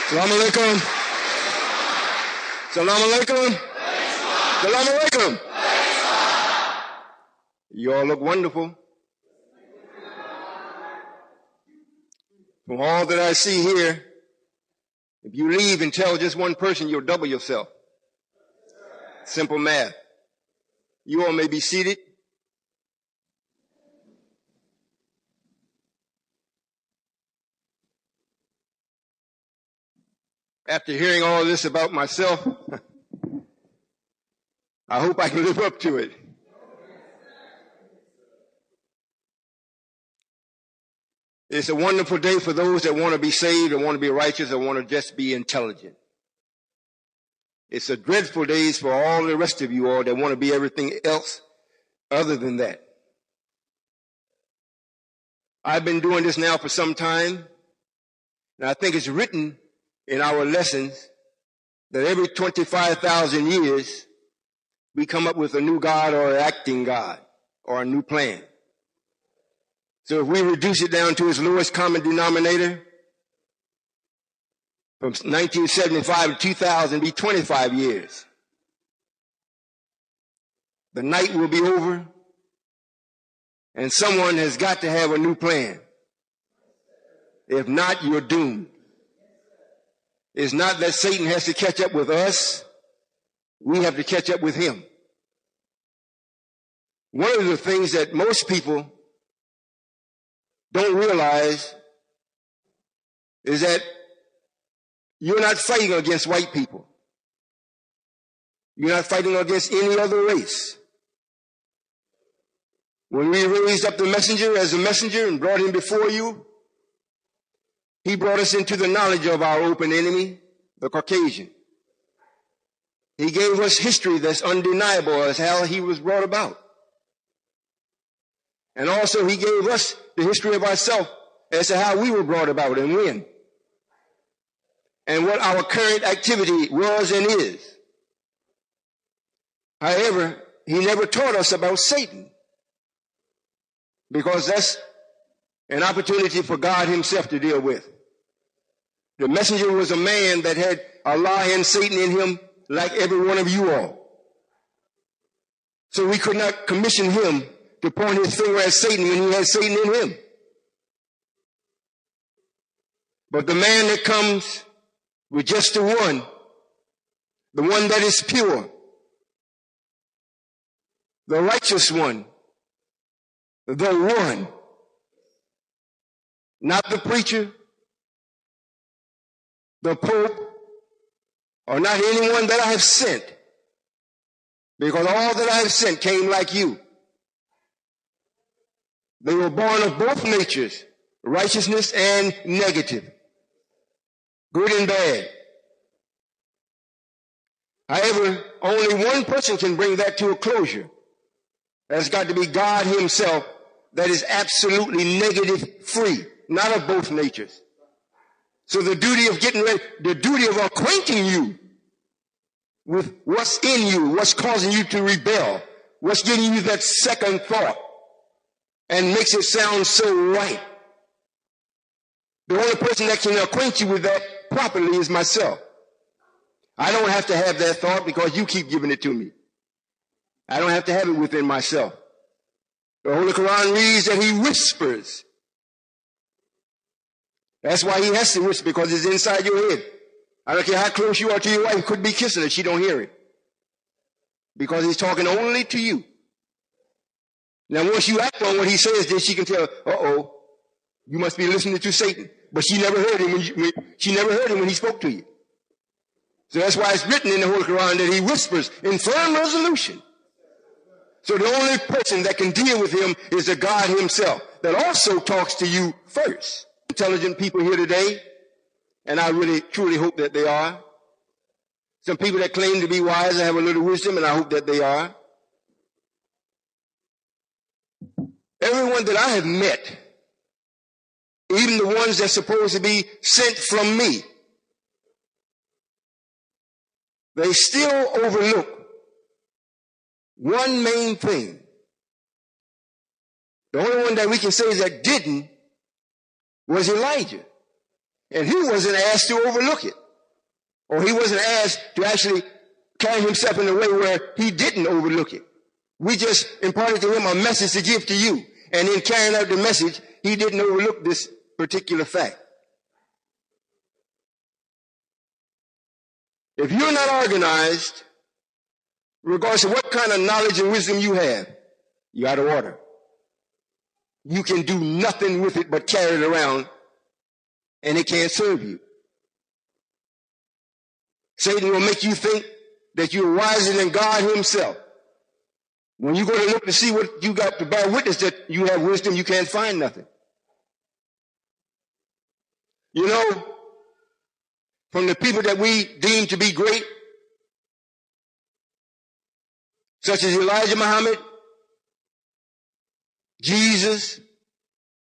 Salam alaikum. Salam alaikum. Salam alaikum. You all look wonderful. From all that I see here, if you leave and tell just one person, you'll double yourself. Simple math. You all may be seated. After hearing all this about myself, I hope I can live up to it. It's a wonderful day for those that want to be saved, or want to be righteous, or want to just be intelligent. It's a dreadful day for all the rest of you all that want to be everything else other than that. I've been doing this now for some time, and I think it's written in our lessons that every 25,000 years we come up with a new God or an acting God or a new plan. So if we reduce it down to its lowest common denominator, from 1975 to 2000 be 25 years. The night will be over, and someone has got to have a new plan. If not, you're doomed. It's not that Satan has to catch up with us. We have to catch up with him. One of the things that most people don't realize is that you're not fighting against white people. You're not fighting against any other race. When we raised up the messenger as a messenger and brought him before you, he brought us into the knowledge of our open enemy, the Caucasian. He gave us history that's undeniable as how he was brought about. And also he gave us the history of ourselves as to how we were brought about and when. And what our current activity was and is. However, he never taught us about Satan, because that's an opportunity for God himself to deal with. The messenger was a man that had Allah and Satan in him like every one of you all. So we could not commission him to point his finger at Satan when he had Satan in him. But the man that comes with just the one that is pure, the righteous one, the one, not the preacher, the Pope, or not anyone that I have sent, because all that I have sent came like you. They were born of both natures, righteousness and negative, good and bad. However, only one person can bring that to a closure. That's got to be God himself, that is absolutely negative free, not of both natures. So the duty of getting ready, the duty of acquainting you with what's in you, what's causing you to rebel, what's giving you that second thought and makes it sound so right. The only person that can acquaint you with that properly is myself. I don't have to have that thought because you keep giving it to me. I don't have to have it within myself. The Holy Quran reads that he whispers. That's why he has to whisper, because it's inside your head. I don't care how close you are to your wife, you could be kissing her, she don't hear it. Because he's talking only to you. Now once you act on what he says, then she can tell, uh-oh, you must be listening to Satan. But she never heard him when he spoke to you. So that's why it's written in the Holy Quran that he whispers in firm resolution. So the only person that can deal with him is the God himself, that also talks to you first. Intelligent people here today, and I really truly hope that they are. Some people that claim to be wise and have a little wisdom, and I hope that they are. Everyone that I have met, even the ones that's supposed to be sent from me, they still overlook one main thing. The only one that we can say that didn't was Elijah. And he wasn't asked to overlook it. Or he wasn't asked to actually carry himself in a way where he didn't overlook it. We just imparted to him a message to give to you. And in carrying out the message, he didn't overlook this particular fact. If you're not organized, regardless of what kind of knowledge and wisdom you have, you're out of order. You can do nothing with it but carry it around, and it can't serve you. Satan will make you think that you're wiser than God himself. When you go to look to see what you got to bear witness that you have wisdom, you can't find nothing. You know, from the people that we deem to be great, such as Elijah Muhammad, Jesus,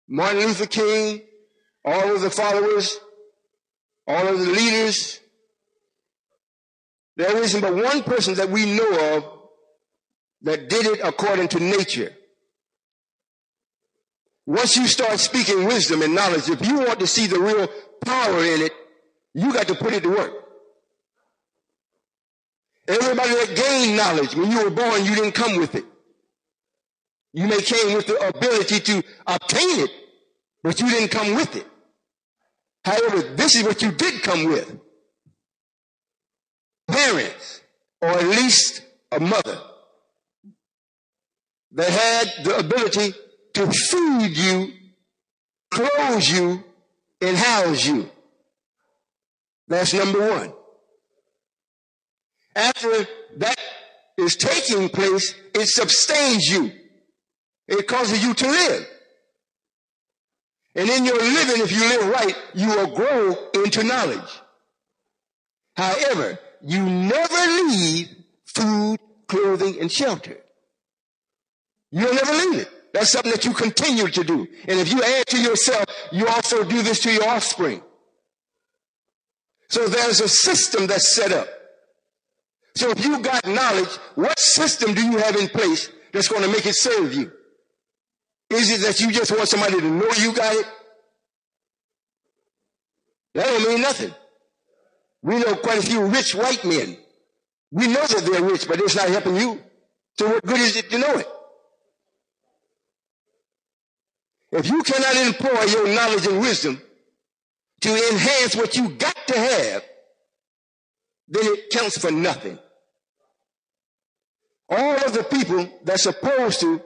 Martin Luther King, all of the followers, all of the leaders, there isn't but one person that we know of that did it according to nature. Once you start speaking wisdom and knowledge, if you want to see the real power in it, you got to put it to work. Everybody that gained knowledge, when you were born, you didn't come with it. You may came with the ability to obtain it, but you didn't come with it. However, this is what you did come with. Parents, or at least a mother, that had the ability to feed you, clothe you, and house you. That's number one. After that is taking place, it sustains you. It causes you to live. And in your living, if you live right, you will grow into knowledge. However, you never leave food, clothing, and shelter. You'll never leave it. That's something that you continue to do. And if you add to yourself, you also do this to your offspring. So there's a system that's set up. So if you got knowledge, what system do you have in place that's going to make it serve you? Is it that you just want somebody to know you got it? That don't mean nothing. We know quite a few rich white men. We know that they're rich, but it's not helping you. So what good is it to know it? If you cannot employ your knowledge and wisdom to enhance what you got to have, then it counts for nothing. All of the people that's supposed to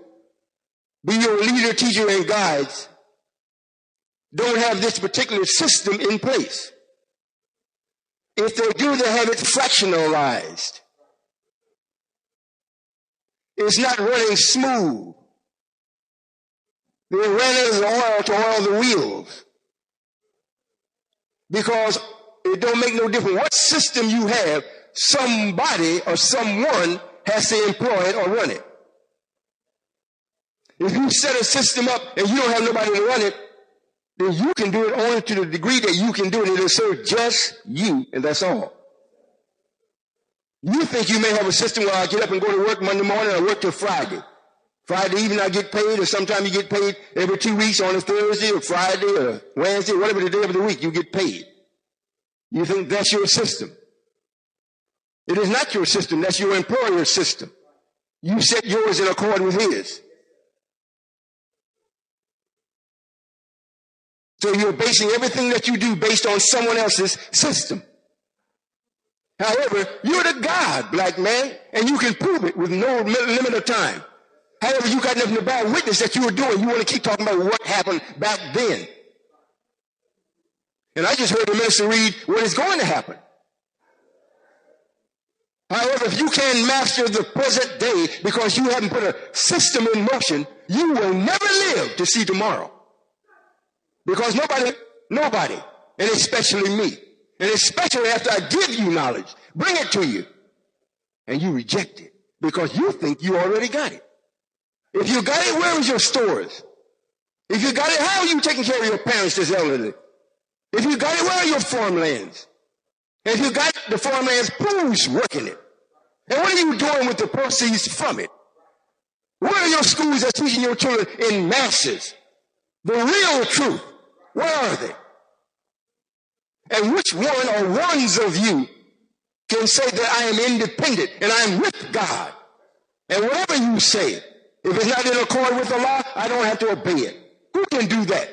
be your leader, teacher, and guides don't have this particular system in place. If they do, they have it fractionalized. It's not running smooth. They ran out of oil to oil the wheels. Because it don't make no difference what system you have, somebody or someone has to employ it or run it. If you set a system up and you don't have nobody to run it, then you can do it only to the degree that you can do it. It'll serve just you, and that's all. You think you may have a system where I get up and go to work Monday morning and I work till Friday. Friday evening I get paid, or sometimes you get paid every 2 weeks on a Thursday or Friday or Wednesday, whatever the day of the week you get paid. You think that's your system. It is not your system. That's your employer's system. You set yours in accord with his. So you're basing everything that you do based on someone else's system. However, you're the God, black man, and you can prove it with no limit of time. However, you got nothing to bear witness that you were doing. You want to keep talking about what happened back then. And I just heard the minister read what is going to happen. However, if you can't master the present day because you haven't put a system in motion, you will never live to see tomorrow. Because nobody, and especially me, and especially after I give you knowledge, bring it to you, and you reject it because you think you already got it. If you got it, where is your stores? If you got it, how are you taking care of your parents that's elderly? If you got it, where are your farmlands? And if you got the farmlands, who's working it? And what are you doing with the proceeds from it? Where are your schools that's teaching your children in masses the real truth? Where are they? And which one or ones of you can say that I am independent and I am with God? And whatever you say, if it's not in accord with the law, I don't have to obey it. Who can do that?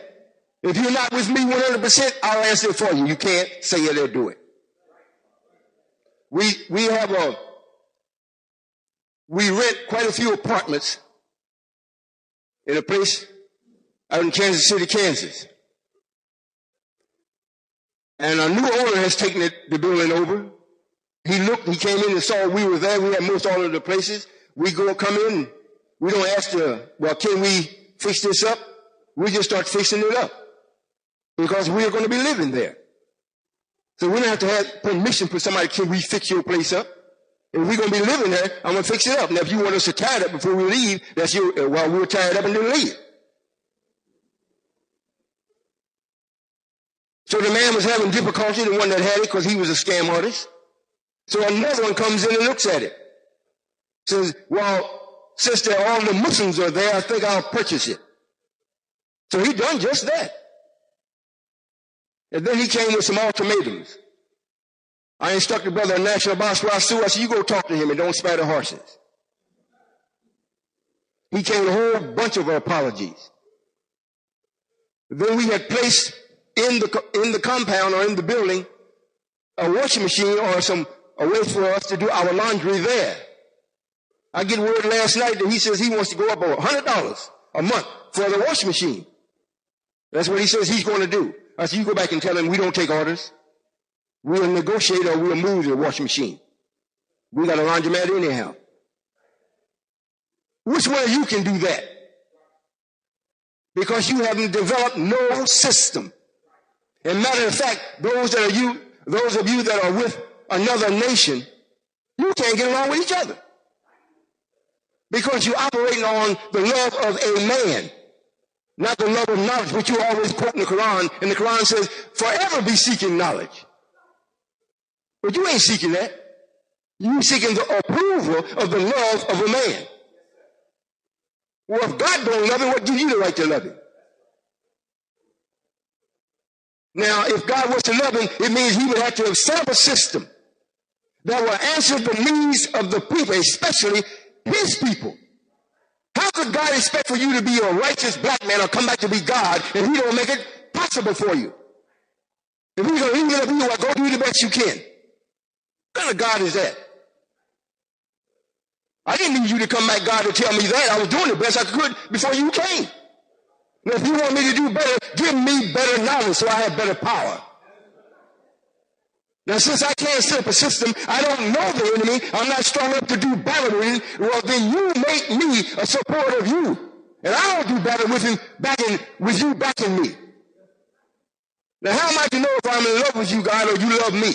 If you're not with me 100%, I'll answer it for you. You can't say it or do it. We rent quite a few apartments in a place out in Kansas City, Kansas. And a new owner has taken the building over. He came in and saw we were there. We had most all of the places. We come in, we don't ask can we fix this up? We just start fixing it up because we're going to be living there. So we don't have to have permission for somebody, can we fix your place up? If we're going to be living there, I'm going to fix it up. Now, if you want us to tie it up before we leave, that's we'll tie it up and then leave. So the man was having difficulty, the one that had it, because he was a scam artist. So another one comes in and looks at it. Says, since all the Muslims are there, I think I'll purchase it. So he done just that. And then he came with some ultimatums. I instructed Brother National Boss Rasu. I said, you go talk to him and don't spare the horses. He came with a whole bunch of apologies. Then we had placed in the compound or in the building a washing machine or a way for us to do our laundry there. I get word last night that he says he wants to go up $100 a month for the washing machine. That's what he says he's going to do. I said, you go back and tell him we don't take orders. We'll negotiate or we'll move the washing machine. We got a laundromat anyhow. Which one of you can do that? Because you haven't developed no system. And matter of fact, those of you that are with another nation, you can't get along with each other. Because you're operating on the love of a man, not the love of knowledge, which you always quote in the Quran. And the Quran says, forever be seeking knowledge. But you ain't seeking that. You're seeking the approval of the love of a man. Well, if God don't love him, what gives you the right to love him? Now, if God was to love him, it means he would have to have set up a system that will answer the needs of the people, especially his people. How could God expect for you to be a righteous black man or come back to be God if he don't make it possible for you? If he's going to leave it up to you, well, go do the best you can. What kind of God is that? I didn't need you to come back, God, to tell me that. I was doing the best I could before you came. Now, if you want me to do better, give me better knowledge so I have better power. Now, since I can't set up a system, I don't know the enemy, I'm not strong enough to do battle with him, well, then you make me a supporter of you. And I don't do battle with him with you backing me. Now, how am I to know if I'm in love with you, God, or you love me?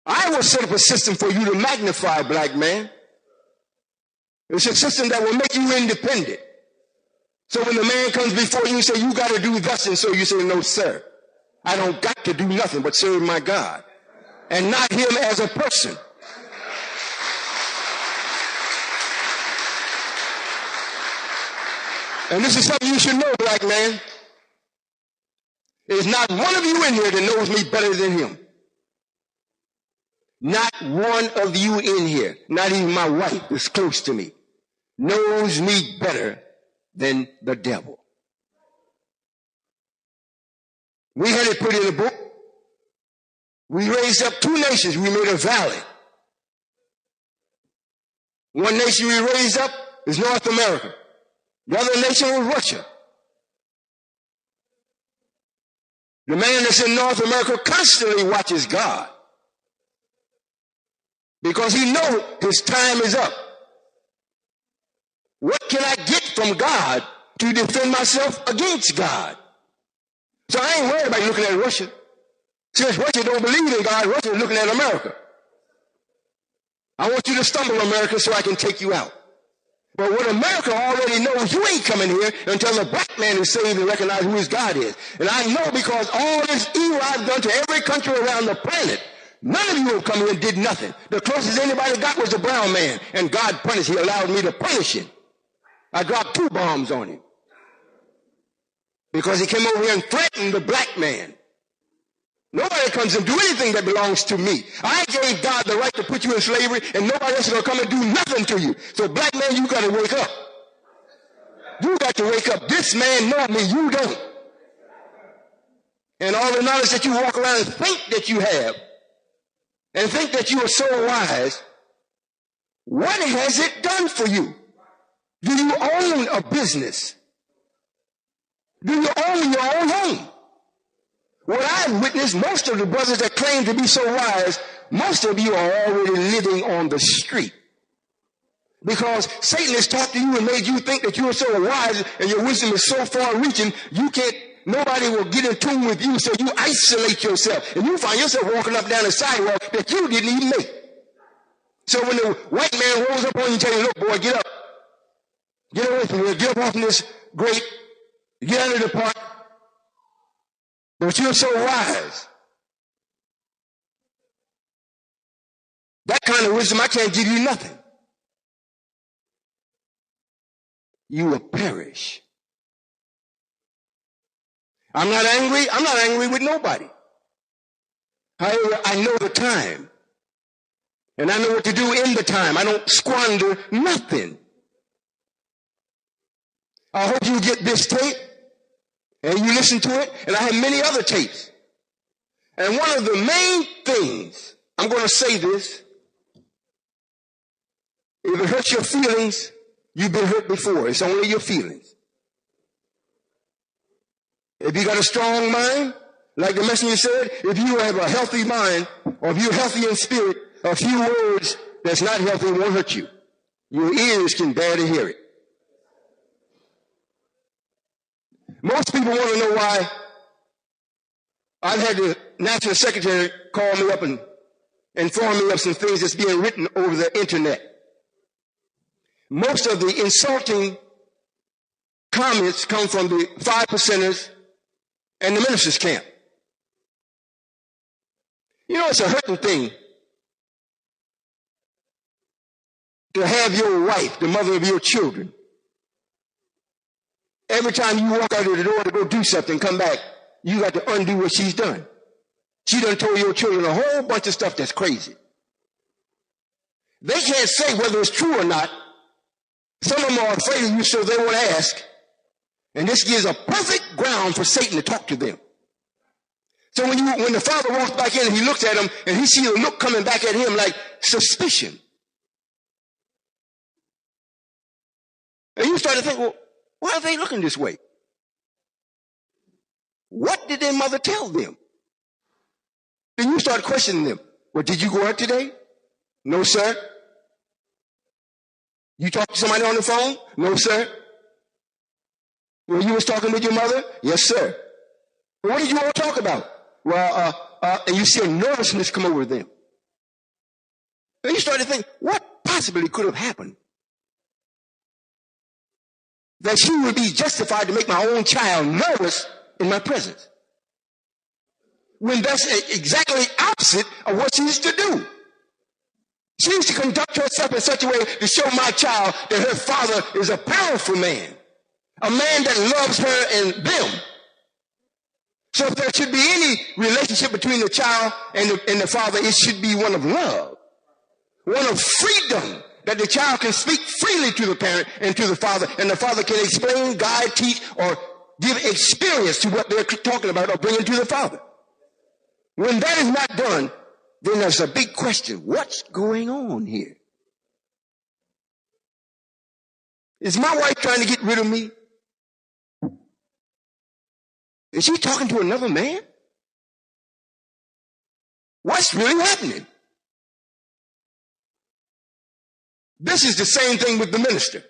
I will set up a system for you to magnify, black man. It's a system that will make you independent. So when the man comes before you and say, you got to do thus and so, you say, no, sir. I don't got to do nothing but serve my God and not him as a person. And this is something you should know, black man. There's not one of you in here that knows me better than him. Not one of you in here, not even my wife that's close to me, knows me better than the devil. We had it put in a book. We raised up 2 nations. We made a valley. One nation we raised up is North America. The other nation was Russia. The man that's in North America constantly watches God because he knows his time is up. What can I get from God to defend myself against God? So I ain't worried about looking at Russia. Since Russia don't believe in God, Russia is looking at America. I want you to stumble, America, so I can take you out. But what America already knows, you ain't coming here until the black man is saved and recognize who his God is. And I know because all this evil I've done to every country around the planet, none of you have come here and did nothing. The closest anybody got was the brown man. And God punished. He allowed me to punish him. I dropped 2 bombs on him. because he came over here and threatened the black man. Nobody comes and do anything that belongs to me. I gave God the right to put you in slavery, and nobody else is going to come and do nothing to you. So black man, you got to wake up. You got to wake up. This man knows me, you don't. And all the knowledge that you walk around and think that you have, and think that you are so wise, what has it done for you? Do you own a business? Do you own your own home? What I've witnessed, most of the brothers that claim to be so wise, most of you are already living on the street. Because Satan has talked to you and made you think that you are so wise and your wisdom is so far reaching, nobody will get in tune with you, so you isolate yourself. And you find yourself walking up down the sidewalk that you didn't even make. So when the white man rolls up on you and tells you, look, boy, get up. Get away from here. Get up off from this grate. Get out of the park. But you're so wise. That kind of wisdom, I can't give you nothing. You will perish. I'm not angry. I'm not angry with nobody. However, I know the time. And I know what to do in the time. I don't squander nothing. I hope you get this tape and you listen to it. And I have many other tapes. And one of the main things, I'm going to say this, if it hurts your feelings, you've been hurt before. It's only your feelings. If you got a strong mind, like the messenger said, if you have a healthy mind, or if you're healthy in spirit, a few words that's not healthy won't hurt you. Your ears can bear to hear it. Most people want to know why I've had the National Secretary call me up and inform me of some things that's being written over the internet. Most of the insulting comments come from the 5%ers and the ministers' camp. You know, it's a hurting thing to have your wife, the mother of your children, every time you walk out of the door to go do something, come back, you got to undo what she's done. She done told your children a whole bunch of stuff that's crazy. They can't say whether it's true or not. Some of them are afraid of you, so they won't ask. And this gives a perfect ground for Satan to talk to them. So when the father walks back in and he looks at him and he sees a look coming back at him like suspicion. And you start to think, well, why are they looking this way? What did their mother tell them? Then you start questioning them. Well, did you go out today? No, sir. You talked to somebody on the phone? No, sir. Well, you was talking with your mother? Yes, sir. Well, what did you all talk about? Well, and you see a nervousness come over them. And you start to think, what possibly could have happened that she would be justified to make my own child nervous in my presence, when that's exactly opposite of what she used to do. She used to conduct herself in such a way to show my child that her father is a powerful man, a man that loves her and them. So if there should be any relationship between the child and the father, it should be one of love, one of freedom, that the child can speak freely to the parent and to the father, and the father can explain, guide, teach, or give experience to what they're talking about or bringing to the father. When that is not done, then there's a big question. What's going on here? Is my wife trying to get rid of me? Is she talking to another man? What's really happening? This is the same thing with the minister.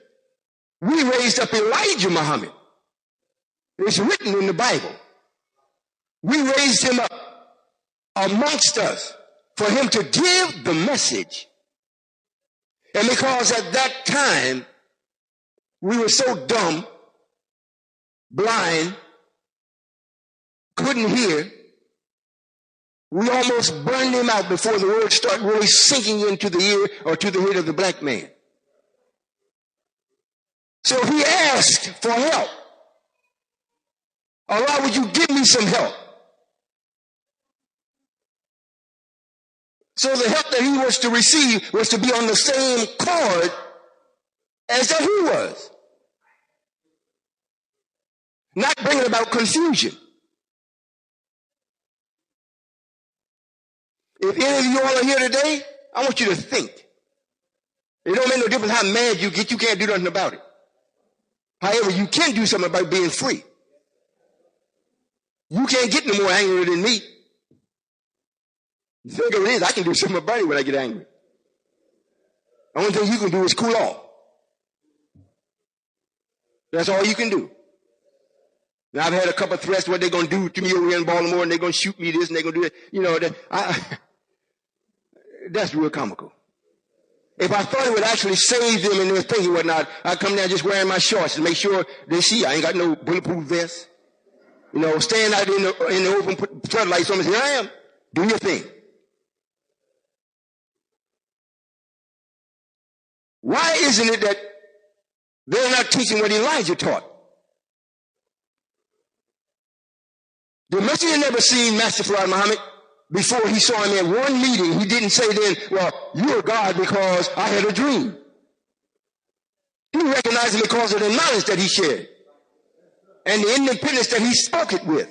We raised up Elijah Muhammad. It's written in the Bible. We raised him up amongst us for him to give the message. And because at that time we were so dumb, blind, couldn't hear, we almost burned him out before the word started really sinking into the ear or to the head of the black man. So he asked for help. Allah, would you give me some help? So the help that he was to receive was to be on the same chord as that he was. Not bringing about confusion. If any of you all are here today, I want you to think. It don't make no difference how mad you get. You can't do nothing about it. However, you can do something about being free. You can't get no more angry than me. The thing of it is, I can do something about it when I get angry. The only thing you can do is cool off. That's all you can do. Now, I've had a couple of threats what they're going to do to me over here in Baltimore, and they're going to shoot me this, and they're going to do that. You know, that's real comical. If I thought it would actually save them in their thinking and whatnot, I'd come down just wearing my shorts and make sure they see I ain't got no bulletproof vest. You know, stand out in the open, put floodlights on me and say, here I am. Do your thing. Why isn't it that they're not teaching what Elijah taught? The messenger never seen Master Farad Muhammad before he saw him at one meeting. He didn't say then, well, you're God because I had a dream. He recognized him because of the knowledge that he shared and the independence that he spoke it with.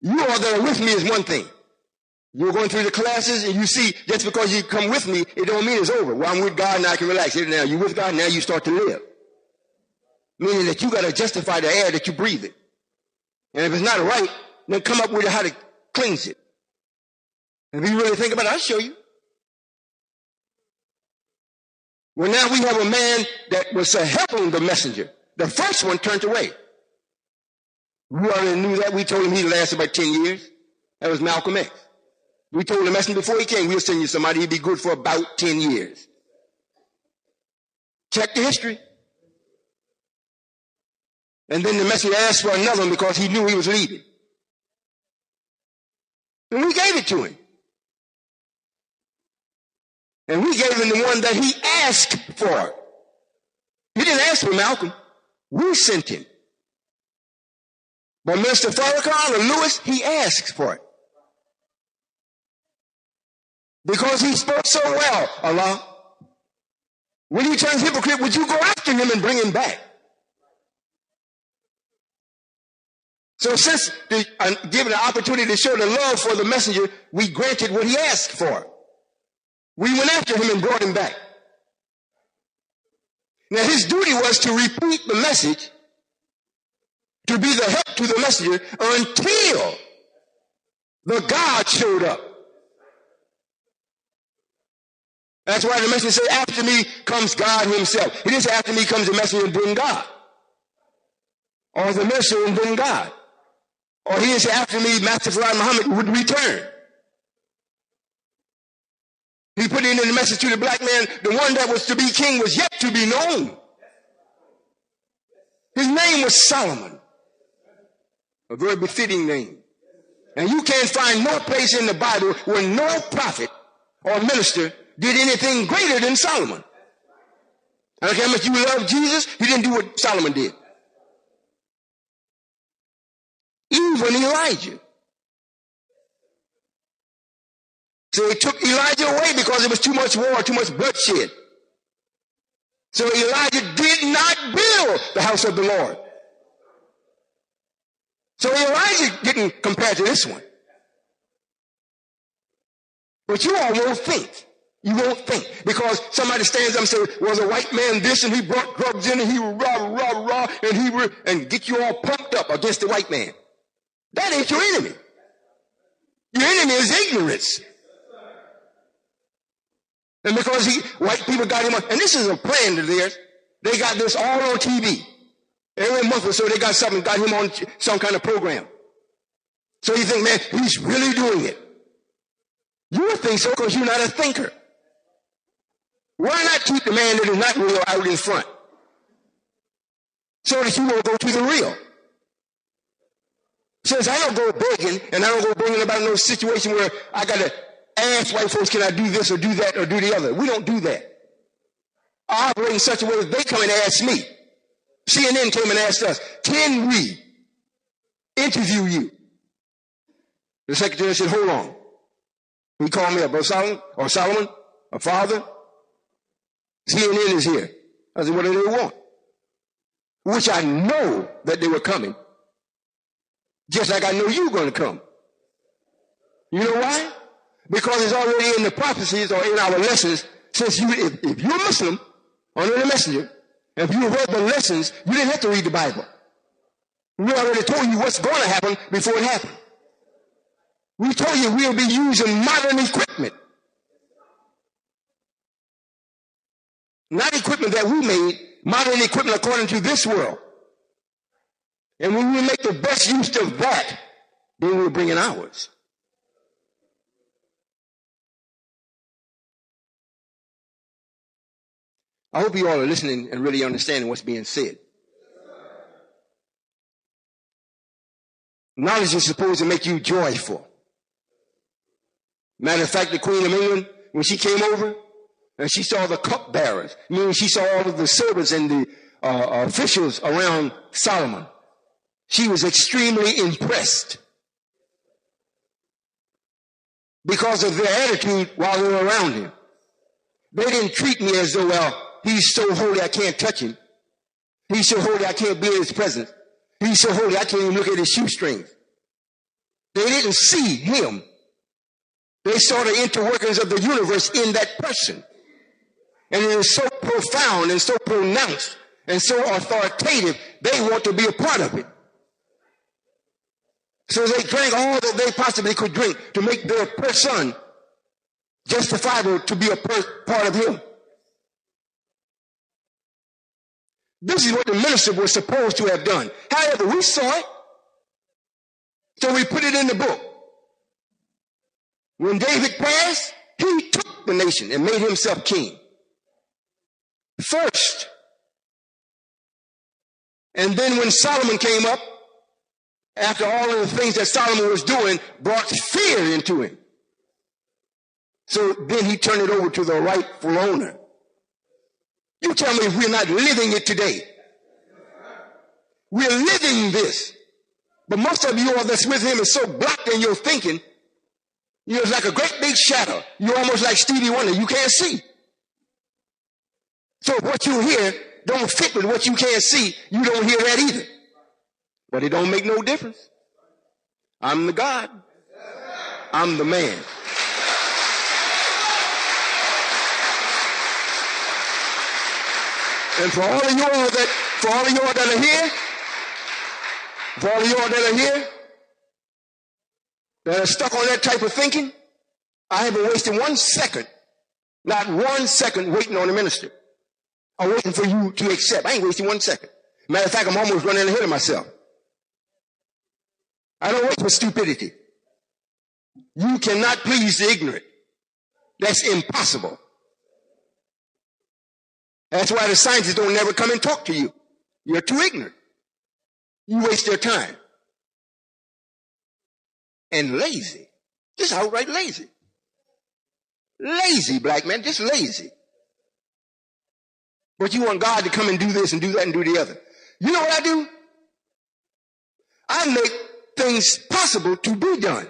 You all that are with me is one thing. You're going through the classes and you see just because you come with me, it don't mean it's over. Well, I'm with God and I can relax. Now you're with God, now you start to live. Meaning that you got to justify the air that you're breathing. And if it's not right, then come up with how to cleanse it. And if you really think about it, I'll show you. Well, now we have a man that was helping the messenger. The first one turned away. We already knew that. We told him he'd last about 10 years. That was Malcolm X. We told the messenger before he came, we'll send you somebody, he'd be good for about 10 years. Check the history. And then the messenger asked for another one because he knew he was leaving. And we gave it to him. And we gave him the one that he asked for. He didn't ask for Malcolm. We sent him. But Mr. Farrakhan or Lewis, he asked for it. Because he spoke so well, Allah. When he turns hypocrite, would you go after him and bring him back? So since given the opportunity to show the love for the messenger, we granted what he asked for. We went after him and brought him back. Now his duty was to repeat the message, to be the help to the messenger until the God showed up. That's why the messenger said, after me comes God himself. He didn't say after me comes the messenger and then God. Or the messenger and then God. Or he didn't say after me Master Farad Muhammad would return. He put in the message to the black man, the one that was to be king was yet to be known. His name was Solomon. A very befitting name. And you can't find no place in the Bible where no prophet or minister did anything greater than Solomon. I don't care how much you love Jesus, he didn't do what Solomon did. Even Elijah. So he took Elijah away because it was too much war, too much bloodshed. So Elijah did not build the house of the Lord. So Elijah didn't compare to this one. But you all won't think. You won't think. Because somebody stands up and says, was a white man this and he brought drugs in and he rah, and get you all pumped up against the white man. That ain't your enemy. Your enemy is ignorance. And because white people got him on, and this is a plan of theirs, they got this all on TV. Every month or so they got him on some kind of program. So you think, man, he's really doing it. You think so because you're not a thinker. Why not keep the man that is not real out in front? So that you won't go to the real. Since I don't go begging and I don't go bringing about no situation where I got to ask white folks, can I do this or do that or do the other? We don't do that. I operate in such a way that they come and ask me. CNN came and asked us, can we interview you? The secretary said, hold on. He called me up, Brother Solomon, a father. CNN is here. I said, what do they want? Which I know that they were coming. Just like I know you're going to come. You know why? Because it's already in the prophecies or in our lessons. Since if you're a Muslim, under the messenger, if you read the lessons, you didn't have to read the Bible. We already told you what's going to happen before it happened. We told you we'll be using modern equipment. Not equipment that we made, modern equipment according to this world. And when we make the best use of that, then we'll bring in ours. I hope you all are listening and really understanding what's being said. Knowledge is supposed to make you joyful. Matter of fact, the Queen of England, when she came over and she saw the cupbearers, meaning she saw all of the servants and the officials around Solomon, she was extremely impressed because of their attitude while they were around him. They didn't treat me as though, well, he's so holy I can't touch him. He's so holy I can't be in his presence. He's so holy I can't even look at his shoestrings. They didn't see him. They saw the interworkings of the universe in that person. And it is so profound and so pronounced and so authoritative, they want to be a part of it. So they drank all that they possibly could drink to make their person justifiable to be a part of him. This is what the minister was supposed to have done. However, we saw it, so we put it in the book. When David passed, he took the nation and made himself king. First. And then when Solomon came up, after all of the things that Solomon was doing, brought fear into him. So then he turned it over to the rightful owner. You tell me if we're not living it today. We're living this. But most of you all that's with him is so blocked in your thinking, you're like a great big shadow. You're almost like Stevie Wonder. You can't see. So if what you hear don't fit with what you can't see, you don't hear that either. But it don't make no difference. I'm the God. I'm the man. And for all of you all that are here, that are stuck on that type of thinking, I haven't wasted 1 second, not 1 second waiting on the minister. I'm waiting for you to accept. I ain't wasting 1 second. Matter of fact, I'm almost running ahead of myself. I don't wait for stupidity. You cannot please the ignorant. That's impossible. That's why the scientists don't never come and talk to you. You're too ignorant. You waste their time. And lazy. Just outright lazy. Lazy, black man, just lazy. But you want God to come and do this and do that and do the other. You know what I do? I make things possible to be done.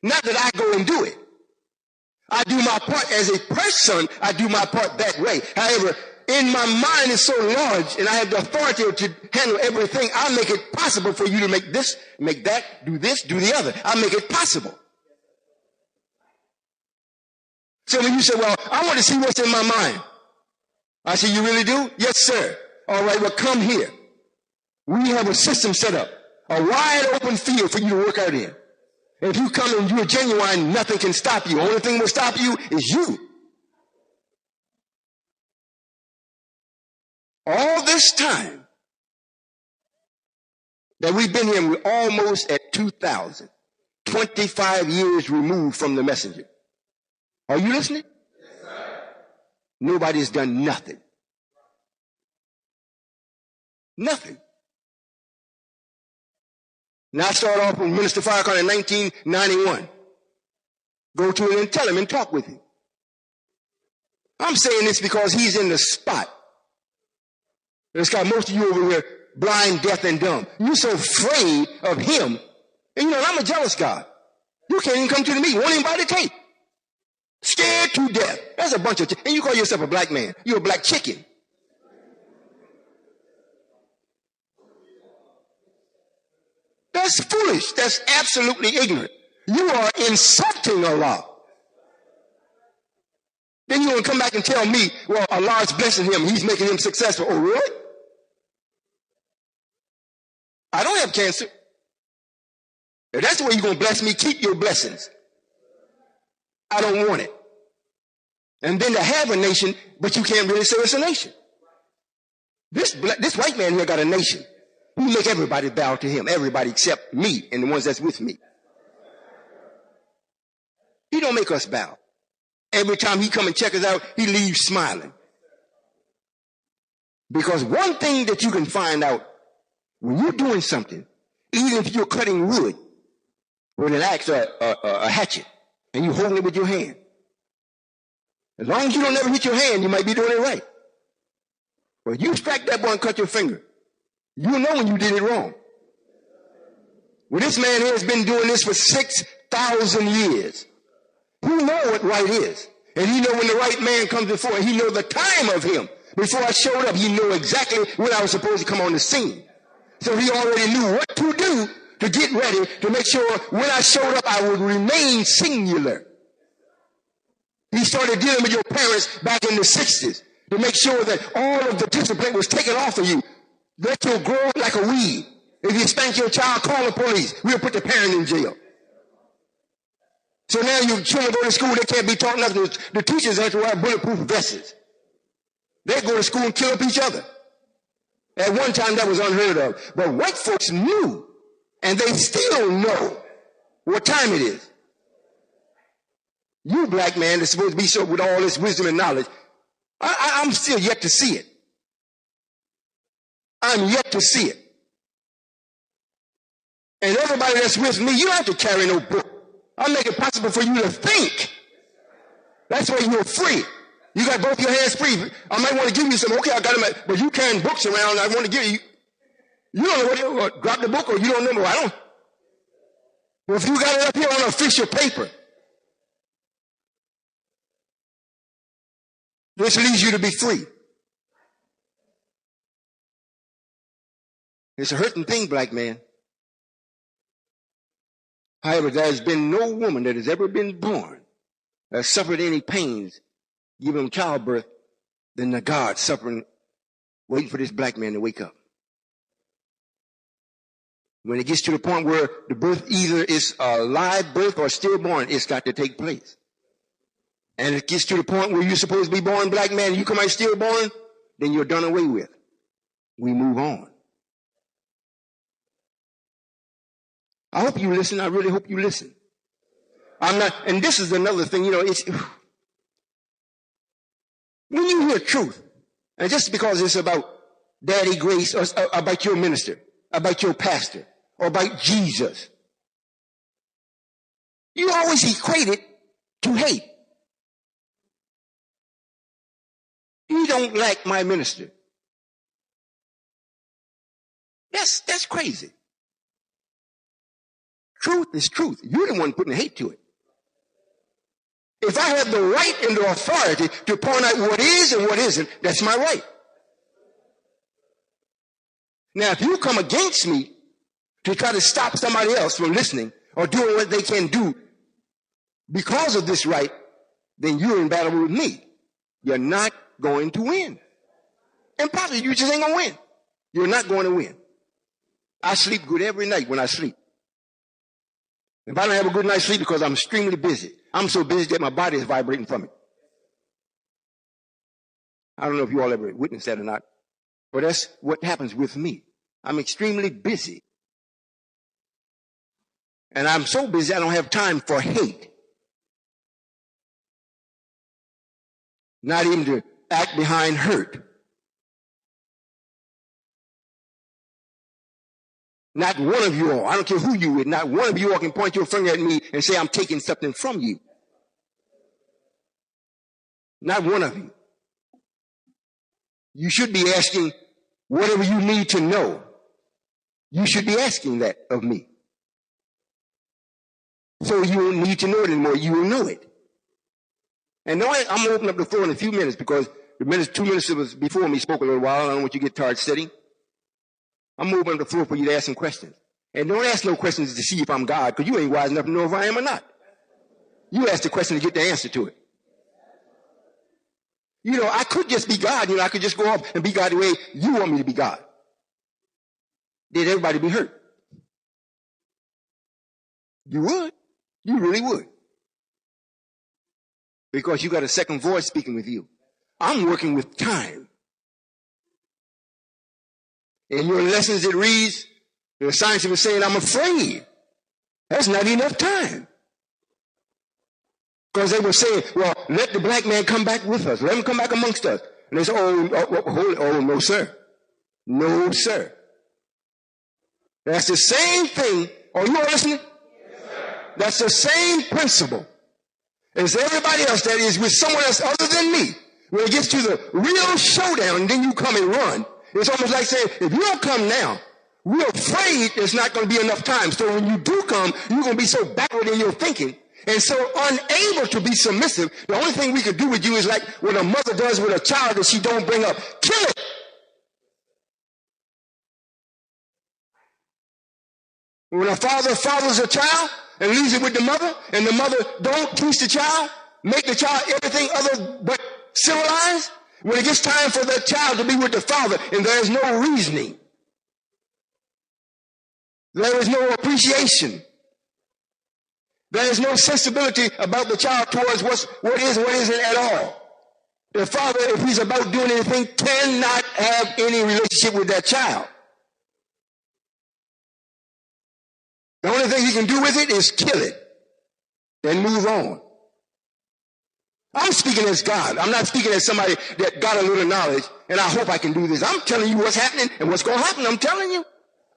Not that I go and do it. I do my part as a person. I do my part that way. However, in my mind is so large and I have the authority to handle everything. I make it possible for you to make this, make that, do this, do the other. I make it possible. So when you say, well, I want to see what's in my mind. I say, you really do? Yes, sir. All right, well, come here. We have a system set up, a wide open field for you to work out in. If you come and you're genuine, nothing can stop you. Only thing will stop you is you. All this time that we've been here, we're almost at 2,000, 25 years removed from the messenger. Are you listening? Yes, sir. Nobody's done nothing. Nothing. Now I start off with Minister Farrakhan in 1991. Go to him and tell him and talk with him. I'm saying this because he's in the spot It's got most of you over here blind, deaf, and dumb. You're so afraid of him. And you know, I'm a jealous God. You can't even come to the meeting. Won't even buy the tape. Scared to death. That's a bunch of, and you call yourself a black man. You're a black chicken. That's foolish. That's absolutely ignorant. You are insulting Allah. Then you're going to come back and tell me, well, Allah's blessing him. He's making him successful. Oh, really? I don't have cancer. If that's the way you're going to bless me, keep your blessings. I don't want it. And then to have a nation, but you can't really say it's a nation. This white man here got a nation. He make everybody bow to him. Everybody except me and the ones that's with me. He don't make us bow. Every time he come and check us out, he leaves smiling. Because one thing that you can find out, when you're doing something, even if you're cutting wood with an axe or a hatchet, and you're holding it with your hand, as long as you don't ever hit your hand, you might be doing it right. But you strike that boy and cut your finger, you'll know when you did it wrong. Well, this man here has been doing this for 6,000 years. He know what right is. And he know when the right man comes before. He know the time of him. Before I showed up, he knew exactly when I was supposed to come on the scene. So he already knew what to do to get ready to make sure when I showed up, I would remain singular. He started dealing with your parents back in the 60s to make sure that all of the discipline was taken off of you. Let you grow up like a weed. If you spank your child, call the police. We'll put the parent in jail. So now your children go to school, they can't be taught nothing. The teachers have to wear bulletproof vests. They go to school and kill up each other. At one time, that was unheard of. But white folks knew, and they still know what time it is. You black man that's supposed to be so with all this wisdom and knowledge, I'm still yet to see it. I'm yet to see it. And everybody that's with me, you don't have to carry no book. I'll make it possible for you to think. That's why you're free. You got both your hands free. I might want to give you some, okay, I got them, but you carrying books around, I want to give you. You don't know what, drop the book or you don't know. I don't. Well, if you got it up here on official paper, this leads you to be free. It's a hurting thing, black man. However, there has been no woman that has ever been born that has suffered any pains given childbirth than the God suffering, waiting for this black man to wake up. When it gets to the point where the birth either is a live birth or stillborn, it's got to take place. And it gets to the point where you're supposed to be born black man and you come out stillborn, then you're done away with. We move on. I hope you listen. I really hope you listen. I'm not, and this is another thing, you know, it's, when you hear truth, and just because it's about Daddy Grace or about your minister, about your pastor, or about Jesus, you always equate it to hate. You don't like my minister. That's crazy. Truth is truth. You're the one putting hate to it. If I have the right and the authority to point out what is and what isn't, that's my right. Now, if you come against me to try to stop somebody else from listening or doing what they can do because of this right, then you're in battle with me. You're not going to win. Impossible. You just ain't going to win. You're not going to win. I sleep good every night when I sleep. If I don't have a good night's sleep because I'm extremely busy, I'm so busy that my body is vibrating from it. I don't know if you all ever witnessed that or not, but that's what happens with me. I'm extremely busy. And I'm so busy I don't have time for hate. Not even to act behind hurt. Not one of you all, I don't care who you with, not one of you all can point your finger at me and say I'm taking something from you. Not one of you. You should be asking, whatever you need to know, you should be asking that of me. So you won't need to know it anymore. You will know it. And now I'm going to open up the floor in a few minutes because the 2 ministers before me spoke a little while. I don't want you to get tired sitting. I'm going to open up the floor for you to ask some questions. And don't ask no questions to see if I'm God, because you ain't wise enough to know if I am or not. You ask the question to get the answer to it. You know, I could just be God. You know, I could just go off and be God the way you want me to be God. Did everybody be hurt? You would. You really would. Because you got a second voice speaking with you. I'm working with time. In your lessons it reads, the science was saying, I'm afraid. That's not enough time. Because they were saying, well, let the black man come back with us. Let him come back amongst us. And they said, oh, no, sir. No, sir. That's the same thing. Are you all listening? Yes, sir. That's the same principle as everybody else that is with someone else other than me. When it gets to the real showdown, then you come and run. It's almost like saying, if you don't come now, we're afraid there's not going to be enough time. So when you do come, you're going to be so backward in your thinking and so unable to be submissive. The only thing we could do with you is like what a mother does with a child that she don't bring up. Kill it. When a father fathers a child and leaves it with the mother, and the mother don't teach the child, make the child everything other but civilized, when it gets time for the child to be with the father and there is no reasoning, there is no appreciation, there is no sensibility about the child towards what is and what isn't at all. The father, if he's about doing anything, cannot have any relationship with that child. The only thing he can do with it is kill it and move on. I'm speaking as God. I'm not speaking as somebody that got a little knowledge, and I hope I can do this. I'm telling you what's happening and what's going to happen. I'm telling you.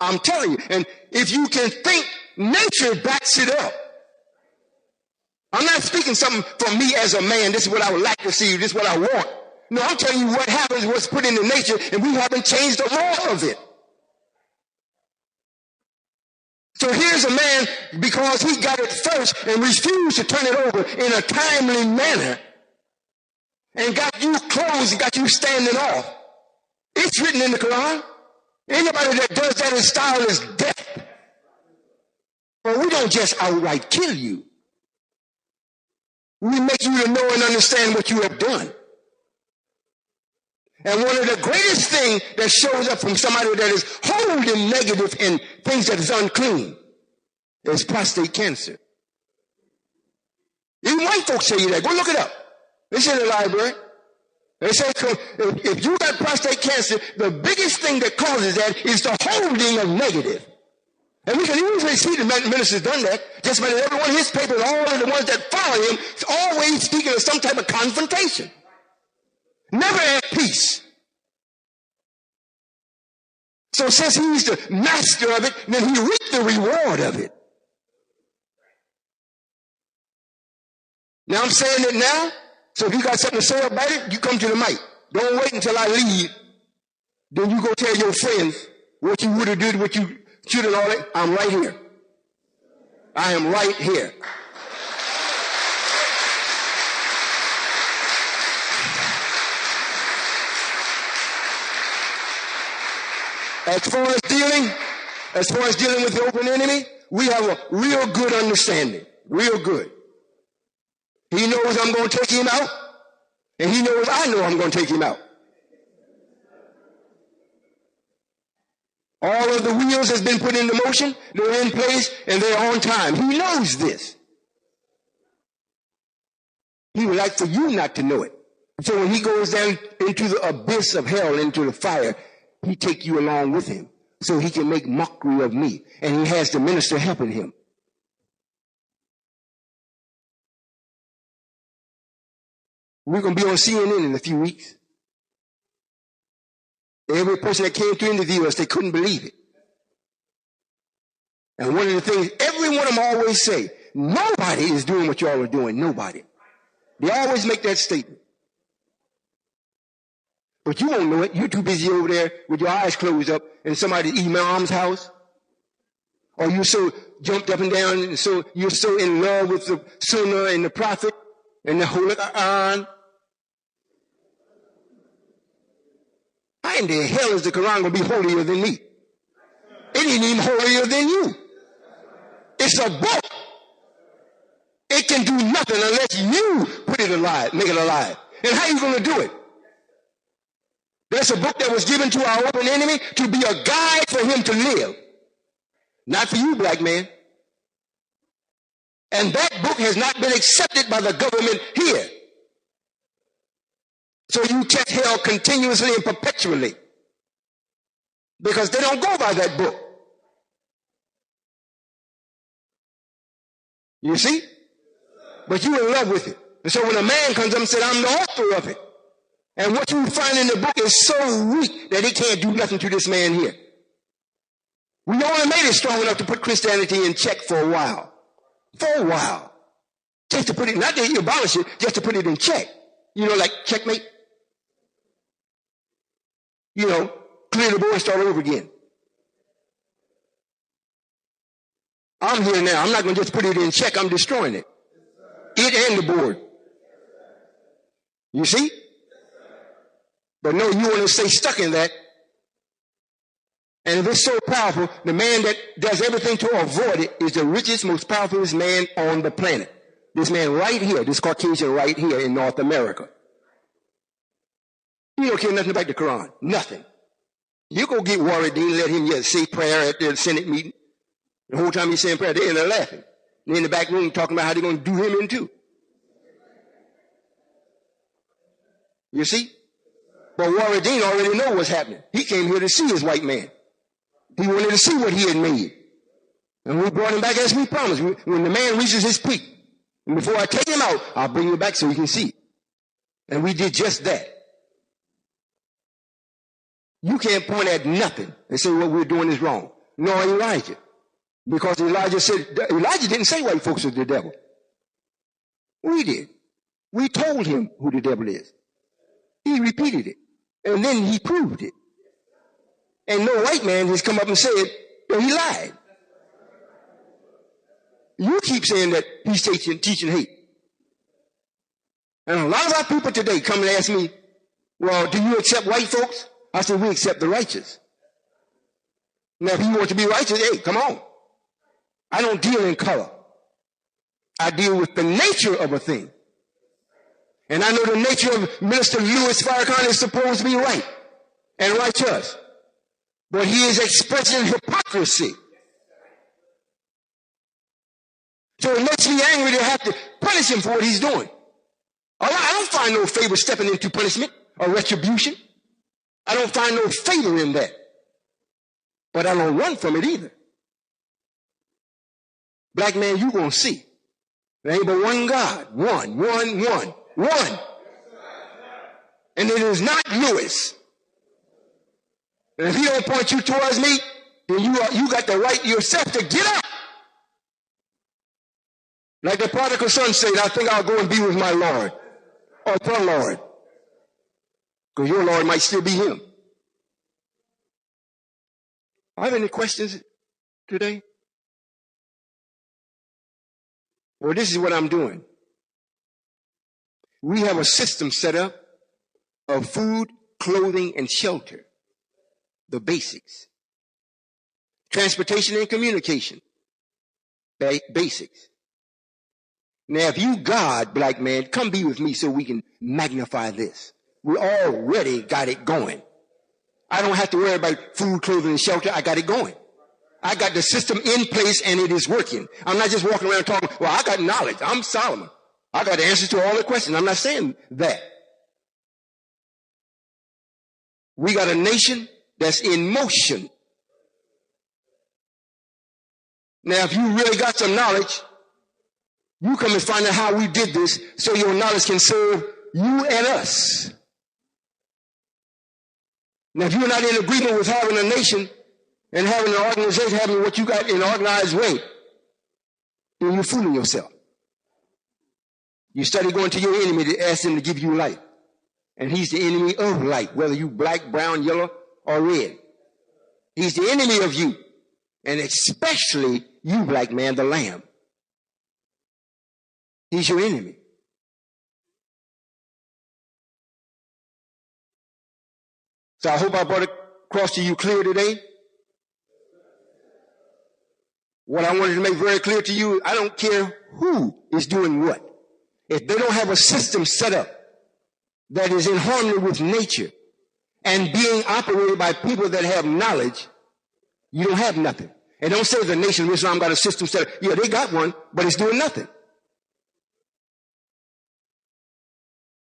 I'm telling you. And if you can think, nature backs it up. I'm not speaking something from me as a man. This is what I would like to see. This is what I want. No, I'm telling you what happens, what's put into nature, and we haven't changed the law of it. So here's a man, because he got it first and refused to turn it over in a timely manner and got you closed and got you standing off. It's written in the Quran. Anybody that does that in style is death. But we don't just outright kill you. We make you to know and understand what you have done. And one of the greatest things that shows up from somebody that is holding negative in things that is unclean is prostate cancer. Even white folks say that. Go look it up. It's in the library. They say if you got prostate cancer, the biggest thing that causes that is the holding of negative. And we can usually see the minister's done that. Just about every one of his papers, all of the ones that follow him, is always speaking of some type of confrontation. Never at peace. So since he's the master of it, then he reaped the reward of it. Now I'm saying it now, so if you got something to say about it, you come to the mic. Don't wait until I leave. Then you go tell your friends what you would have did, what you should have all that. I'm right here. I am right here. As far as dealing with the open enemy, we have a real good understanding. Real good. He knows I'm going to take him out, and he knows I know I'm going to take him out. All of the wheels has been put into motion, they're in place, and they're on time. He knows this. He would like for you not to know it. So when he goes down into the abyss of hell, into the fire, he take you along with him so he can make mockery of me. And he has the minister helping him. We're going to be on CNN in a few weeks. Every person that came to interview us, they couldn't believe it. And one of the things, every one of them always say, nobody is doing what y'all are doing. Nobody. They always make that statement. But you won't know it. You're too busy over there with your eyes closed up in somebody's imam's house. Or you're so jumped up and down, and so you're so in love with the Sunnah and the Prophet and the Holy Quran. How in the hell is the Quran going to be holier than me? It ain't even holier than you. It's a book. It can do nothing unless you put it alive, make it alive. And how are you going to do it? That's a book that was given to our open enemy to be a guide for him to live. Not for you, black man. And that book has not been accepted by the government here. So you test hell continuously and perpetually. Because they don't go by that book. You see? But you're in love with it. And so when a man comes up and says, I'm the author of it, and what you find in the book is so weak that it can't do nothing to this man here. We only made it strong enough to put Christianity in check for a while. For a while. Just to put it, not that you abolish it, just to put it in check. You know, like checkmate. You know, clear the board and start over again. I'm here now. I'm not going to just put it in check. I'm destroying it. It and the board. You see? But no, you want to stay stuck in that. And if it's so powerful, the man that does everything to avoid it is the richest, most powerful man on the planet. This man right here, this Caucasian right here in North America. He don't care nothing about the Quran. Nothing. You go get Royall, let him just say prayer at the Senate meeting. The whole time he's saying prayer, they're in there laughing. They're in the back room talking about how they're going to do him in too. You see? But Royall already know what's happening. He came here to see his white man. He wanted to see what he had made. And we brought him back as we promised. When the man reaches his peak, and before I take him out, I'll bring you back so you can see. And we did just that. You can't point at nothing and say what we're doing is wrong. Nor Elijah. Because Elijah didn't say white folks are the devil. We did. We told him who the devil is. He repeated it. And then he proved it. And no white man has come up and said that he lied. You keep saying that he's teaching hate. And a lot of our people today come and ask me, well, do you accept white folks? I said, we accept the righteous. Now, if you want to be righteous, hey, come on. I don't deal in color. I deal with the nature of a thing. And I know the nature of Minister Louis Farrakhan is supposed to be right and righteous. But he is expressing hypocrisy. So it makes me angry to have to punish him for what he's doing. I don't find no favor stepping into punishment or retribution. I don't find no favor in that. But I don't run from it either. Black man, you're going to see. There ain't but one God. One. And it is not Louis. And if he don't point you towards me, then you got the right yourself to get up. Like the prodigal son said, I think I'll go and be with my Lord. Or the Lord. Because your Lord might still be him. I have any questions today? Well, this is what I'm doing. We have a system set up of food, clothing, and shelter. The basics. Transportation and communication. Basics. Now, if you God, black man, come be with me so we can magnify this. We already got it going. I don't have to worry about food, clothing, and shelter. I got it going. I got the system in place and it is working. I'm not just walking around talking, well, I got knowledge. I'm Solomon. I got the answers to all the questions. I'm not saying that. We got a nation that's in motion. Now, if you really got some knowledge, you come and find out how we did this so your knowledge can serve you and us. Now, if you're not in agreement with having a nation and having an organization, having what you got in an organized way, then you're fooling yourself. You study going to your enemy to ask them to give you life. And he's the enemy of light, whether you black, brown, yellow, or red. He's the enemy of you. And especially you, black man, the lamb. He's your enemy. So I hope I brought it across to you clear today. What I wanted to make very clear to you, I don't care who is doing what. If they don't have a system set up that is in harmony with nature and being operated by people that have knowledge, you don't have nothing. And don't say the Nation of Islam got a system set up. Yeah, they got one, but it's doing nothing.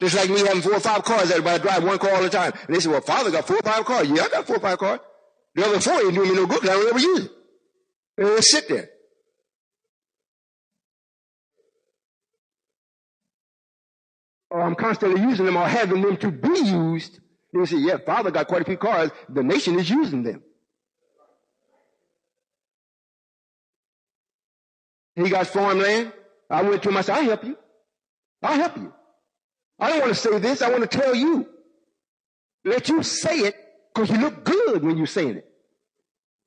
Just like me having 4 or 5 cars, everybody drive one car all the time. And they say, well, Father got 4 or 5 cars. Yeah, I got 4 or 5 cars. The other 4 ain't doing me no good because I don't ever use it. And they sit there. Or I'm constantly using them or having them to be used. They say, yeah, Father got quite a few cars. The nation is using them. He got farmland. I went to him, I said, I'll help you. I'll help you. I don't want to say this. I want to tell you. Let you say it because you look good when you're saying it.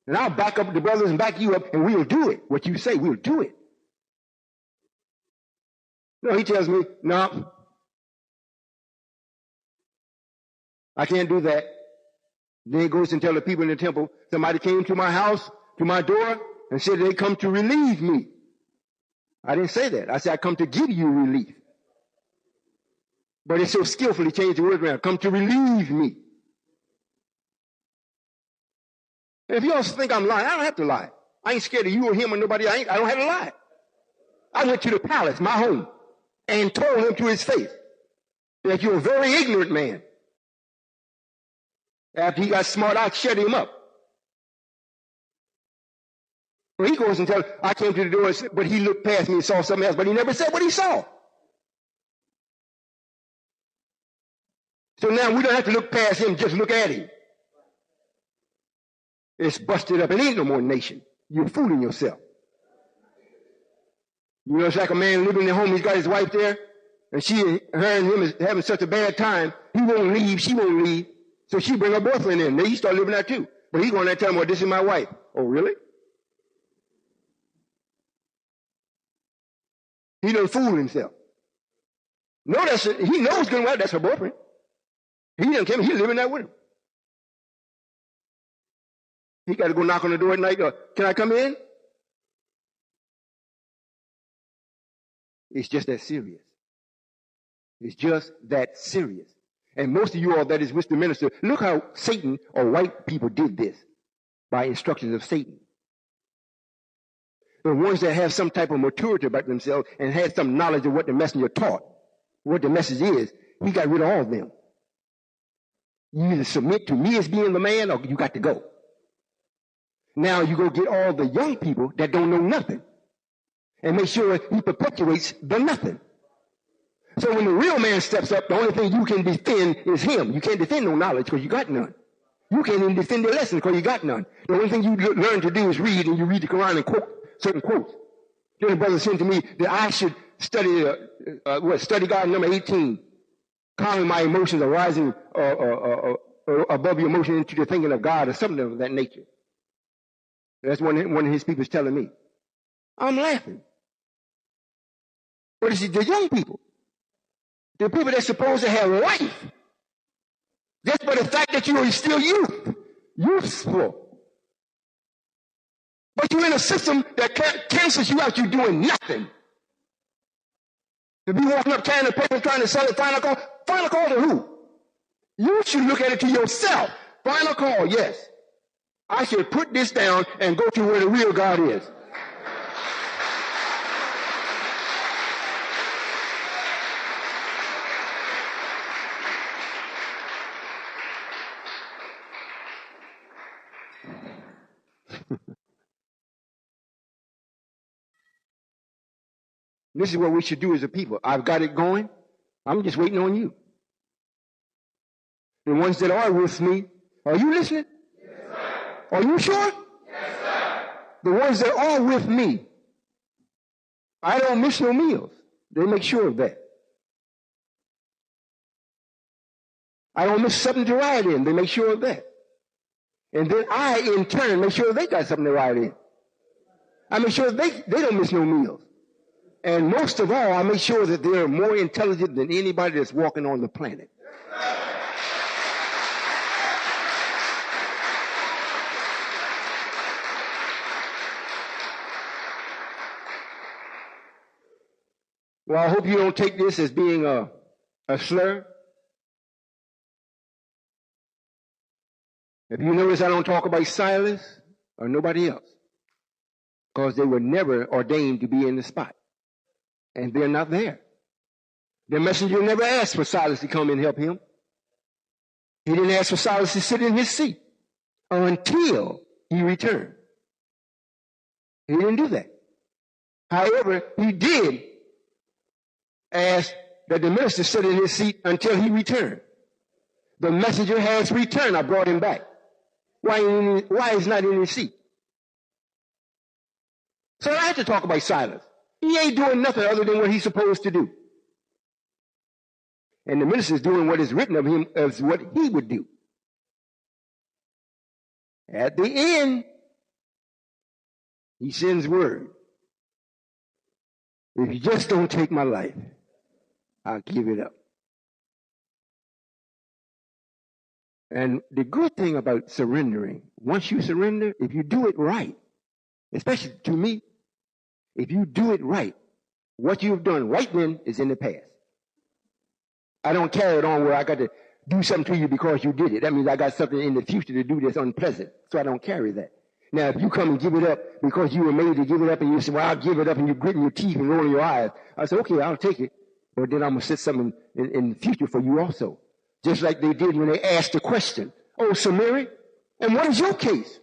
And I'll back up the brothers and back you up and we'll do it. What you say, we'll do it. No, he tells me, no, I can't do that. Then he goes and tells the people in the temple, somebody came to my house, to my door, and said they come to relieve me. I didn't say that. I said I come to give you relief. But it so skillfully changed the word around. Come to relieve me. And if you all think I'm lying, I don't have to lie. I ain't scared of you or him or nobody. I don't have to lie. I went to the palace, my home, and told him to his face that you're a very ignorant man. After he got smart, I shut him up. Well, he goes and tells, I came to the door, but he looked past me and saw something else, but he never said what he saw. So now we don't have to look past him, just look at him. It's busted up. It ain't no more nation. You're fooling yourself. You know, it's like a man living at home. He's got his wife there, and her and him is having such a bad time. He won't leave. She won't leave. So she bring her boyfriend in. Then he start living there too. But he's going there and tell him, well, this is my wife. Oh, really? He done fooled himself. No, he knows good and well that's her boyfriend. He didn't care. He's living there with him. He got to go knock on the door at night. Can I come in? It's just that serious. It's just that serious. And most of you all that is with the minister, look how Satan or white people did this by instructions of Satan. The ones that have some type of maturity about themselves and had some knowledge of what the messenger taught, what the message is, he got rid of all of them. You either submit to me as being the man or you got to go. Now you go get all the young people that don't know nothing and make sure he perpetuates the nothing. So when the real man steps up, the only thing you can defend is him. You can't defend no knowledge because you got none. You can't even defend the lesson because you got none. The only thing you learn to do is read, and you read the Quran and quote certain quotes. Then the brother said to me that I should study, study God number 18, calming my emotions, arising above your emotion into the thinking of God or something of that nature. That's one of his people is telling me. I'm laughing. But it's the young people. The people that's supposed to have life. Just by the fact that you are still useful. But you're in a system that cancels you out. You're doing nothing. To be walking up carrying a paper trying to sell it, final call to who? You should look at it to yourself. Final call, yes. I should put this down and go to where the real God is. This is what we should do as a people. I've got it going. I'm just waiting on you. The ones that are with me, are you listening? Yes, sir. Are you sure? Yes, sir. The ones that are with me, I don't miss no meals. They make sure of that. I don't miss something to ride in. They make sure of that. And then I, in turn, make sure they got something to ride in. I make sure they don't miss no meals. And most of all, I make sure that they're more intelligent than anybody that's walking on the planet. Well, I hope you don't take this as being a slur. If you notice, I don't talk about Silas or nobody else, because they were never ordained to be in the spot. And they're not there. The messenger never asked for Silas to come and help him. He didn't ask for Silas to sit in his seat until he returned. He didn't do that. However, he did ask that the minister sit in his seat until he returned. The messenger has returned. I brought him back. Why is not in his seat? So I have to talk about Silas. He ain't doing nothing other than what he's supposed to do. And the minister is doing what is written of him as what he would do. At the end, he sends word. If you just don't take my life, I'll give it up. And the good thing about surrendering, once you surrender, if you do it right, especially to me, if you do it right, what you've done right then is in the past. I don't carry it on where I got to do something to you because you did it. That means I got something in the future to do that's unpleasant. So I don't carry that. Now, if you come and give it up because you were made to give it up and you say, well, I'll give it up, and you're gritting your teeth and rolling your eyes, I say, okay, I'll take it. But then I'm going to set something in the future for you also. Just like they did when they asked the question, oh, Samaria, and what is your case?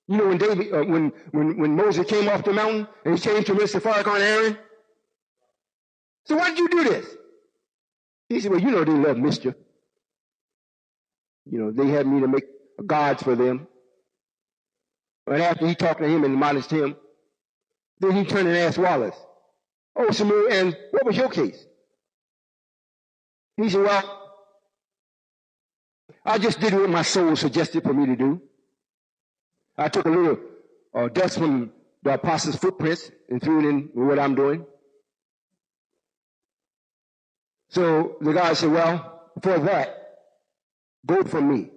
You know, when David, when Moses came off the mountain and he came to Mr. Farrakhan and Aaron, so why did you do this? He said, well, you know they love mischief. You know, they had me to make gods for them. And after he talked to him and admonished him, then he turned and asked Wallace, oh, Samaria, and what was your case? He said, well, I just did what my soul suggested for me to do. I took a little dust from the apostles' footprints and threw it in with what I'm doing. So the guy said, well, for that, go from me.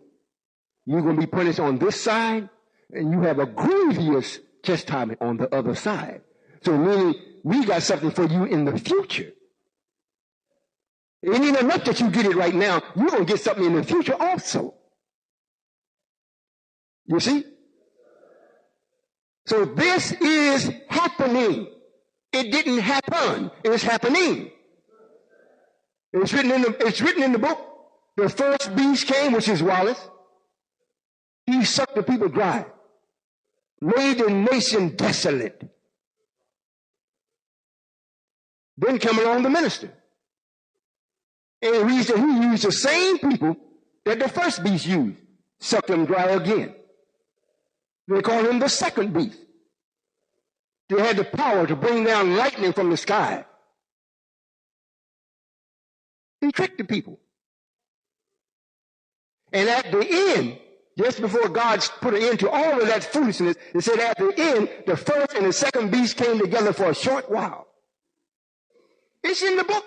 You're going to be punished on this side, and you have a grievous chastisement on the other side. So meaning we got something for you in the future. It ain't enough that you get it right now. You're going to get something in the future also. You see? So this is happening. It didn't happen. It is happening. It's written in the book. The first beast came, which is Wallace. He sucked the people dry. Made the nation desolate. Then come along the minister. And it reads that he used the same people that the first beast used. Sucked them dry again. They call him the second beast. They had the power to bring down lightning from the sky. He tricked the people. And at the end, just before God put an end to all of that foolishness, it said at the end, the first and the second beast came together for a short while. It's in the book.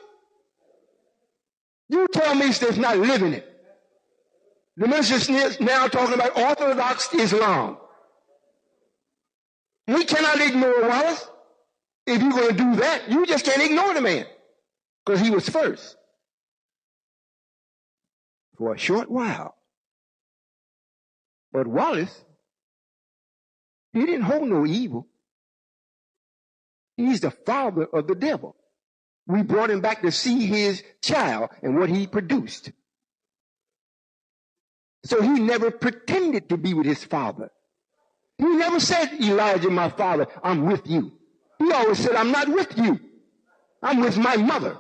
You tell me it's not living it. The minister is now talking about Orthodox Islam. We cannot ignore Wallace. If you're going to do that, you just can't ignore the man. Because he was first. For a short while. But Wallace, he didn't hold no evil. He's the father of the devil. We brought him back to see his child and what he produced. So he never pretended to be with his father. He never said, Elijah, my father, I'm with you. He always said, I'm not with you. I'm with my mother.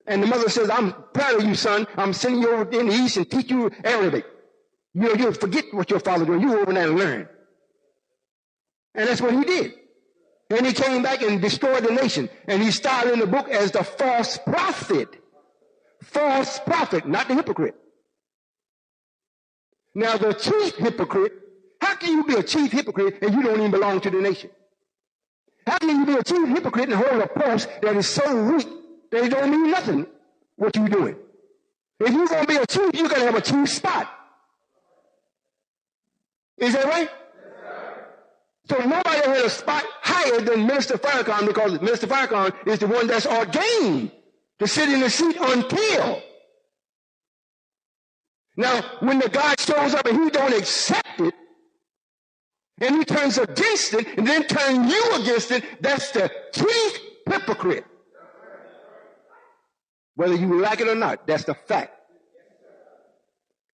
And the mother says, I'm proud of you, son. I'm sending you over in the east and teach you Arabic. You'll forget what your father doing. You over there and learn. And that's what he did. And he came back and destroyed the nation. And he started in the book as the false prophet. false prophet, not the hypocrite. Now, the chief hypocrite, how can you be a chief hypocrite and you don't even belong to the nation? How can you be a chief hypocrite and hold a post that is so weak that it don't mean nothing what you're doing? If you're going to be a chief, you're going to have a chief spot. Is that right? So nobody had a spot higher than Minister Farrakhan, because Minister Farrakhan is the one that's ordained to sit in the seat until. Now, when the God shows up and he don't accept it, and he turns against it, and then turns you against it, that's the chief hypocrite. Whether you like it or not, that's the fact.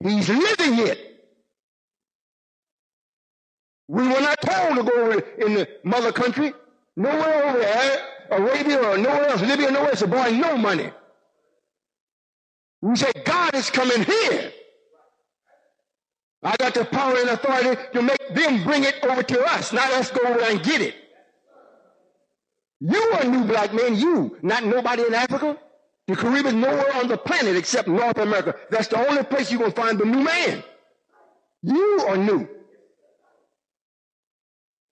He's living it. We were not told to go in the mother country, nowhere over there, Arabia or nowhere else, Libya, nowhere else, to borrow no money. We say, God is coming here. I got the power and authority to make them bring it over to us, not us go over there and get it. You are a new black man, you, not nobody in Africa. The Caribbean nowhere on the planet except North America. That's the only place you're going to find the new man. You are new.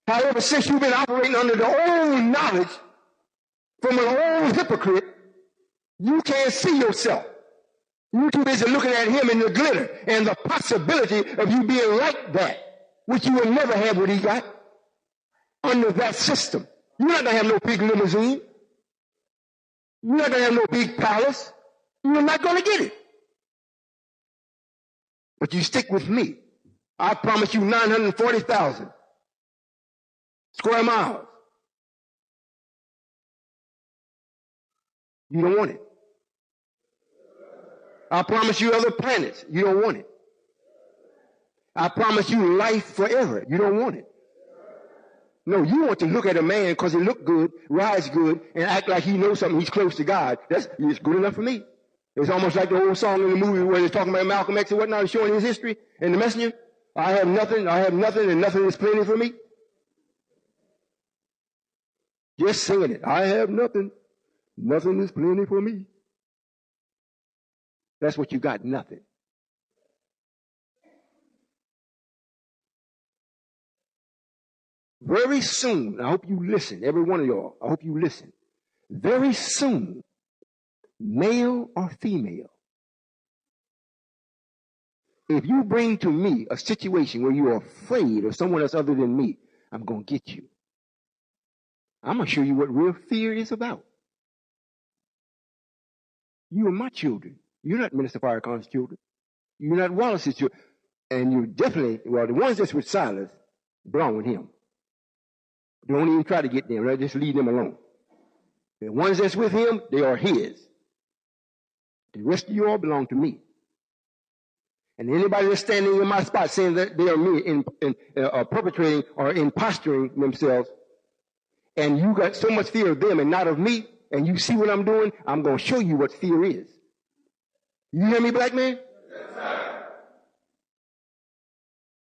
However, since you've been operating under the old knowledge from an old hypocrite, you can't see yourself. You're too busy looking at him in the glitter and the possibility of you being like that, which you will never have what he got under that system. You're not going to have no big limousine. You're not going to have no big palace. You're not going to get it. But you stick with me. I promise you 940,000 square miles. You don't want it. I promise you other planets. You don't want it. I promise you life forever. You don't want it. No, you want to look at a man because he look good, rides good, and act like he knows something. He's close to God. It's good enough for me. It's almost like the old song in the movie where they're talking about Malcolm X and whatnot, showing his history and the messenger. I have nothing, and nothing is plenty for me. Just singing it. I have nothing. Nothing is plenty for me. That's what you got, nothing. Very soon, I hope you listen, every one of y'all, I hope you listen. Very soon, male or female, if you bring to me a situation where you are afraid of someone else other than me, I'm going to get you. I'm going to show you what real fear is about. You are my children. You're not Minister Farrakhan's children. You're not Wallace's children. And you definitely, well, the ones that's with Silas belong with him. Don't even try to get them. Right? Just leave them alone. The ones that's with him, they are his. The rest of you all belong to me. And anybody that's standing in my spot saying that they are me in perpetrating or imposturing themselves, and you got so much fear of them and not of me, and you see what I'm doing, I'm going to show you what fear is. You hear me, black man? Yes, sir.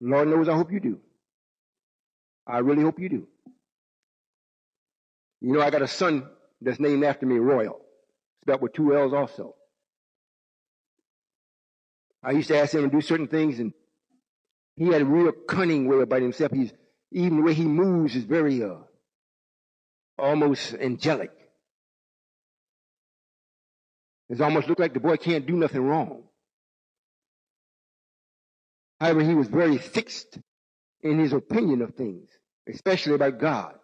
Lord knows I hope you do. I really hope you do. You know, I got a son that's named after me, Royall. Spelled with 2 L's also. I used to ask him to do certain things, and he had a real cunning way about himself. Even the way he moves is very almost angelic. It almost looked like the boy can't do nothing wrong. However, he was very fixed in his opinion of things, especially about God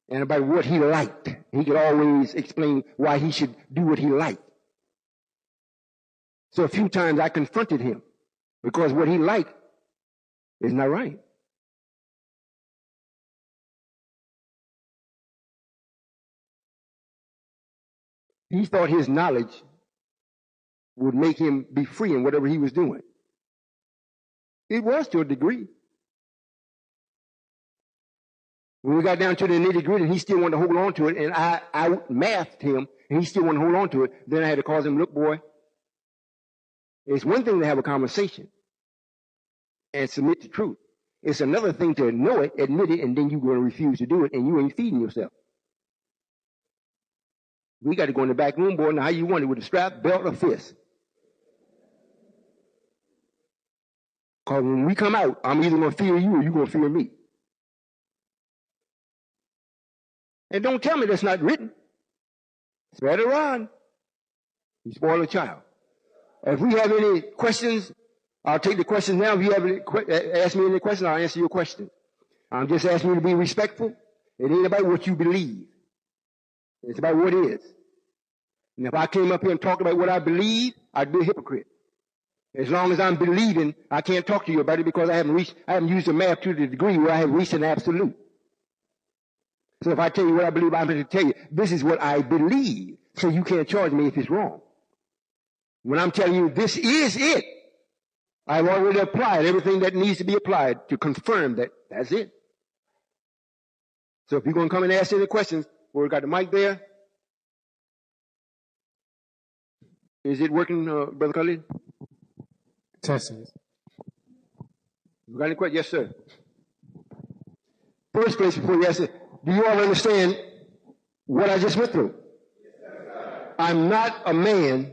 and about what he liked. He could always explain why he should do what he liked. So a few times I confronted him because what he liked is not right. He thought his knowledge would make him be free in whatever he was doing. It was to a degree. When we got down to the nitty-gritty, he still wanted to hold on to it, and I out-mathed him, and he still wanted to hold on to it. Then I had to call him, look, boy, it's one thing to have a conversation and submit to truth. It's another thing to know it, admit it, and then you're going to refuse to do it, and you ain't feeding yourself. We got to go in the back room, boy. Now, how you want it, with a strap, belt, or fist? Because when we come out, I'm either going to fear you or you're going to fear me. And don't tell me that's not written. Spread it around. You spoil a child. If we have any questions, I'll take the questions now. If you have any, ask me any questions, I'll answer your question. I'm just asking you to be respectful. It ain't about what you believe. It's about what is. And if I came up here and talked about what I believe, I'd be a hypocrite. As long as I'm believing, I can't talk to you about it because I haven't used the math to the degree where I have reached an absolute. So if I tell you what I believe, I'm going to tell you, this is what I believe. So you can't charge me if it's wrong. When I'm telling you this is it, I've already applied everything that needs to be applied to confirm that that's it. So if you're going to come and ask any questions, we got the mic there. Is it working, Brother Khalid? Testing. You got any questions? Yes, sir. First place before you ask it, do you all understand what I just went through? I'm not a man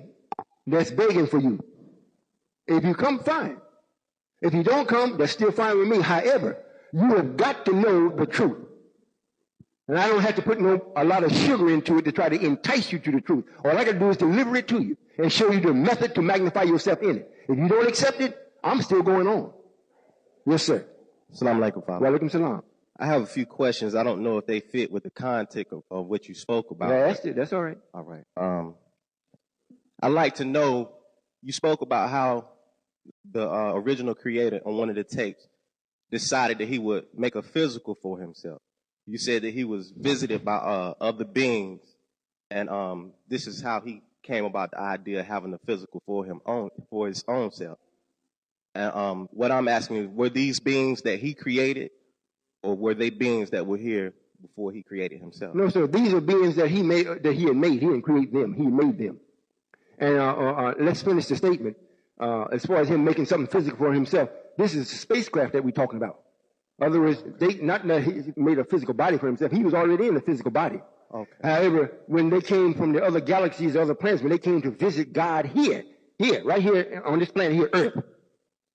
that's begging for you. If you come, fine. If you don't come, that's still fine with me. However, you have got to know the truth. And I don't have to put a lot of sugar into it to try to entice you to the truth. All I got to do is deliver it to you and show you the method to magnify yourself in it. If you don't accept it, I'm still going on. Yes, sir. Assalamu alaikum, Father. Wa alaikum salam. I have a few questions. I don't know if they fit with the context of what you spoke about. Yeah, that's it. That's all right. All right. I'd like to know, you spoke about how the original creator on one of the tapes decided that he would make a physical for himself. You said that he was visited by other beings, and this is how he came about the idea of having a physical for his own self. And what I'm asking is, were these beings that he created, or were they beings that were here before he created himself? No, sir. These are beings that he made, that he had made. He didn't create them. He made them. And let's finish the statement. As far as him making something physical for himself, this is a spacecraft that we're talking about. In other words, not that he made a physical body for himself. He was already in a physical body. Okay. However, when they came from the other galaxies, other planets, when they came to visit God here, right here on this planet here, Earth,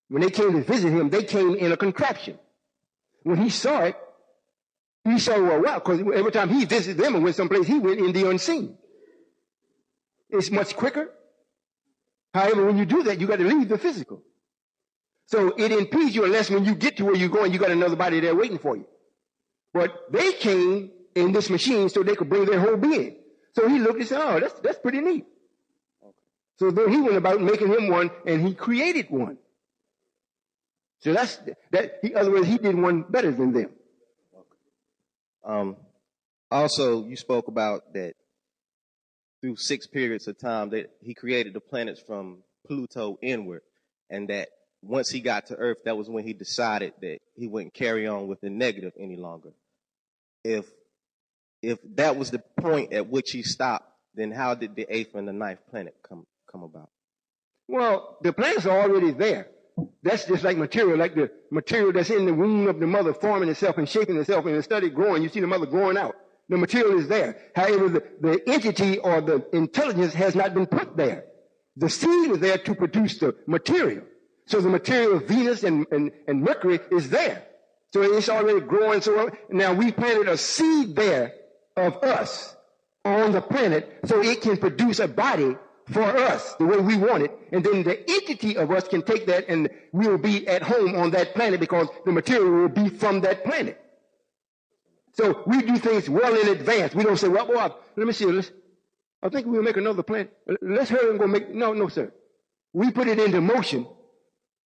when they came to visit him, they came in a contraption. When he saw it, he saw, well, wow, because every time he visited them and went someplace, he went in the unseen. It's much quicker. However, when you do that, you got to leave the physical. So it impedes you unless when you get to where you're going, you got another body there waiting for you. But they came in this machine so they could bring their whole being. So he looked and said, oh, that's pretty neat. Okay. So then he went about making him one, and he created one. So in other words, he did one better than them. Okay. Also, you spoke about that through 6 periods of time that he created the planets from Pluto inward, and that once he got to Earth, that was when he decided that he wouldn't carry on with the negative any longer. If that was the point at which he stopped, then how did the 8th and the 9th planet come about? Well, the planets are already there. That's just like material, like the material that's in the womb of the mother forming itself and shaping itself, and instead of growing, you see the mother growing out. The material is there. However, the entity or the intelligence has not been put there. The seed is there to produce the material. So the material of Venus and Mercury is there. So it's already growing. So now we planted a seed there of us on the planet so it can produce a body for us the way we want it. And then the entity of us can take that and we'll be at home on that planet because the material will be from that planet. So we do things well in advance. We don't say, well, let me see. I think we'll make another planet. Let's hurry and go make. No, sir. We put it into motion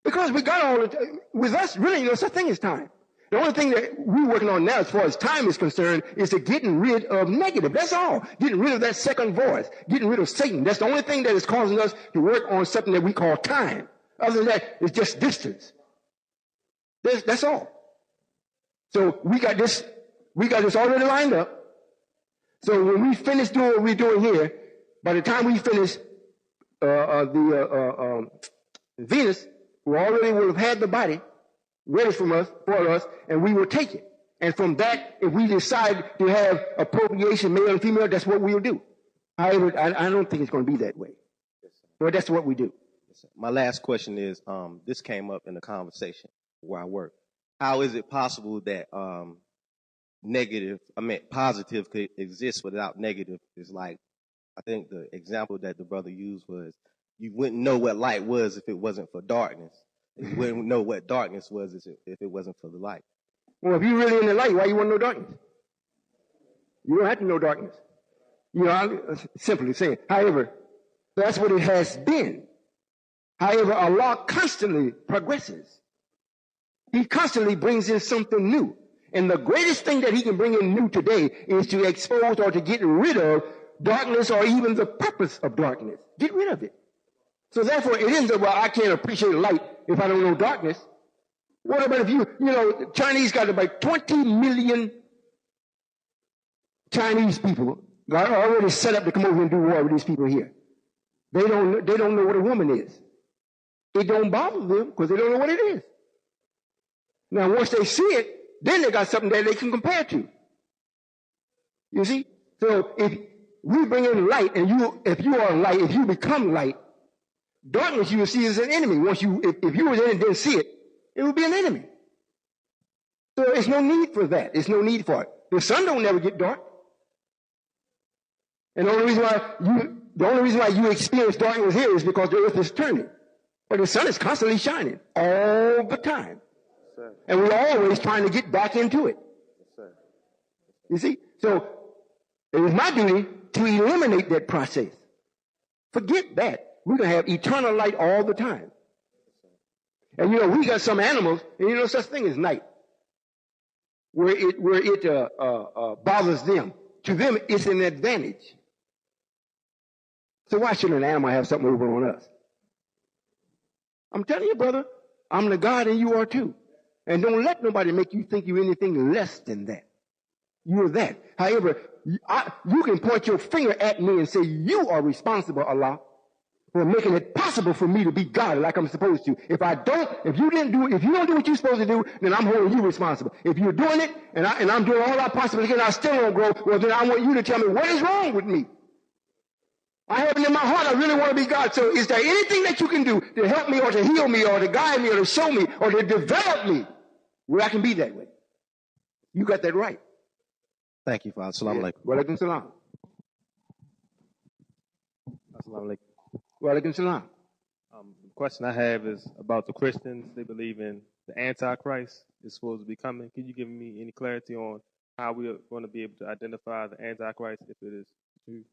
because we got all the with us, really, no such thing as time. The only thing that we're working on now as far as time is concerned is to getting rid of negative. That's all. Getting rid of that second voice. Getting rid of Satan. That's the only thing that is causing us to work on something that we call time. Other than that, it's just distance. That's all. So we got this already lined up. So when we finish doing what we're doing here, by the time we finish Venus, we already will have had the body ready for us, and we will take it. And from that, if we decide to have a procreation, male and female, that's what we'll do. However, I don't think it's going to be that way. Yes, sir. But that's what we do. Yes, sir. My last question is, this came up in the conversation where I work. How is it possible that positive could exist without negative? It's like, I think the example that the brother used was, you wouldn't know what light was if it wasn't for darkness. You wouldn't know what darkness was if it wasn't for the light. Well, if you're really in the light, why you want to know darkness? You don't have to know darkness. You know, I'm simply saying. However, that's what it has been. However, Allah constantly progresses. He constantly brings in something new. And the greatest thing that he can bring in new today is to expose or to get rid of darkness or even the purpose of darkness. Get rid of it. So therefore, it isn't that, well, I can't appreciate light if I don't know darkness. What about if you know, Chinese got about 20 million Chinese people got already set up to come over and do war with these people here. They don't know what a woman is. It don't bother them because they don't know what it is. Now, once they see it, then they got something that they can compare to. You see? So if we bring in light, and if you are light, if you become light, darkness you will see as an enemy. If you were there and didn't see it, it would be an enemy. So there's no need for that. There's no need for it. The sun don't never get dark. And the only reason why you experience darkness here is because the earth is turning. But the sun is constantly shining all the time. Yes, and we're always trying to get back into it. Yes, you see? So it is my duty to eliminate that process. Forget that. We're going to have eternal light all the time. And you know, we got some animals, and you know such thing as night, where it bothers them. To them, it's an advantage. So why should an animal have something over on us? I'm telling you, brother, I'm the God and you are too. And don't let nobody make you think you're anything less than that. You're that. However, you can point your finger at me and say, you are responsible, Allah, for making it possible for me to be God like I'm supposed to. If you don't do what you're supposed to do, then I'm holding you responsible. If you're doing it, and I'm doing all I possibly can, I still don't grow, well, then I want you to tell me what is wrong with me. I have it in my heart, I really want to be God. So is there anything that you can do to help me or to heal me or to guide me or to show me or to develop me where I can be that way? You got that right. Thank you, Father. Assalamu alaikum. Wa alaikum salam. Assalamu alaikum. Wa alaikum salam. The question I have is about the Christians. They believe in the Antichrist is supposed to be coming. Can you give me any clarity on how we are going to be able to identify the Antichrist if it is true?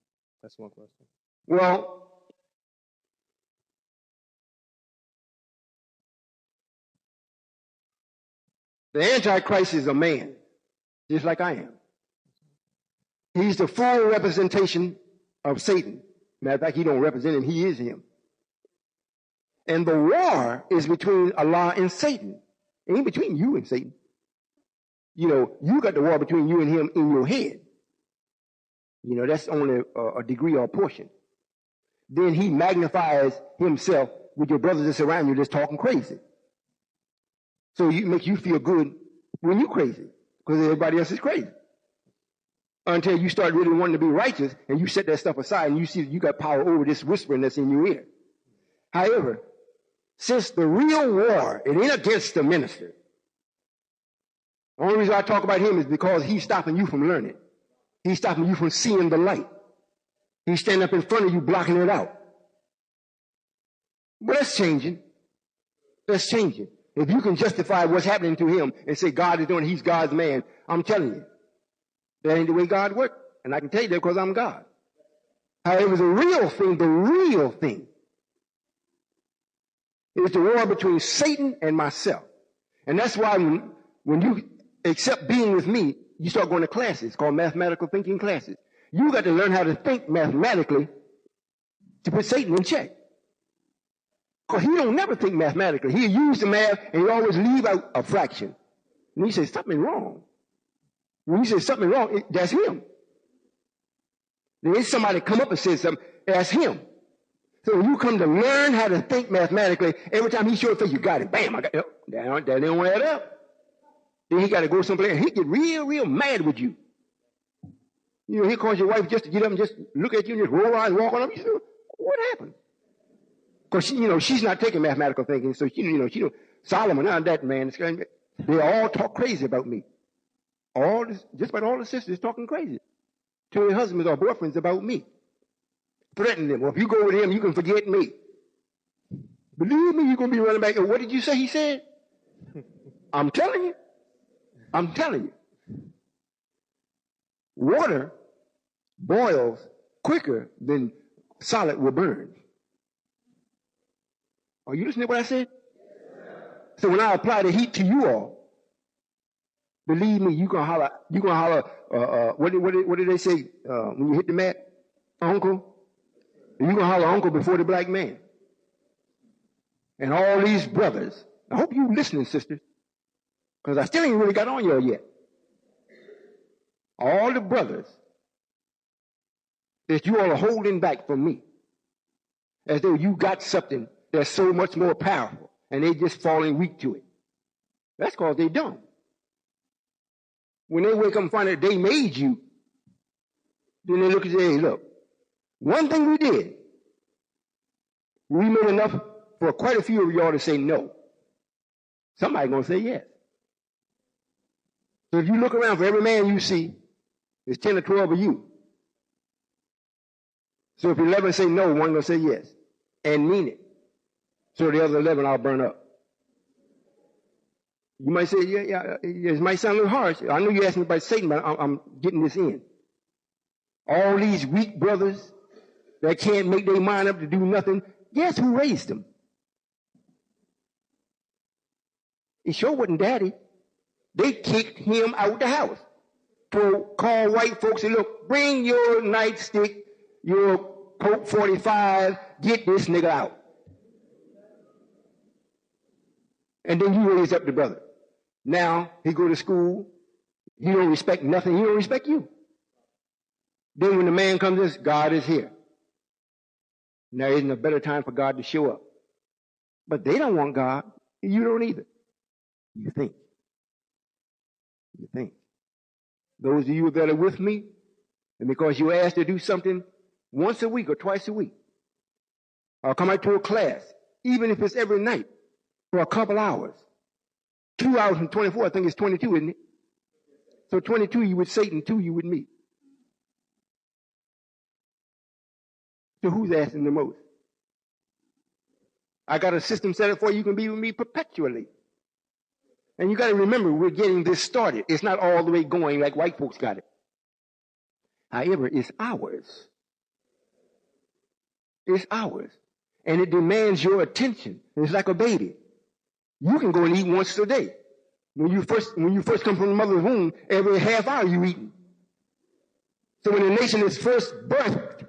That's one question. Well, the Antichrist is a man, just like I am. He's the full representation of Satan. Matter of fact, he don't represent him, he is him. And the war is between Allah and Satan. It ain't between you and Satan. You know, you got the war between you and him in your head. You know, that's only a degree or a portion. Then he magnifies himself with your brothers that's around you that's talking crazy. So it makes you feel good when you're crazy, because everybody else is crazy. Until you start really wanting to be righteous, and you set that stuff aside, and you see that you got power over this whispering that's in your ear. However, since the real war, it ain't against the minister. The only reason I talk about him is because he's stopping you from learning. He's stopping you from seeing the light. He's standing up in front of you, blocking it out. But that's changing. That's changing. If you can justify what's happening to him and say God is doing, he's God's man, I'm telling you, that ain't the way God works. And I can tell you that because I'm God. However, the real thing is the war between Satan and myself. And that's why when you accept being with me, you start going to classes called mathematical thinking classes. You got to learn how to think mathematically to put Satan in check. Because he don't never think mathematically. He'll use the math and he always leave out a fraction. And he says, something wrong. When you say something wrong, that's him. Then if somebody come up and says something, that's him. So when you come to learn how to think mathematically, every time he shows a face, you got it. Bam, I got it. That don't add up. Then he got to go someplace and he get real, real mad with you. You know, he calls your wife just to get up and just look at you and just roll around and walk on up. You say, what happened? Because she's not taking mathematical thinking, so she don't. Solomon, that man, they all talk crazy about me. Just about all the sisters talking crazy to their husbands or boyfriends about me, threatening them. Well, if you go with him, you can forget me. Believe me, you're gonna be running back. What did you say? He said, I'm telling you. Water boils quicker than solid will burn. Are you listening to what I said? So when I apply the heat to you all, believe me, you're gonna holler, what did they say, when you hit the mat? Uncle? You're gonna holler uncle before the black man. And all these brothers, I hope you listening, sisters, because I still ain't really got on y'all yet. All the brothers that you all are holding back from me, as though you got something that's so much more powerful, and they just falling weak to it. That's because they dumb. When they wake up and find out they made you, then they look and say, hey, look, one thing we did, we made enough for quite a few of y'all to say no. Somebody's going to say yes. So if you look around, for every man you see, there's 10 or 12 of you. So if 11 say no, one going to say yes and mean it. So the other 11 I'll burn up. You might say, yeah, it might sound a little harsh. I know you're asking about Satan, but I'm getting this in. All these weak brothers that can't make their mind up to do nothing, guess who raised them? It sure wasn't daddy. They kicked him out the house. To call white folks and look, bring your nightstick, your Colt 45, get this nigga out. And then you raise up the brother. Now he go to school. He don't respect nothing. He don't respect you. Then when the man comes in, God is here. Now isn't a better time for God to show up. But they don't want God. You don't either. You think. Those of you that are with me, and because you're asked to do something once a week or twice a week, or come out to a class, even if it's every night, for a couple hours. 2 hours from 24, I think it's 22, isn't it? So 22 you with Satan, 2 you with me. So who's asking the most? I got a system set up for you. You can be with me perpetually. And you got to remember, we're getting this started. It's not all the way going like white folks got it. However, it's ours. It's ours. And it demands your attention. It's like a baby. You can go and eat once a day. When you first come from the mother's womb, every half hour you eating. So when the nation is first birthed,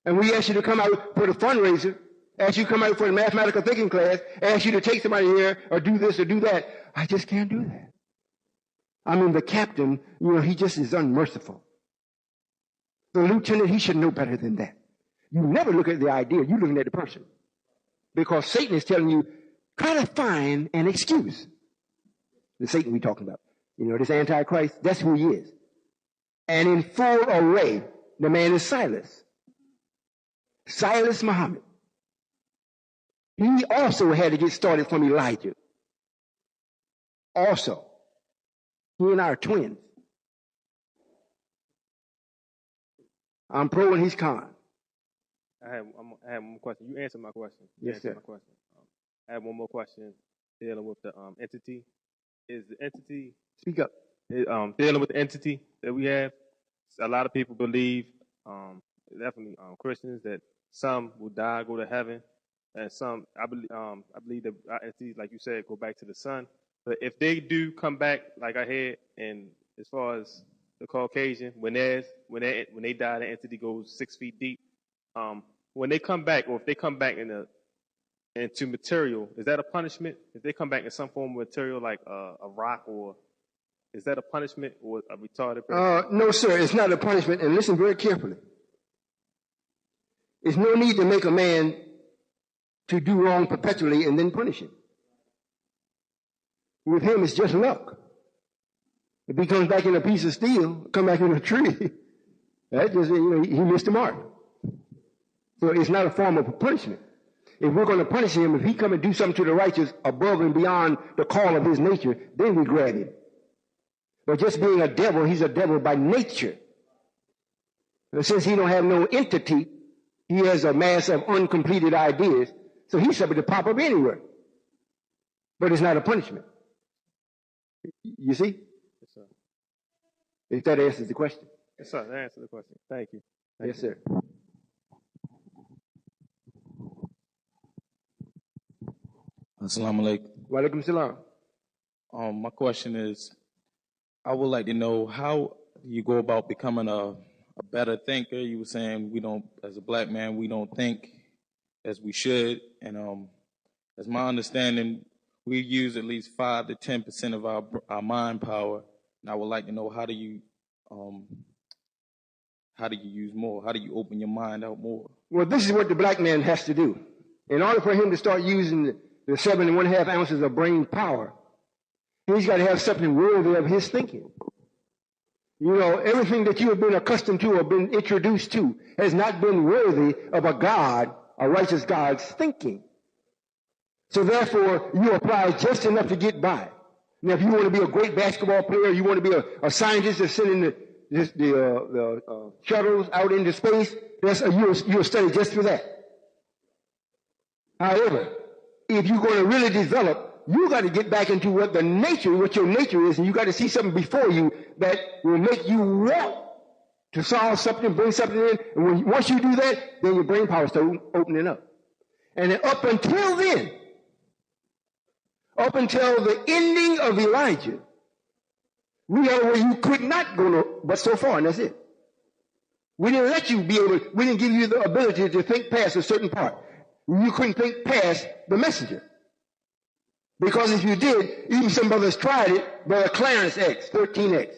and we ask you to come out for the fundraiser, ask you to come out for the mathematical thinking class, ask you to take somebody here or do this or do that, I just can't do that. I mean, the captain, he just is unmerciful. The lieutenant, he should know better than that. You never look at the idea, you're looking at the person. Because Satan is telling you, try to find an excuse. The Satan we're talking about. This Antichrist, that's who he is. And in full array, the man is Silas. Silas Muhammad. He also had to get started from Elijah. Also. He and I are twins. I'm pro and he's con. I have one question. You answered my question. Yes, sir. My question. I have one more question dealing with the entity. Is the entity... Speak up. Dealing with the entity that we have, a lot of people believe, definitely Christians, that some will die, go to heaven, and some, I believe that entities, like you said, go back to the sun. But if they do come back, like I had, and as far as the Caucasian, when they die, the entity goes 6 feet deep. When they come back, or if they come back into material, is that a punishment? If they come back in some form of material, like a rock, or is that a punishment or a retarded person? No, sir, it's not a punishment. And listen very carefully. There's no need to make a man to do wrong perpetually and then punish him. With him, it's just luck. If he comes back in a piece of steel, come back in a tree, That just, he missed the mark. So it's not a form of punishment. If we're going to punish him, if he come and do something to the righteous above and beyond the call of his nature, then we grab him. But just being a devil, he's a devil by nature. And since he don't have no entity, he has a mass of uncompleted ideas, so he's subject to pop up anywhere. But it's not a punishment. You see? Yes, sir. If that answers the question. Yes, sir. That answers the question. Thank you. Yes, sir. Assalamu alaikum. Wa alaikum salam. My question is, I would like to know how you go about becoming a better thinker. You were saying we don't, as a black man, we don't think as we should. And as my understanding, we use at least 5 to 10% of our mind power. And I would like to know, how do you use more? How do you open your mind out more? Well, this is what the black man has to do. In order for him to start using the 7.5 ounces of brain power, he's got to have something worthy of his thinking. Everything that you have been accustomed to or been introduced to has not been worthy of a God, a righteous God's thinking. So therefore, you apply just enough to get by. Now, if you want to be a great basketball player, you want to be a scientist that's sending the shuttles out into space, you'll study just for that. However, if you're going to really develop, you got to get back into what your nature is, and you got to see something before you that will make you want to solve something, bring something in. And once you do that, then your brain power starts opening up. And then up until then, up until the ending of Elijah, we are where you could not go but so far, and that's it. We didn't let you we didn't give you the ability to think past a certain part. You couldn't think past the messenger. Because if you did, even some brothers tried it, Brother Clarence X, 13X.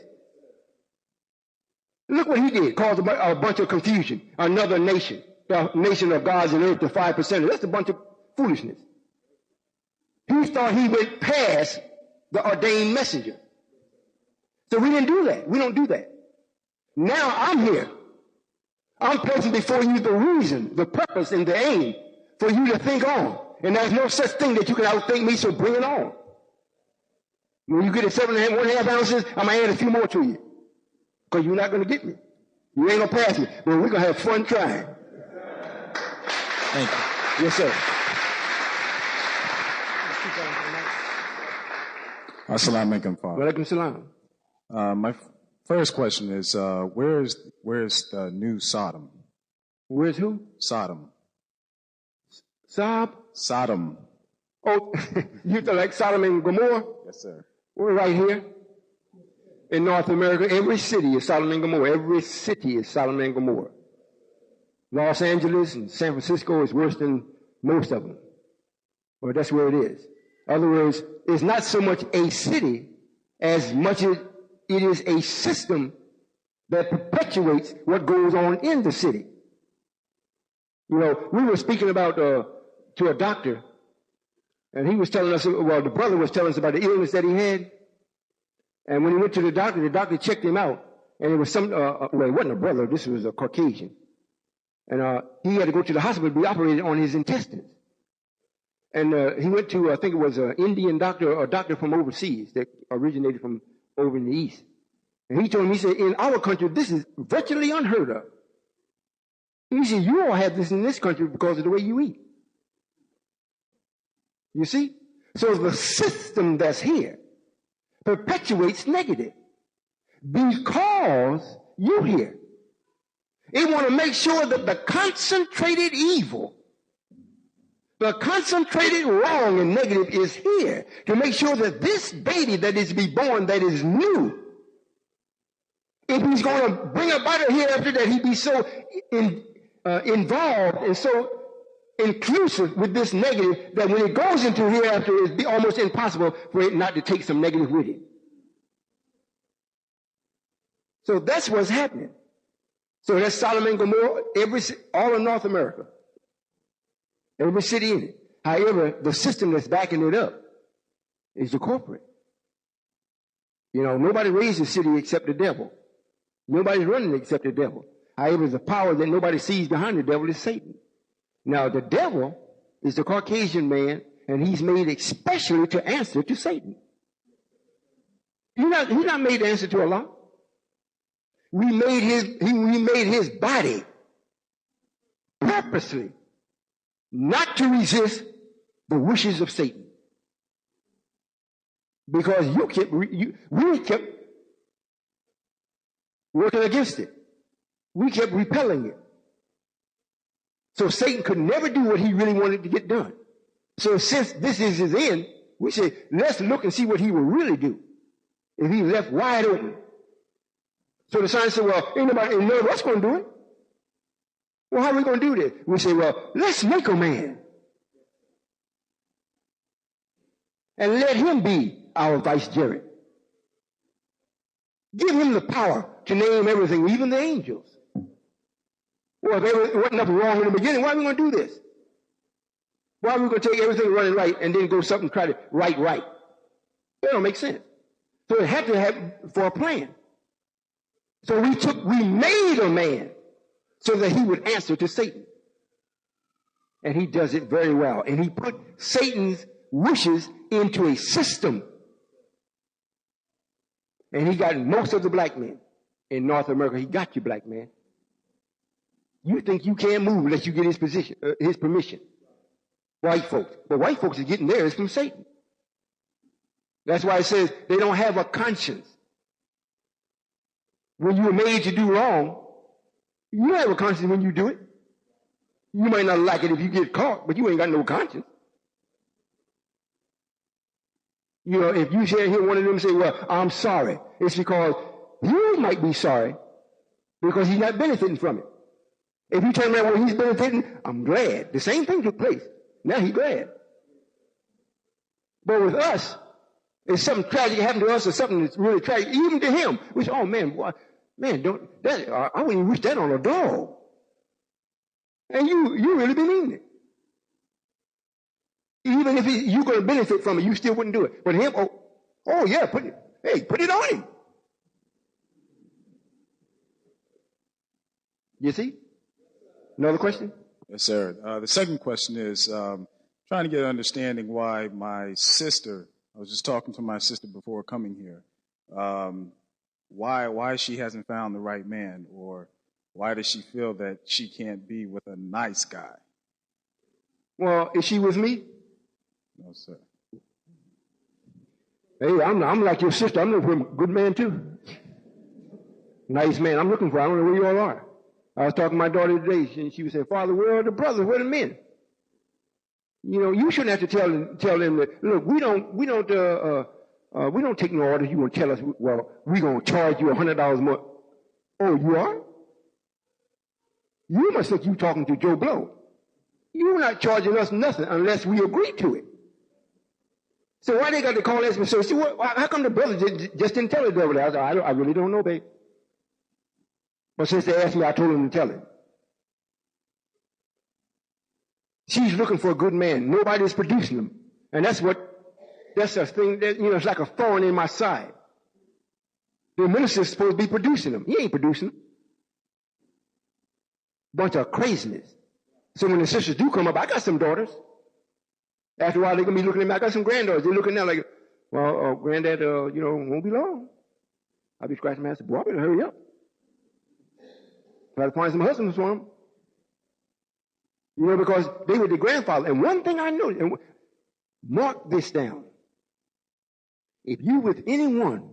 Look what he did, caused a bunch of confusion. Another nation, the nation of gods and earth, the 5%. That's a bunch of foolishness. He thought he went past the ordained messenger. So we didn't do that. We don't do that. Now I'm here. I'm placing before you the reason, the purpose, and the aim for you to think on. And there's no such thing that you can outthink me, so bring it on. When you get at 7.5 ounces, I'm going to add a few more to you. Because you're not going to get me. You ain't going to pass me. But we're going to have fun trying. Thank you. Yes, sir. Assalamu alaikum, Father. Wa alaikum salam. My first question is, where's the new Sodom? Where's who? Sodom. Sodom. Oh, you like Sodom and Gomorrah? Yes, sir. We're right here in North America. Every city is Sodom and Gomorrah. Every city is Sodom and Gomorrah. Los Angeles and San Francisco is worse than most of them. Well, that's where it is. In other words, it's not so much a city as much as it is a system that perpetuates what goes on in the city. We were speaking about to a doctor, and he was telling us, the brother was telling us about the illness that he had. And when he went to the doctor checked him out, and it was it wasn't a brother, this was a Caucasian. And he had to go to the hospital to be operated on his intestines. And he went to, I think it was an Indian doctor, or a doctor from overseas that originated from over in the East. And he told me, he said, in our country, this is virtually unheard of. He said, you all have this in this country because of the way you eat. You see? So the system that's here perpetuates negative because you're here. It want to make sure that the concentrated evil, the concentrated wrong and negative is here to make sure that this baby that is to be born that is new, if he's going to bring about a hereafter, that he be so involved and so inclusive with this negative that when it goes into hereafter, it'd be almost impossible for it not to take some negative with it. So that's what's happening. So that's Sodom and Gomorrah, all of North America. Every city in it. However, the system that's backing it up is the corporate. Nobody raised the city except the devil. Nobody's running except the devil. However, the power that nobody sees behind the devil is Satan. Now, the devil is the Caucasian man, and he's made especially to answer to Satan. He's not made to answer to Allah. We made his body purposely not to resist the wishes of Satan. Because we kept working against it. We kept repelling it. So Satan could never do what he really wanted to get done. So since this is his end, we say, let's look and see what he will really do if he left wide open. So the science said, well, ain't none of us going to do it. Well, how are we going to do this? We say, well, let's make a man. And let him be our vicegerent. Give him the power to name everything, even the angels. Well, if there wasn't nothing wrong in the beginning, why are we going to do this? Why are we going to take everything running right and then go something try to right? That don't make sense. So it had to have for a plan. So we made a man so that he would answer to Satan. And he does it very well. And he put Satan's wishes into a system. And he got most of the black men in North America. He got you, black man. You think you can't move unless you get his permission. White folks. But white folks are getting theirs from Satan. That's why it says they don't have a conscience. When you were made to do wrong, you have a conscience when you do it. You might not like it if you get caught, but you ain't got no conscience. You know, if you hear one of them say, well, I'm sorry, it's because you might be sorry because he's not benefiting from it. If you turn around when he's benefiting, I'm glad. The same thing took place. Now he's glad. But with us, if something tragic happened to us or something that's really tragic, even to him, we say, oh man, boy, man, I wouldn't even wish that on a dog. And you really believe it. Even if you're going to benefit from it, you still wouldn't do it. But him, oh yeah, put it on him. You see? Another question? Yes, sir. The second question is trying to get an understanding why my sister, I was just talking to my sister before coming here, why she hasn't found the right man, or why does she feel that she can't be with a nice guy? Well, is she with me? No, sir. Hey, I'm like your sister. I'm looking for a good man too. Nice man. I'm looking for. I don't know where you all are. I was talking to my daughter today, and she was saying, Father, where are the brothers? Where are the men? You know, you shouldn't have to tell them that, look, we don't take no orders. You want to tell us, well, we're going to charge you $100 more. Oh, you are? You must think you're talking to Joe Blow. You're not charging us nothing unless we agree to it. So why they got to call us and say, how come the brothers just didn't tell the devil that? I really don't know, babe. But since they asked me, I told them to tell him. She's looking for a good man. Nobody's producing them. And that's a thing that, it's like a thorn in my side. The minister's supposed to be producing them. He ain't producing them. Bunch of craziness. So when the sisters do come up, I got some daughters. After a while, they're going to be looking at me. I got some granddaughters. They're looking at me like, well, granddad, won't be long. I'll be scratching my ass. Boy, I better hurry up. Try to find some husbands for them. Because they were the grandfather. And one thing I know, and mark this down. If you with anyone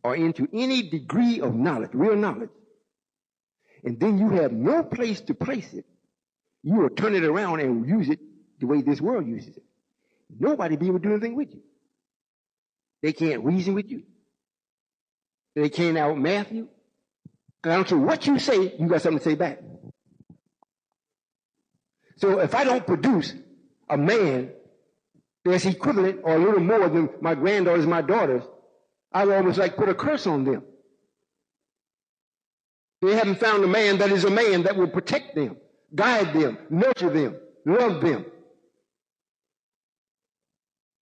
are into any degree of knowledge, real knowledge, and then you have no place to place it, you will turn it around and use it the way this world uses it. Nobody be able to do anything with you. They can't reason with you. They can't outmath you. I don't care what you say, you got something to say back. So if I don't produce a man that's equivalent or a little more than my granddaughters, my daughters, I would almost like put a curse on them. They haven't found a man that is a man that will protect them, guide them, nurture them, love them.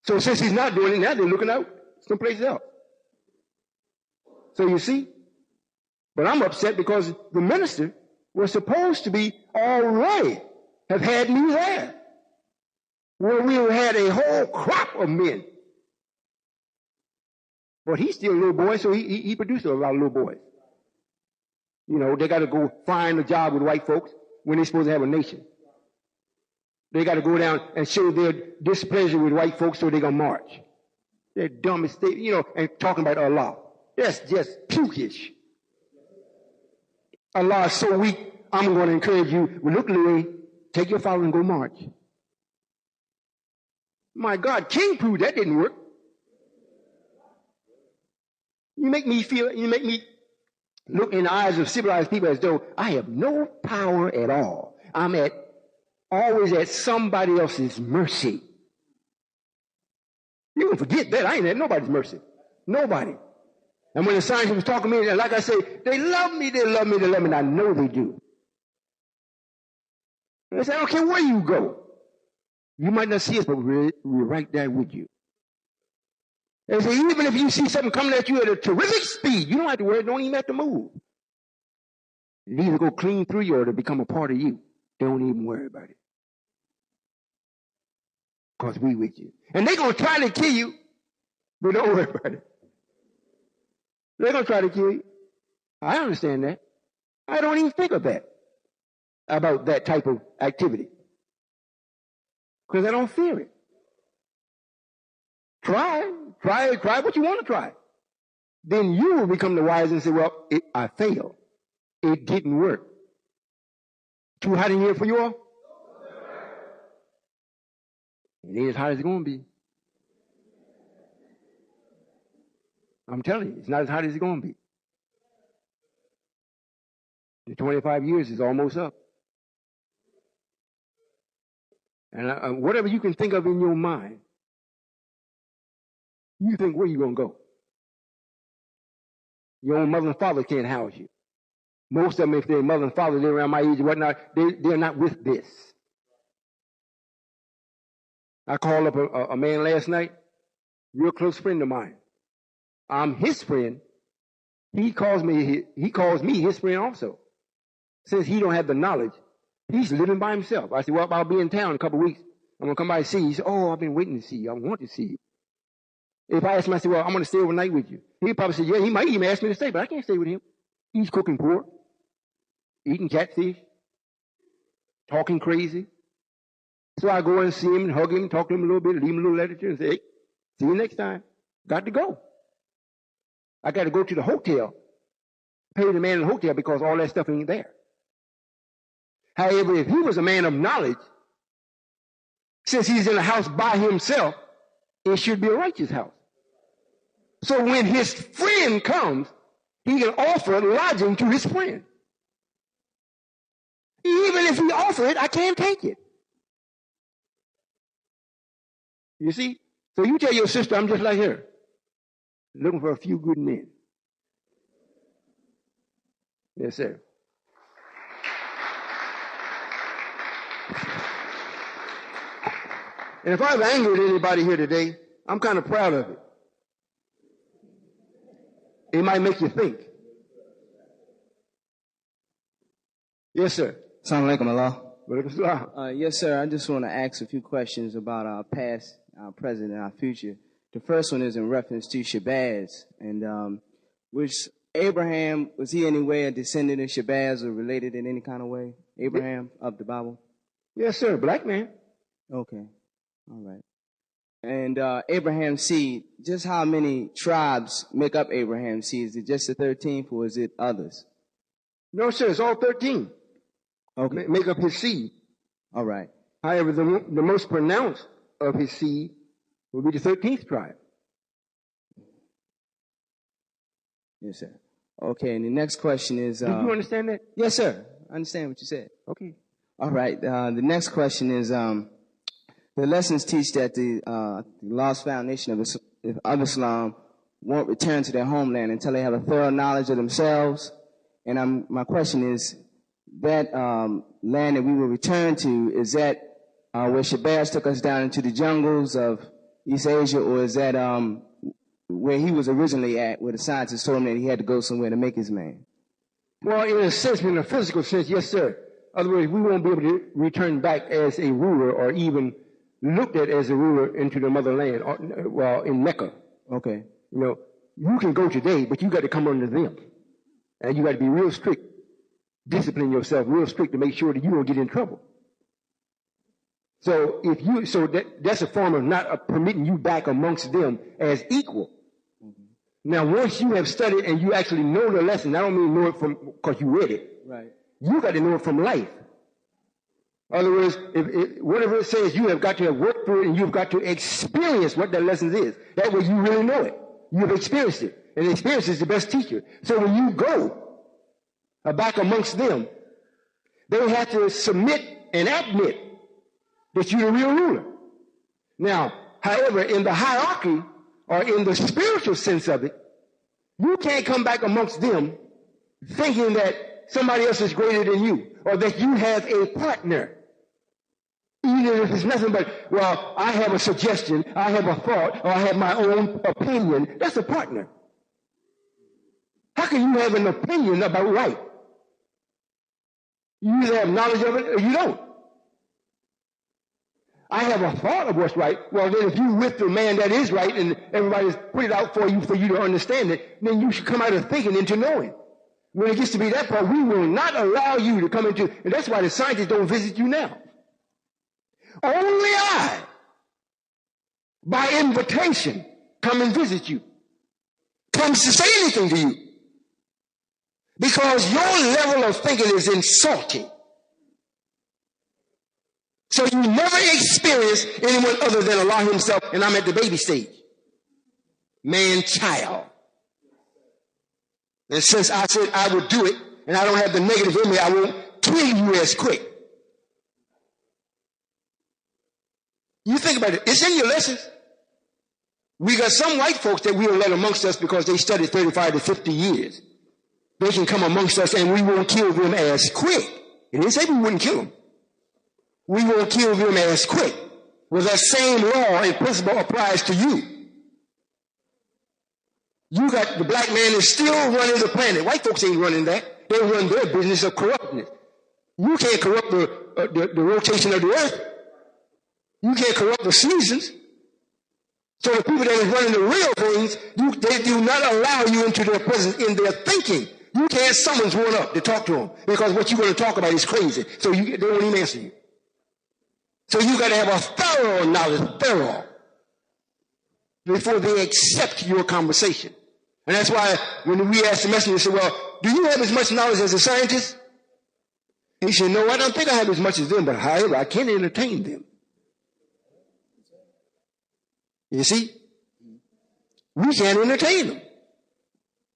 So since he's not doing it, now they're looking out someplace else. So you see? But I'm upset because the minister was supposed to be already have had me there, where we had a whole crop of men. But he's still a little boy, so he produced a lot of little boys. You know, they got to go find a job with white folks when they're supposed to have a nation. They got to go down and show their displeasure with white folks so they're going to march. They're dumb as they, you know, and talking about Allah. That's just pukish. Allah is so weak, I'm going to encourage you, well, look, Louis, take your father and go march. My God, King proved that didn't work. You make me look in the eyes of civilized people as though I have no power at all. I'm always at somebody else's mercy. You can forget that. I ain't at nobody's mercy. Nobody. And when the scientists was talking to me, like I say, they love me, and I know they do. And I say, I don't care where you go. You might not see us, but we're right there with you. They say, even if you see something coming at you at a terrific speed, you don't have to worry, don't even have to move. It'll either go clean through you or it'll become a part of you. Don't even worry about it. Because we with you. And they're going to try to kill you, but don't worry about it. They're going to try to kill you. I understand that. I don't even think of that, about that type of activity. Because I don't fear it. Try what you want to try. Then you will become the wise and say, well, I failed. It didn't work. Too hot in here for you all? It ain't as hot as it's going to be. I'm telling you, it's not as hot as it's going to be. The 25 years is almost up. And whatever you can think of in your mind, you think where you going to go. Your own mother and father can't house you. Most of them, if they're mother and father, they're around my age and whatnot, they're not with this. I called up a man last night, real close friend of mine. I'm his friend. He calls me his friend also. Since he don't have the knowledge, he's living by himself. I said, well, I'll be in town in a couple of weeks. I'm going to come by and see you. He said, oh, I've been waiting to see you. I want to see you. If I ask him, I said, well, I'm going to stay overnight with you. He'd probably say, yeah, he might even ask me to stay, but I can't stay with him. He's cooking pork, eating catfish, talking crazy. So I go and see him and hug him, talk to him a little bit, leave him a little letter and say, hey, see you next time. Got to go. I got to go to the hotel, pay the man in the hotel because all that stuff ain't there. However, if he was a man of knowledge, since he's in a house by himself, it should be a righteous house. So when his friend comes, he can offer lodging to his friend. Even if he offer it, I can't take it. You see? So you tell your sister, I'm just like her, looking for a few good men. Yes, sir. And if I've angered anybody here today, I'm kind of proud of it. It might make you think. Yes, sir. Assalamu alaikum, Allah. Yes, sir. I just want to ask a few questions about our past, our present, and our future. The first one is in reference to Shabazz. And was Abraham, was he any way a descendant of Shabazz or related in any kind of way? Abraham of the Bible? Yes, sir. Black man. Okay. All right. And Abraham's seed, just how many tribes make up Abraham's seed? Is it just the 13th or is it others? No, sir. It's all 13. Okay. Make up his seed. All right. However, the most pronounced of his seed will be the 13th tribe. Yes, sir. Okay, and the next question is... Do you understand that? Yes, sir. I understand what you said. Okay. All right. The next question is, the lessons teach that the lost foundation of Islam won't return to their homeland until they have a thorough knowledge of themselves. And my question is, that land that we will return to, is that where Shabazz took us down into the jungles of East Asia, or is that where he was originally at, where the scientists told him that he had to go somewhere to make his man? Well, in a sense, in a physical sense, yes, sir. In other words, we won't be able to return back as a ruler or even looked at as a ruler into the motherland, well, in Mecca. Okay. You know, you can go today, but you got to come under them. And you got to be real strict. Discipline yourself real strict to make sure that you don't get in trouble. So that's a form of not permitting you back amongst them as equal. Mm-hmm. Now, once you have studied and you actually know the lesson, I don't mean know it from because you read it. Right. You got to know it from life. In other words, whatever it says, you have got to have worked through it and you've got to experience what that lesson is. That way you really know it. You've experienced it. And experience is the best teacher. So when you go back amongst them, they have to submit and admit that you're the real ruler. Now, however, in the hierarchy or in the spiritual sense of it, you can't come back amongst them thinking that somebody else is greater than you or that you have a partner. Even if it's nothing but, well, I have a suggestion, I have a thought, or I have my own opinion. That's a partner. How can you have an opinion about right? You either have knowledge of it or you don't. I have a thought of what's right. Well, then if you're with the man that is right and everybody's put it out for you to understand it, then you should come out of thinking into knowing. When it gets to be that part, we will not allow you to come into, and that's why the scientists don't visit you now. Only I, by invitation, come and visit you. Comes to say anything to you. Because your level of thinking is insulting. So you never experience anyone other than Allah himself, and I'm at the baby stage. Man, child. And since I said I would do it, and I don't have the negative in me, I won't kill you as quick. You think about it. It's in your lessons. We got some white folks that we don't let amongst us because they studied 35 to 50 years. They can come amongst us and we won't kill them as quick. It didn't say we wouldn't kill them. We won't kill them as quick. Well, that same law and principle applies to you. You got the black man is still running the planet. White folks ain't running that. They run their business of corrupting it. You can't corrupt the rotation of the earth. You can't corrupt the seasons. So the people that are running the real things, they do not allow you into their presence in their thinking. You can't summons one up to talk to them because what you're going to talk about is crazy. So they won't even answer you. So you got to have a thorough knowledge, before they accept your conversation. And that's why when we ask the messenger, say, well, do you have as much knowledge as a scientist? He said, no, I don't think I have as much as them, but however, I can entertain them. You see? We can't entertain them.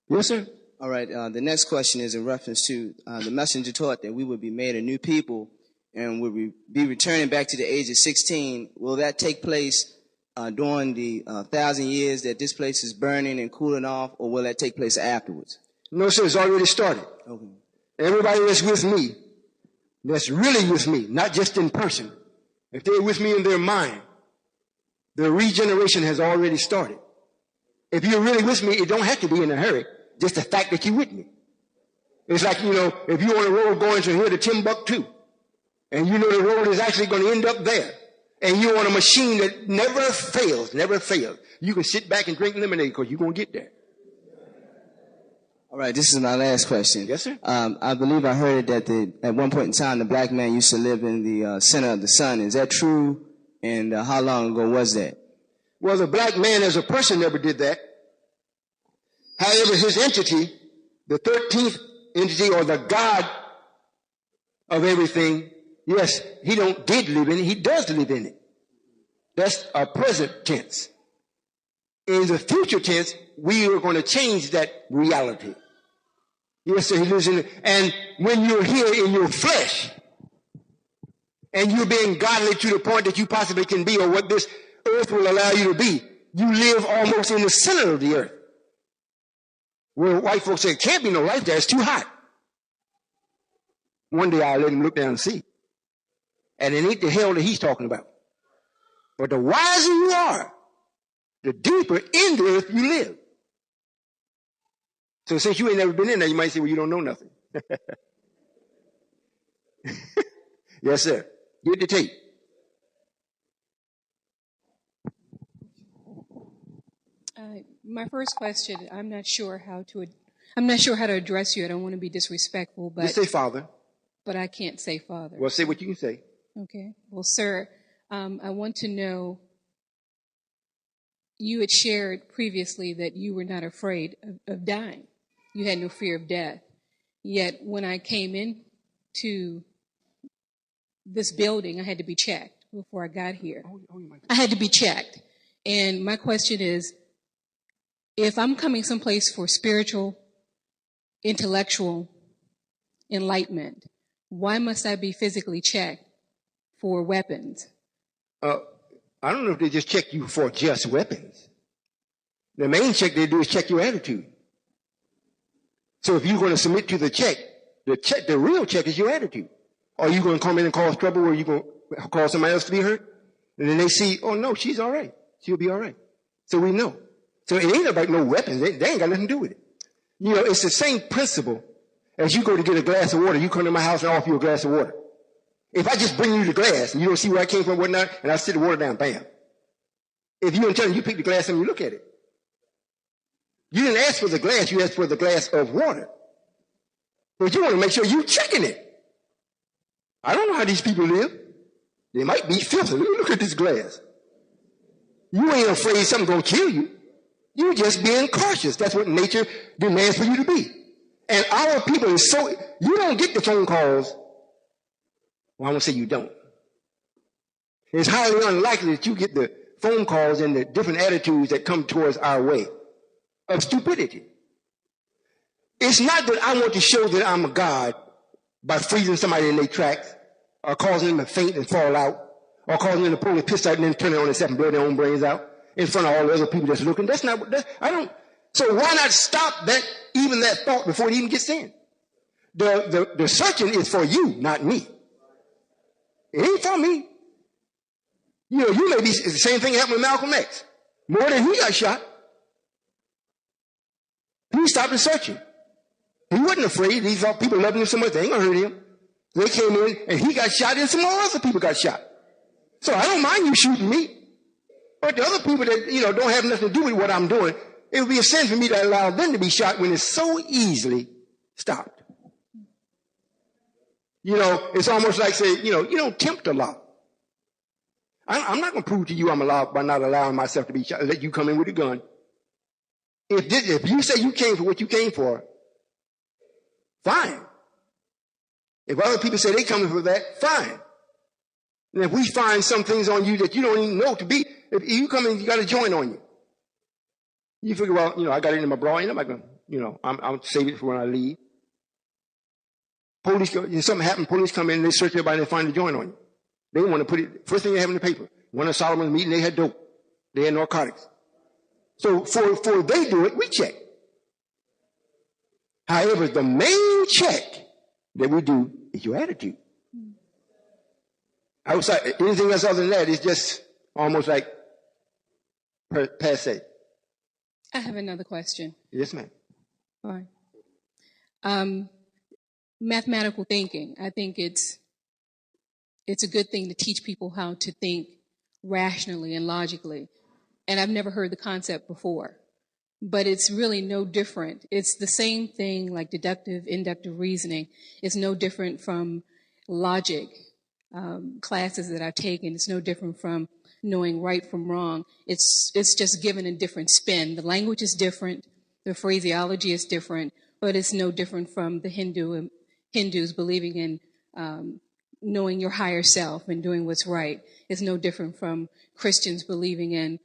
Yes, sir. All right. The next question is in reference to the messenger taught that we would be made a new people and would be returning back to the age of 16. Will that take place during the 1,000 years that this place is burning and cooling off, or will that take place afterwards? No, sir. It's already started. Okay. Everybody that's with me, that's really with me, not just in person, if they're with me in their mind, the regeneration has already started. If you're really with me, it don't have to be in a hurry. Just the fact that you're with me. It's like, if you're on a road going from here to Timbuktu, and you know the road is actually going to end up there, and you're on a machine that never fails, you can sit back and drink lemonade because you're going to get there. All right, this is my last question. Yes, sir. I believe I heard that at one point in time, the black man used to live in the center of the sun. Is that true? And how long ago was that? Well, the black man as a person never did that. However, his entity, the 13th entity or the God of everything, yes, he did live in it. He does live in it. That's a present tense. In the future tense, we are going to change that reality. Yes, sir, he lives in it. And when you're here in your flesh, and you're being godly to the point that you possibly can be, or what this earth will allow you to be, you live almost in the center of the earth. Where white folks say, it can't be no life there, it's too hot. One day I'll let him look down and see. And it ain't the hell that he's talking about. But the wiser you are, the deeper in the earth you live. So since you ain't never been in there, you might say, well, you don't know nothing. Yes, sir. Get the tape. My first question, I'm not sure how to address you. I don't want to be disrespectful, but Just say Father. But I can't say Father. Well, say what you can say. Okay. Well, sir, I want to know. You had shared previously that you were not afraid of dying. You had no fear of death. Yet when I came into this building, I had to be checked before I got here. I had to be checked. And my question is, if I'm coming someplace for spiritual, intellectual enlightenment, why must I be physically checked for weapons? I don't know if they just check you for just weapons. The main check they do is check your attitude. So if you're going to submit to the real check is your attitude. Are you going to come in and cause trouble, or are you going to cause somebody else to be hurt? And then they see, oh no, she's all right. She'll be all right. So we know. So it ain't about no weapons. They ain't got nothing to do with it. You know, it's the same principle as you go to get a glass of water. You come to my house and I offer you a glass of water. If I just bring you the glass and you don't see where I came from, whatnot, and I sit the water down, bam. If you don't tell me, you pick the glass and you look at it. You didn't ask for the glass, you asked for the glass of water. But you want to make sure you're checking it. I don't know how these people live. They might be filthy. Let me look at this glass. You ain't afraid something's going to kill you. You're just being cautious. That's what nature demands for you to be. And our people is so, you don't get the phone calls. Well, I won't say you don't. It's highly unlikely that you get the phone calls and the different attitudes that come towards our way of stupidity. It's not that I want to show that I'm a God by freezing somebody in their tracks, or causing them to faint and fall out, or causing them to pull their piss out and then turn it on themselves and blow their own brains out in front of all the other people that's looking. That's not what, so why not stop that, even that thought before it even gets in? The searching is for you, not me. It ain't for me. You know, you may be, the same thing happened with Malcolm X. More than he got shot. He stopped the searching. He wasn't afraid. He thought people loved him so much, they ain't gonna hurt him. They came in and he got shot and some more other people got shot. So I don't mind you shooting me. But the other people that, you know, don't have nothing to do with what I'm doing, it would be a sin for me to allow them to be shot when it's so easily stopped. You know, it's almost like say, you know, you don't tempt Allah. I'm not going to prove to you I'm allowed by not allowing myself to be shot, let you come in with a gun. If you say you came for what you came for, fine. If other people say they coming for that, fine. And if we find some things on you that you don't even know to be, if you come in, you got a joint on you. You figure, well, you know, I got it in my bra, and I'm not going to, you know, I'll save it for when I leave. Police, something happened, police come in, and they search everybody and they find the joint on you. They want to put it, first thing they have in the paper. One of Solomon's meeting, they had dope. They had narcotics. So before they do it, we check. However, the main check that we do is your attitude. Outside, anything else other than that is just almost like passe. I have another question. Yes, ma'am. All right. Mathematical thinking. I think it's a good thing to teach people how to think rationally and logically. And I've never heard the concept before. But it's really no different. It's the same thing like deductive, inductive reasoning. It's no different from logic classes that I've taken. It's no different from knowing right from wrong. It's just given a different spin. The language is different. The phraseology is different. But it's no different from the Hindus believing in knowing your higher self and doing what's right. It's no different from Christians believing in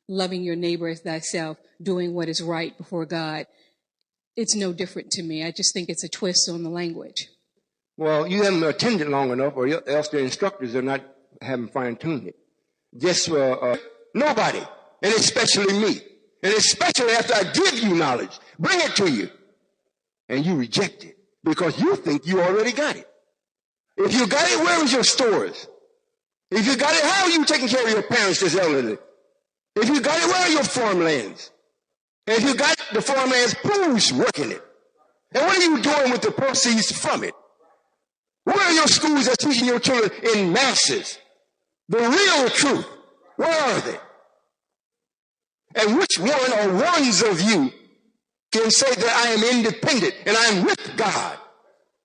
loving your neighbor as thyself, doing what is right before God. It's no different to me. I just think it's a twist on the language. Well, you haven't attended long enough, or else the instructors are not having fine-tuned it. Just nobody, and especially me, and especially after I give you knowledge, bring it to you, and you reject it because you think you already got it. If you got it, where is your stores? If you got it, how are you taking care of your parents that's elderly? If you got it, where are your farmlands? And if you got the farmlands, who's working it? And what are you doing with the proceeds from it? Where are your schools that are teaching your children in masses the real truth? Where are they? And which one or ones of you can say that I am independent and I am with God?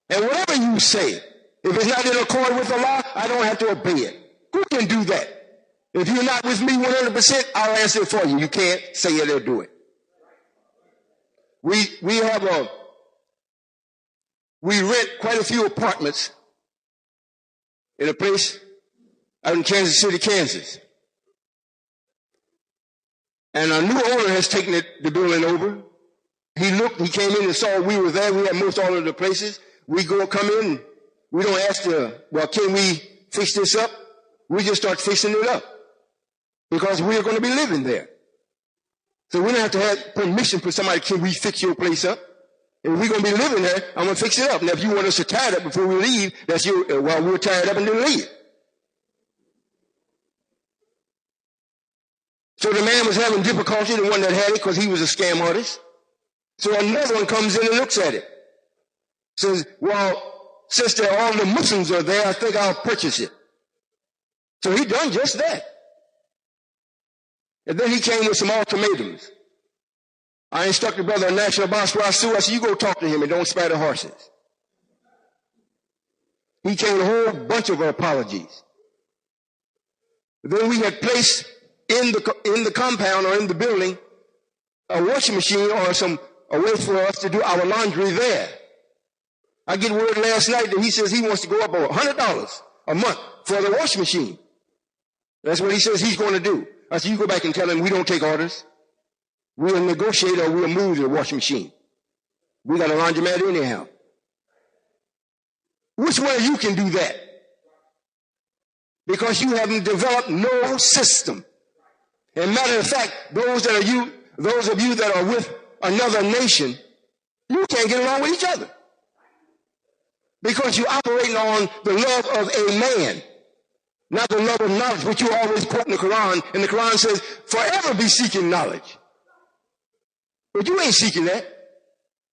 And whatever you say, if it's not in accord with the law, I don't have to obey it. Who can do that? If you're not with me 100%, I'll answer it for you. You can't say it or do it. We rent quite a few apartments in a place out in Kansas City, Kansas. And our new owner has taken the building over. He came in and saw we were there. We had most all of the places. We come in, we don't ask can we fix this up? We just start fixing it up because we're going to be living there. So we don't have to have permission for somebody, can we fix your place up? If we're going to be living there, I'm going to fix it up. Now, if you want us to tie it up before we leave, that's we'll tie it up and then leave. So the man was having difficulty, the one that had it, because he was a scam artist. So another one comes in and looks at it. Says, well, since all the Muslims are there, I think I'll purchase it. So he done just that. And then he came with some ultimatums. I instructed Brother National Boss Rasul. I said, you go talk to him and don't spatter horses. He came with a whole bunch of apologies. Then we had placed in the compound or in the building a washing machine or a way for us to do our laundry there. I get word last night that he says he wants to go up over $100 a month for the washing machine. That's what he says he's going to do. I said, you go back and tell him we don't take orders. We'll negotiate or we'll move the washing machine. We got a laundromat anyhow. Which way you can do that? Because you haven't developed no system. And matter of fact, those of you that are with another nation, you can't get along with each other. Because you're operating on the love of a man, not the love of knowledge, which you always quote in the Quran. And the Quran says, forever be seeking knowledge. But you ain't seeking that.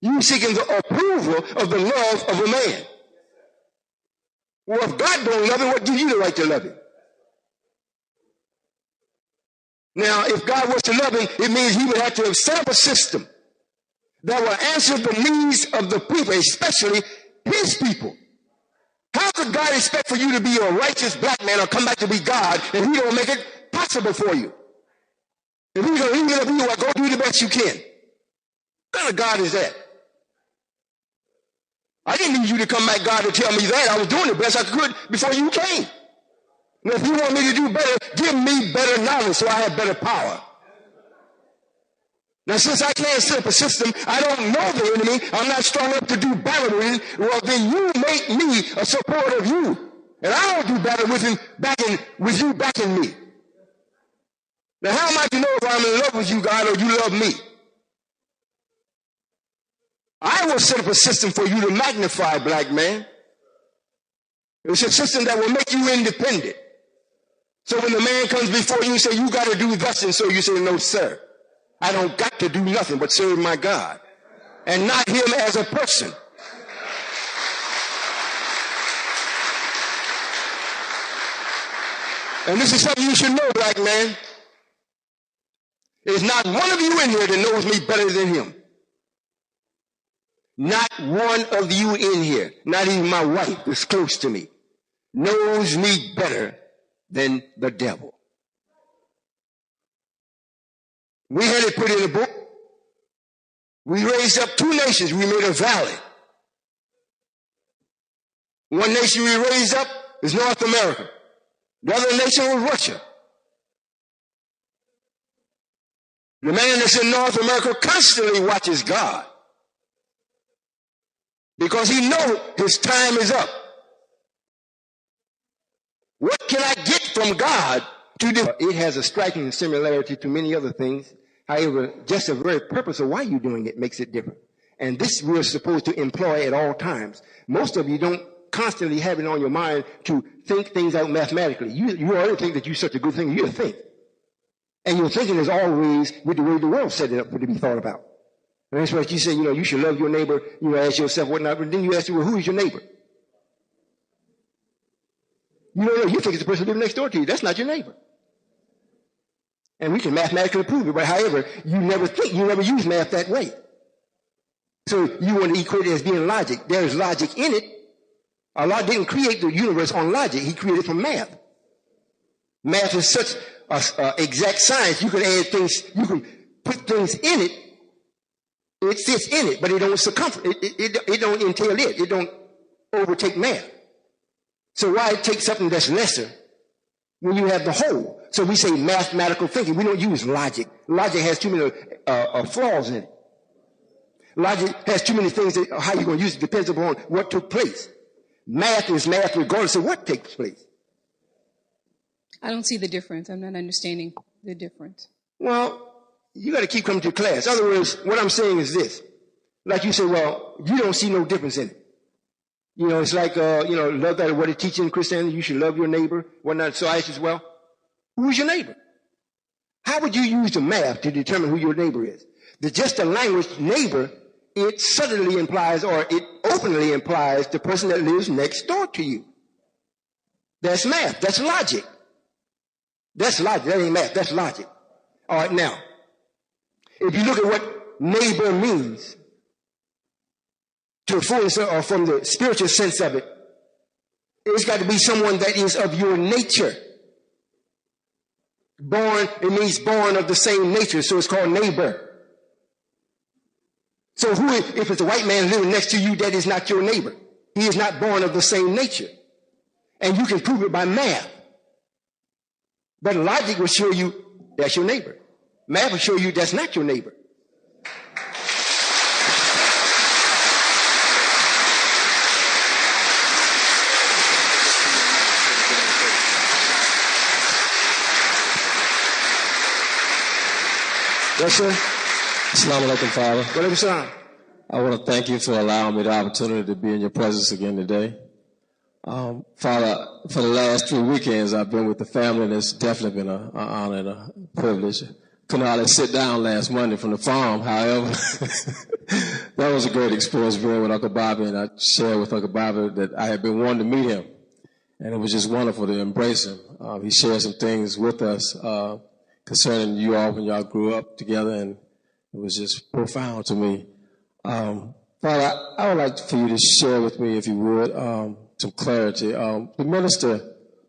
You're seeking the approval of the love of a man. Well, if God don't love him, what gives you the right to love him? Now, if God was to love him, it means he would have to have set up a system that will answer the needs of the people, especially his people. How could God expect for you to be a righteous black man or come back to be God if he don't make it possible for you? If he's going to leave it up to you, go do the best you can. What kind of God is that? I didn't need you to come back, God, to tell me that. I was doing the best I could before you came. And if you want me to do better, give me better knowledge so I have better power. Now, since I can't set up a system, I don't know the enemy, I'm not strong enough to do battle with him, well, then you make me a supporter of you. And I don't do battle with him with you backing me. Now, how am I to know if I'm in love with you, God, or you love me? I will set up a system for you to magnify, black man. It's a system that will make you independent. So when the man comes before you and say, you got to do thus and so, you say, no, sir. I don't got to do nothing but serve my God and not him as a person. And this is something you should know, black man. There's not one of you in here that knows me better than him. Not one of you in here, not even my wife that's close to me, knows me better than the devil. We had it put in a book. We raised up 2 nations. We made a valley. One nation we raised up is North America. The other nation was Russia. The man that's in North America constantly watches God because he knows his time is up. What can I get from God to do? It has a striking similarity to many other things. However, just the very purpose of why you're doing it makes it different. And this we're supposed to employ at all times. Most of you don't constantly have it on your mind to think things out mathematically. You already think that you're such a good thing. You're a think. And your thinking is always with the way the world set it up for it to be thought about. And that's what you say, you should love your neighbor, ask yourself whatnot, but then you ask, well, who is your neighbor? You think it's the person living next door to you. That's not your neighbor. And we can mathematically prove it, but however, you never use math that way. So you want to equate it as being logic. There is logic in it. Allah didn't create the universe on logic. He created it from math. Math is such an exact science. You can add things, you can put things in it. It fits in it, but it don't it don't entail it. It don't overtake math. So why take something that's lesser when you have the whole? So we say mathematical thinking. We don't use logic. Logic has too many flaws in it. Logic has too many things that how you're going to use it depends upon what took place. Math is math regardless of what takes place. I don't see the difference. I'm not understanding the difference. Well, you got to keep coming to class. In other words, what I'm saying is this. Like you say, well, you don't see no difference in it. It's like, love that what it teaches in Christianity. You should love your neighbor, whatnot. So I ask you, well, who's your neighbor? How would you use the math to determine who your neighbor is? Just the language neighbor, it subtly implies or it openly implies the person that lives next door to you. That's math. That's logic. That's logic. That ain't math. That's logic. All right, now, if you look at what neighbor means, to a full or from the spiritual sense of it, it's got to be someone that is of your nature. Born, it means born of the same nature, so it's called neighbor. So if it's a white man living next to you, that is not your neighbor. He is not born of the same nature. And you can prove it by math. But logic will show you that's your neighbor. Math will show you that's not your neighbor. Yes, sir. Assalamu alaikum, Father. Whatever, son. I want to thank you for allowing me the opportunity to be in your presence again today. Father, for the last 3 weekends, I've been with the family, and it's definitely been an honor and a privilege. Couldn't hardly sit down last Monday from the farm, however. That was a great experience being with Uncle Bobby, and I shared with Uncle Bobby that I had been wanting to meet him, and it was just wonderful to embrace him. He shared some things with us concerning you all when y'all grew up together, and it was just profound to me. Father, I would like for you to share with me, if you would, some clarity. The minister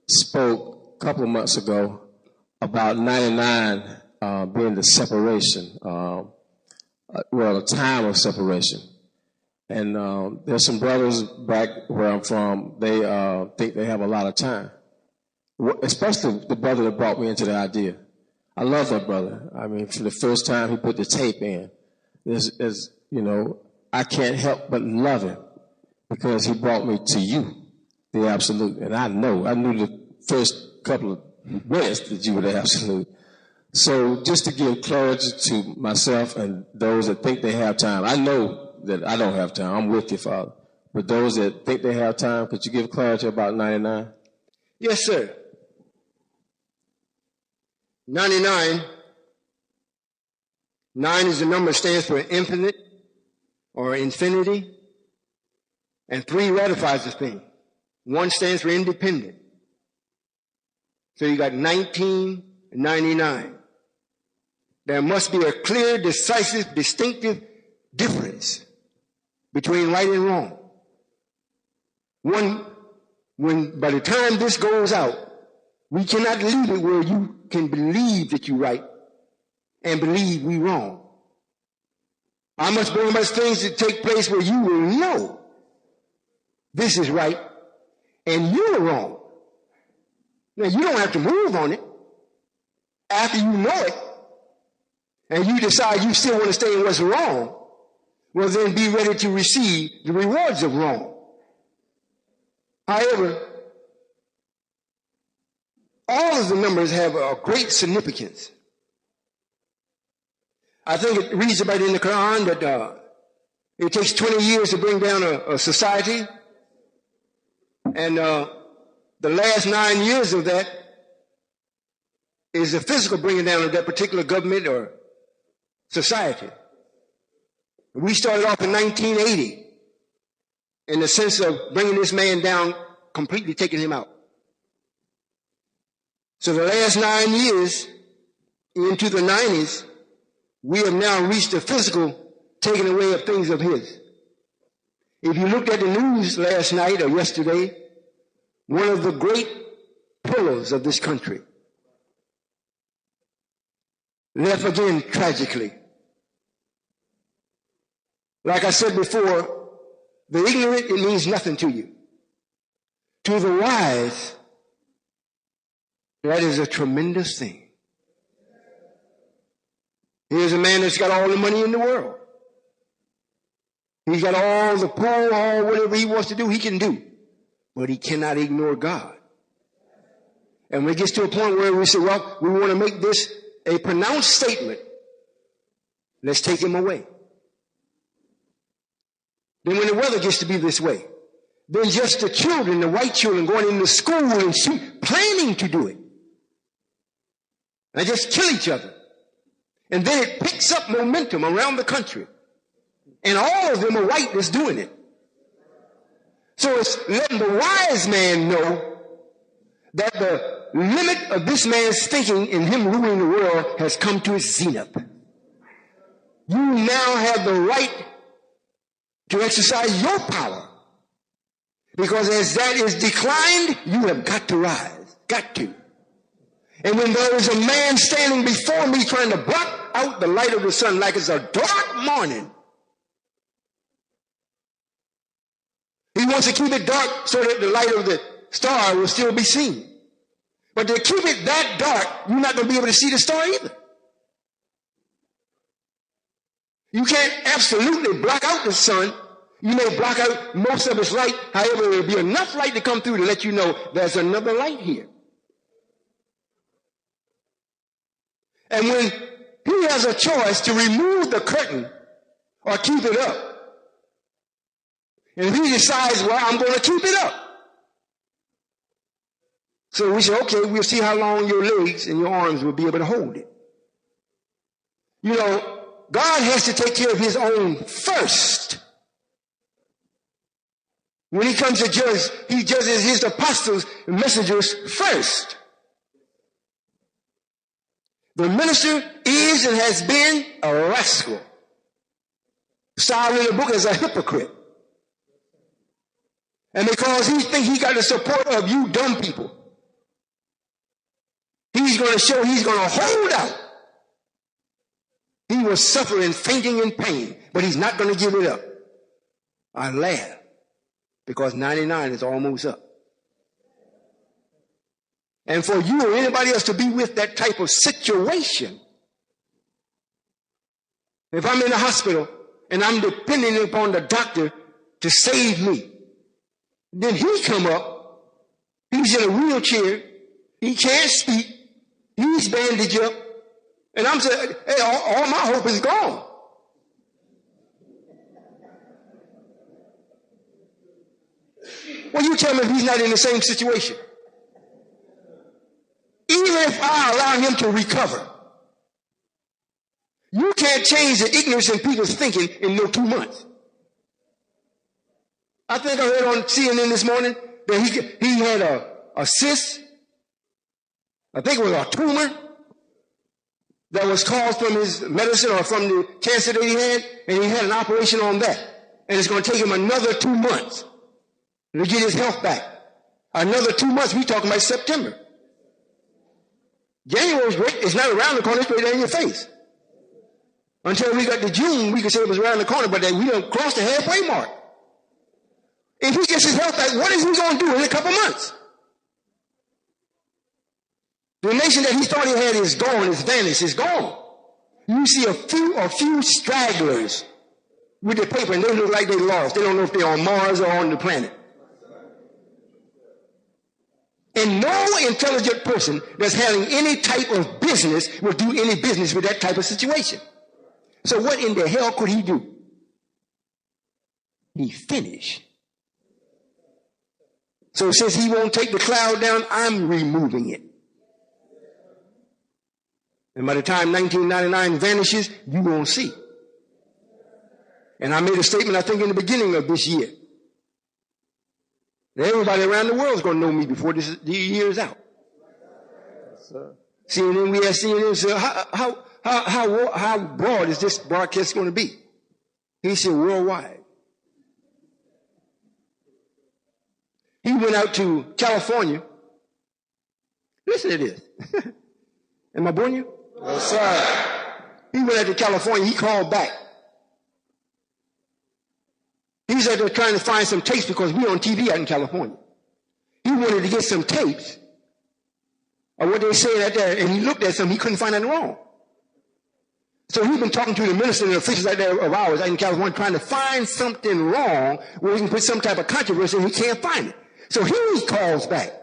spoke a couple of months ago about 99 being the separation, the time of separation. And there's some brothers back where I'm from, they think they have a lot of time, especially the brother that brought me into the idea. I love that brother. I mean, from the first time he put the tape in, I can't help but love him because he brought me to you, the absolute. And I knew the first couple of minutes that you were the absolute. So just to give clarity to myself and those that think they have time, I know that I don't have time. I'm with you, Father. But those that think they have time, could you give clarity about 99? Yes, sir. 99. 9 is the number that stands for infinite or infinity. And 3 ratifies the thing. 1 stands for independent. So you got 19 and 99. There must be a clear, decisive, distinctive difference between right and wrong. When by the time this goes out, we cannot leave it where you can believe that you're right and believe we wrong. I must bring much things to take place where you will know this is right and you're wrong. Now, you don't have to move on it. After you know it, and you decide you still want to stay in what's wrong, well, then be ready to receive the rewards of wrong. However, all of the numbers have a great significance. I think it reads about in the Quran that it takes 20 years to bring down a society, and the last 9 years of that is the physical bringing down of that particular government or society. We started off in 1980 in the sense of bringing this man down, completely taking him out. So the last 9 years, into the 90s, we have now reached the physical taking away of things of his. If you looked at the news last night or yesterday, one of the great pillars of this country left again tragically. Like I said before, the ignorant, it means nothing to you. To the wise, that is a tremendous thing. Here's a man that's got all the money in the world. He's got all the pool, all whatever he wants to do, he can do. But he cannot ignore God. And when it gets to a point where we say, well, we want to make this a pronounced statement, let's take him away. Then when the weather gets to be this way, then just the children, the white children going into school and planning to do it. They just kill each other. And then it picks up momentum around the country. And all of them are white that's doing it. So it's letting the wise man know that the limit of this man's thinking in him ruling the world has come to its zenith. You now have the right to exercise your power. Because as that is declined, you have got to rise. Got to. And when there is a man standing before me trying to block out the light of the sun like it's a dark morning, he wants to keep it dark so that the light of the star will still be seen. But to keep it that dark, you're not going to be able to see the star either. You can't absolutely block out the sun. You may block out most of its light. However, there will be enough light to come through to let you know there's another light here. And when he has a choice to remove the curtain or keep it up, and if he decides, well, I'm going to keep it up. So we say, okay, we'll see how long your legs and your arms will be able to hold it. You know, God has to take care of his own first. When he comes to judge, he judges his apostles and messengers first. The minister is and has been a rascal. Styled in the book as a hypocrite. And because he thinks he got the support of you dumb people, he's going to show he's going to hold out. He will suffer in fainting in pain, but he's not going to give it up. I laugh because 99 is almost up. And for you or anybody else to be with that type of situation, if I'm in the hospital and I'm depending upon the doctor to save me, then he come up, he's in a wheelchair, he can't speak, he's bandaged up, and I'm saying, hey, all my hope is gone. Well, you tell me if he's not in the same situation. Even if I allow him to recover, you can't change the ignorance in people's thinking in no 2 months. I think I heard on CNN this morning that he had a cyst, I think it was a tumor, that was caused from his medicine or from the cancer that he had, and he had an operation on that. And it's going to take him another 2 months to get his health back. Another 2 months, we're talking about September. January is not around the corner, it's right there in your face. Until we got to June, we could say it was around the corner, but we done crossed the halfway mark. If he gets his health back, what is he going to do in a couple months? The nation that he thought he had is gone, is vanished, is gone. You see a few stragglers with the paper, and they look like they lost. They don't know if they're on Mars or on the planet. And no intelligent person that's having any type of business will do any business with that type of situation. So what in the hell could he do? He finished. So since he won't take the cloud down, I'm removing it. And by the time 1999 vanishes, you won't see. And I made a statement, I think, in the beginning of this year. Everybody around the world is going to know me before the year is out. Yes, sir. CNN, we asked CNN, so how broad is this broadcast going to be? He said, worldwide. He went out to California. Listen to this. Am I boring you? Yes, sir. He went out to California. He called back. He's out there trying to find some tapes because we're on TV out in California. He wanted to get some tapes of what they saying out there, and he looked at some. He couldn't find anything wrong. So he's been talking to the ministers and officials out there of ours out in California trying to find something wrong where he can put some type of controversy, and he can't find it. So he calls back.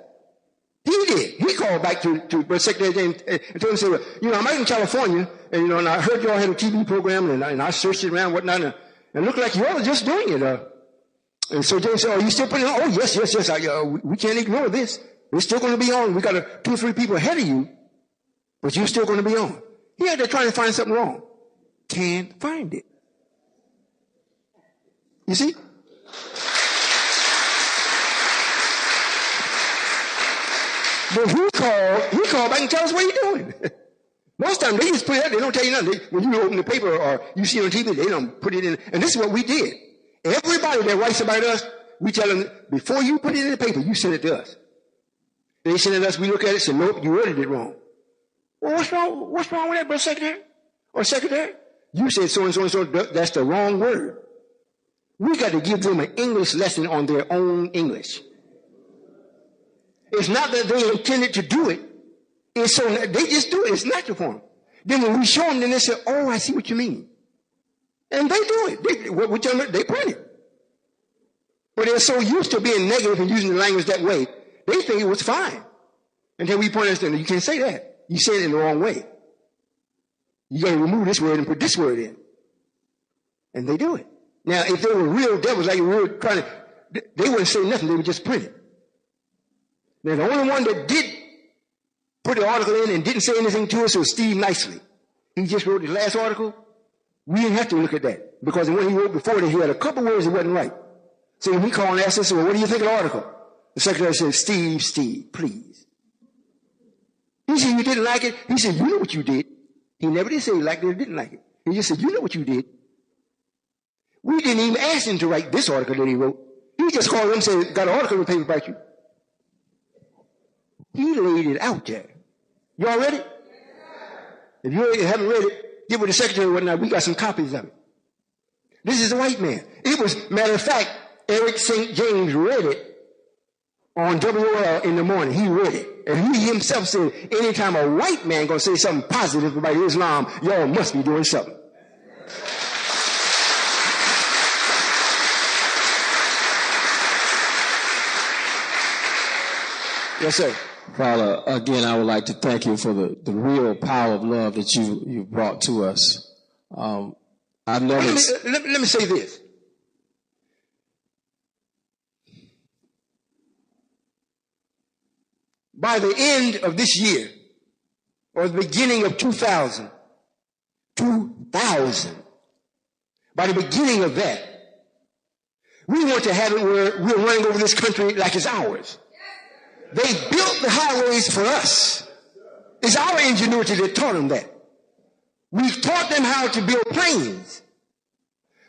He did. He called back to Secretary James and told him, I'm out in California, and and I heard y'all had a TV program, and I searched it around, whatnot, and it looked like y'all are just doing it. And so James said, are you still putting it on? Oh, yes. We can't ignore this. It's still going to be on. We got 2 or 3 people ahead of you, but you're still going to be on. He out there trying to find something wrong. Can't find it. You see? But he called back and tell us what he's doing. Most times they just put it out, they don't tell you nothing. When you open the paper or you see it on TV, they don't put it in. And this is what we did. Everybody that writes about us, we tell them, before you put it in the paper, you send it to us. They send it to us, we look at it and say, nope, you edited it wrong. Well, what's wrong with that, brother secretary? Or secretary? You said so and so and so, that's the wrong word. We got to give them an English lesson on their own English. It's not that they intended to do it. It's so they just do it. It's natural for them. Then when we show them, then they say, oh, I see what you mean. And they do it. We tell them, they print it. But they're so used to being negative and using the language that way, they think it was fine. Until we point out to them, you can't say that. You said it in the wrong way. You got to remove this word and put this word in. And they do it. Now, if they were real devils, like we were trying to, they wouldn't say nothing. They would just print it. Now, the only one that did put the article in and didn't say anything to us was Steve Nicely. He just wrote his last article. We didn't have to look at that because when he wrote before that, he had a couple words that wasn't right. So when he called and asked us, well, what do you think of the article? The secretary said, Steve, please. He said, you didn't like it? He said, you know what you did. He never did say he liked it or didn't like it. He just said, you know what you did. We didn't even ask him to write this article that he wrote. He just called him and said, got an article in the paper about you. He laid it out there. Y'all read it? If you haven't read it, get with the secretary or whatnot. We got some copies of it. This is a white man. It was, matter of fact, Eric St. James read it on Royall in the morning. He read it. And he himself said, anytime a white man gonna say something positive about Islam, y'all must be doing something. Yes, sir. Father, again, I would like to thank you for the real power of love that you brought to us. I've noticed. Let me say this. By the end of this year, or the beginning of 2000, by the beginning of that, we want to have it where we're running over this country like it's ours. They built the highways for us. It's our ingenuity that taught them that. We've taught them how to build planes.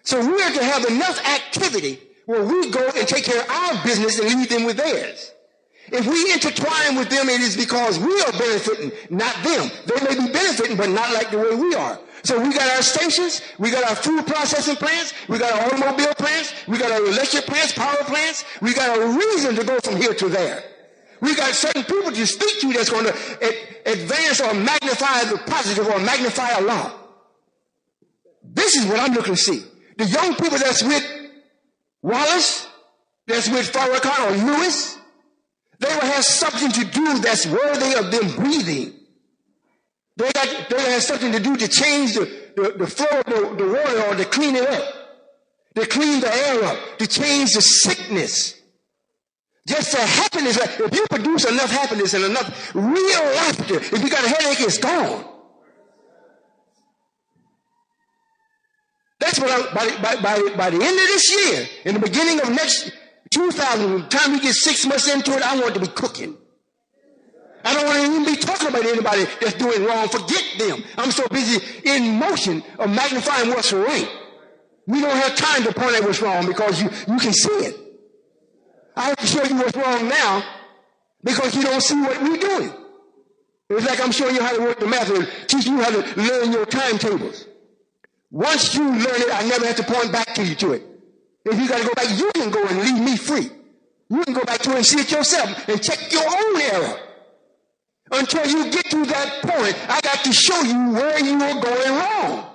So we're to have enough activity where we go and take care of our business and leave them with theirs. If we intertwine with them, it is because we are benefiting, not them. They may be benefiting, but not like the way we are. So we got our stations, we got our food processing plants, we got our automobile plants, we got our electric plants, power plants. We got a reason to go from here to there. We got certain people to speak to that's going to advance or magnify the positive or magnify Allah. This is what I'm looking to see. The young people that's with Wallace, that's with Farrakhan or Lewis, they will have something to do that's worthy of them breathing. They will have something to do to change the flow of the water or to clean it up, to clean the air up, to change the sickness. Just the happiness. If you produce enough happiness and enough real laughter, if you got a headache, it's gone. That's That's what by the end of this year, in the beginning of next 2000, the time we get 6 months into it, I want to be cooking. I don't want to even be talking about anybody that's doing wrong. Forget them. I'm so busy in motion of magnifying what's right. We don't have time to point out what's wrong because you can see it. I have to show you what's wrong now because you don't see what we're doing. It's like I'm showing you how to work the math and teaching you how to learn your timetables. Once you learn it, I never have to point back to you to it. If you got to go back, you can go and leave me free. You can go back to it and see it yourself and check your own error. Until you get to that point, I got to show you where you are going wrong.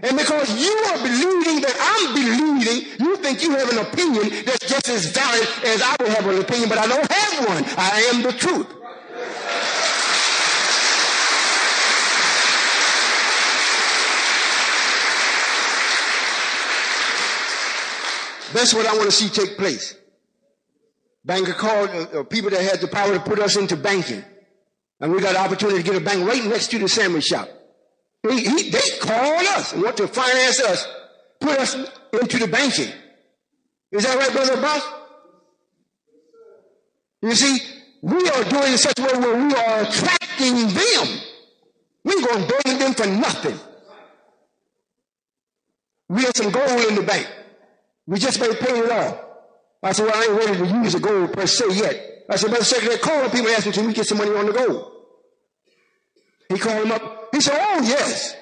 And because you are believing that I'm believing, you think you have an opinion that's just as valid as I would have an opinion, but I don't have one. I am the truth. That's what I want to see take place. Banker called people that had the power to put us into banking. And we got an opportunity to get a bank right next to the sandwich shop. They called us and want to finance us, put us into the banking. Is that right, Brother Boss? You see, we are doing it in such a way where we are attracting them. We're going to beg them for nothing. We have some gold in the bank. We just may pay it off. I said, well, I ain't ready to use the gold per se yet. I said, Brother Secretary, call the people and ask them, can we get some money on the gold? He called him up. He said, oh, yes.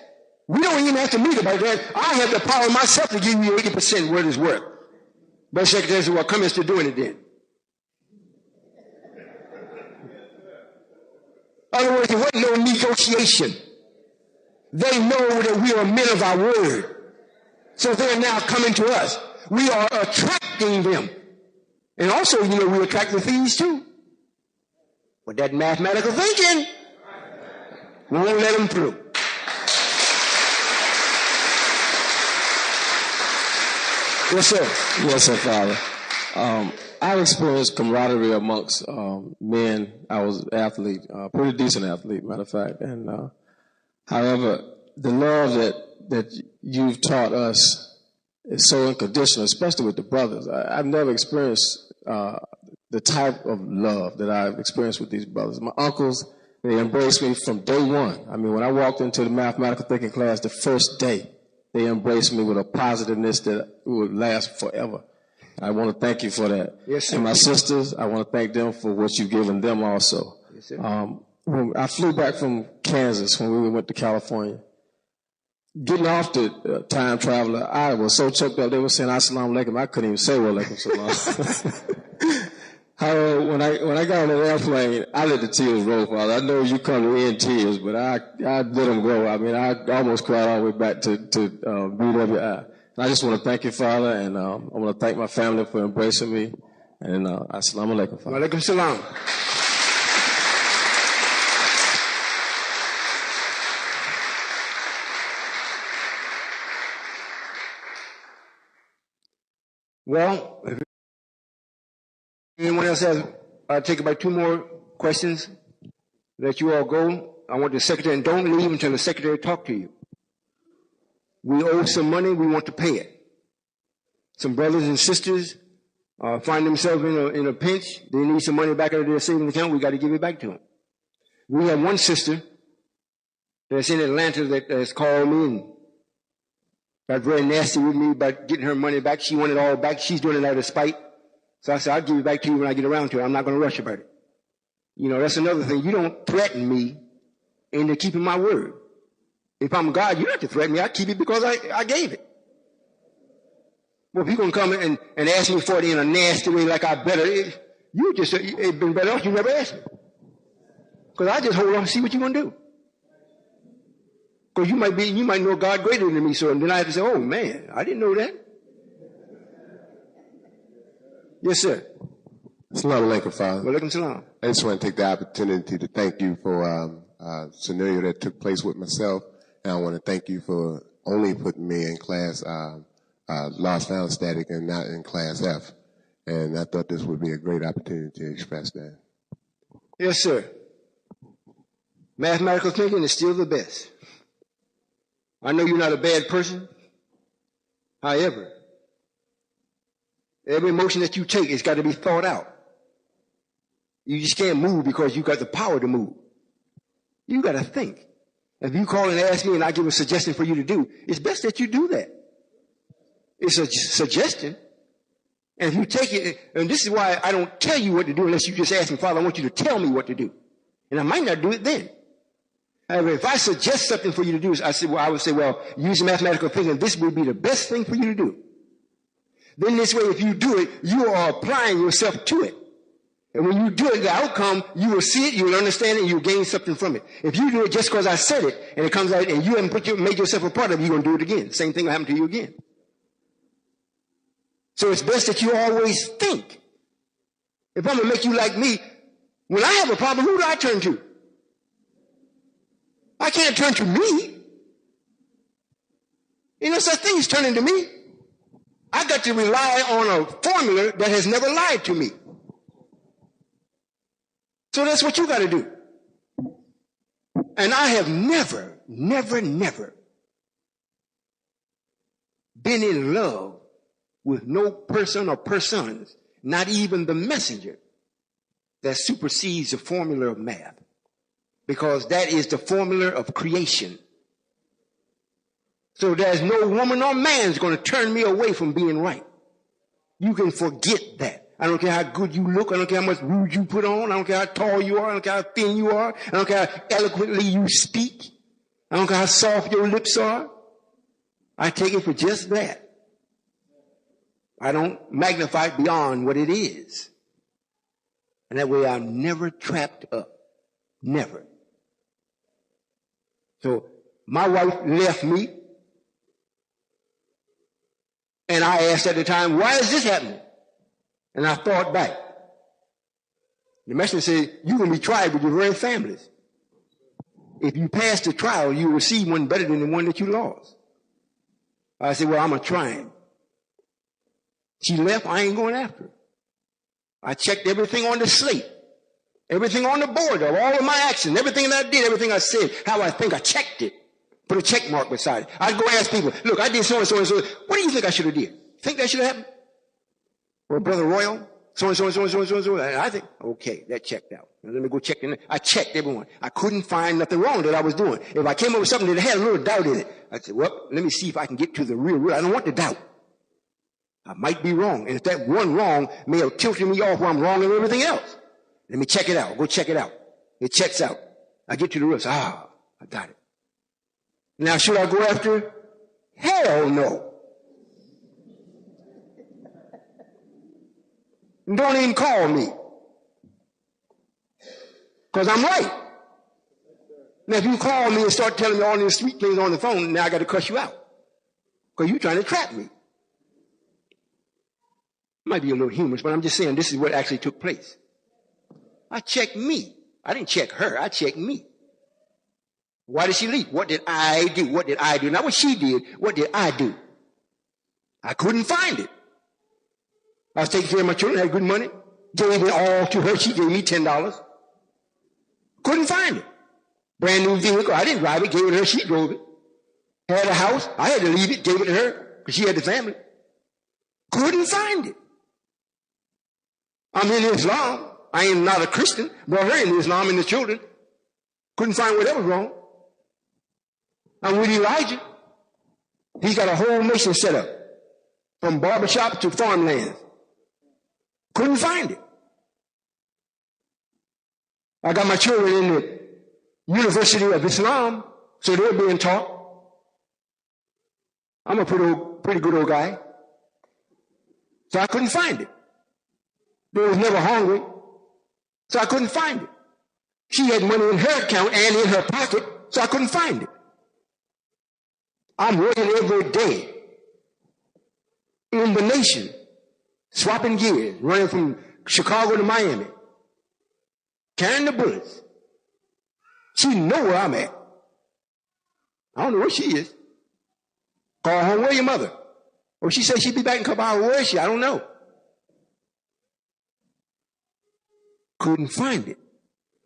We don't even have to meet about that. I have the power myself to give you 80% what it's worth. Brother Secretary said, well, come and start doing it then. In other words, there wasn't no negotiation. They know that we are men of our word. So they're now coming to us. We are attracting them. And also, we attract the thieves too. But that mathematical thinking won't let them through. Yes, sir. Yes, sir, Father. I experienced camaraderie amongst men. I was an athlete, pretty decent athlete, matter of fact. And however, the love that you've taught us is so unconditional, especially with the brothers. I've never experienced the type of love that I've experienced with these brothers. My uncles, they embraced me from day one. I mean, when I walked into the mathematical thinking class the first day, they embraced me with a positiveness that would last forever. I want to thank you for that. Yes, sir. And my sisters, I want to thank them for what you've given them also. Yes, sir. When I flew back from Kansas when we went to California. Getting off the time traveler, I was so choked up. They were saying Assalamu alaikum. I couldn't even say wa alaikum salam. However, when I got on the airplane, I let the tears roll, Father. I know you come to end tears, but I let them go. I mean, I almost cried all the way back to BWI. And I just want to thank you, Father, and I want to thank my family for embracing me. And Assalamu alaikum, Father. Wa alaikum salam. Well, if anyone else has, I'll take about 2 more questions. Let you all go. I want the secretary, and don't leave until the secretary talks to you. We owe some money. We want to pay it. Some brothers and sisters find themselves in a pinch. They need some money back out of their savings account. We got to give it back to them. We have one sister that's in Atlanta that has called me and got very nasty with me about getting her money back. She wanted it all back. She's doing it out of spite. So I said, I'll give it back to you when I get around to it. I'm not going to rush about it. That's another thing. You don't threaten me into keeping my word. If I'm God, you don't have to threaten me. I keep it because I gave it. Well, if you're going to come and ask me for it in a nasty way like I better, it's been better off you never asked me. Because I just hold on and see what you're going to do. Because you might know God greater than me, so and then I have to say, oh man, I didn't know that. Yes, sir. Assalamu alaikum, Father. Wa alaikum salam. I just want to take the opportunity to thank you for a scenario that took place with myself, and I want to thank you for only putting me in class lost found static and not in class F. And I thought this would be a great opportunity to express that. Yes, sir. Mathematical thinking is still the best. I know you're not a bad person. However, every motion that you take, it's got to be thought out. You just can't move because you got the power to move. You got to think. If you call and ask me and I give a suggestion for you to do, it's best that you do that. It's a suggestion. And if you take it, and this is why I don't tell you what to do unless you just ask me, Father, I want you to tell me what to do. And I might not do it then. However, if I suggest something for you to do, I would say, use mathematical thinking, this would be the best thing for you to do. Then this way, if you do it, you are applying yourself to it. And when you do it, the outcome, you will see it, you will understand it, and you'll gain something from it. If you do it just because I said it, and it comes out, and you haven't made yourself a part of it, you're going to do it again. Same thing will happen to you again. So it's best that you always think. If I'm going to make you like me, when I have a problem, who do I turn to? I can't turn to me. You know, such thing as turning to me. I got to rely on a formula that has never lied to me. So that's what you got to do. And I have never been in love with no person or persons, not even the messenger, that supersedes the formula of math. Because that is the formula of creation. So there's no woman or man that's going to turn me away from being right. You can forget that. I don't care how good you look. I don't care how much rouge you put on. I don't care how tall you are. I don't care how thin you are. I don't care how eloquently you speak. I don't care how soft your lips are. I take it for just that. I don't magnify it beyond what it is. And that way I'm never trapped up. Never. So my wife left me. And I asked at the time, why is this happening? And I thought back. The messenger said, you're going to be tried with your very families. If you pass the trial, you will receive one better than the one that you lost. I said, I'm going to try him. She left, I ain't going after her. I checked everything on the slate, everything on the board of all of my actions, everything that I did, everything I said, how I think, I checked it. Put a check mark beside it. I'd go ask people, look, I did so and so and so. What do you think I should have did? Think that should have happened? Well, Brother Royall, so and so and so and so and so and so. And I think, okay, that checked out. Now, let me go check in. I checked everyone. I couldn't find nothing wrong that I was doing. If I came up with something that had a little doubt in it, I said, well, let me see if I can get to the real. I don't want the doubt. I might be wrong. And if that one wrong may have tilted me off where I'm wrong in everything else, let me check it out. Go check it out. It checks out. I get to the real. I got it. Now, should I go after it? Hell no. Don't even call me. Because I'm right. Now, if you call me and start telling me all these sweet things on the phone, now I got to cuss you out. Because you're trying to trap me. Might be a little humorous, but I'm just saying this is what actually took place. I checked me. I didn't check her. I checked me. Why did she leave? What did I do? What did I do? Not what she did. What did I do? I couldn't find it. I was taking care of my children, had good money. Gave it all to her. She gave me $10. Couldn't find it. Brand new vehicle. I didn't drive it. Gave it to her. She drove it. Had a house. I had to leave it. Gave it to her because she had the family. Couldn't find it. I'm in Islam. I am not a Christian. Brought her in Islam and the children. Couldn't find whatever was wrong. I'm with Elijah. He's got a whole nation set up. From barbershop to farmlands. Couldn't find it. I got my children in the University of Islam, so they're being taught. I'm a pretty good old guy. So I couldn't find it. They was never hungry, so I couldn't find it. She had money in her account and in her pocket, so I couldn't find it. I'm working every day in the nation, swapping gears, running from Chicago to Miami, carrying the bullets. She know where I'm at. I don't know where she is. Call home, where your mother? Or she said she'd be back in a couple hours. Where is she? I don't know. Couldn't find it.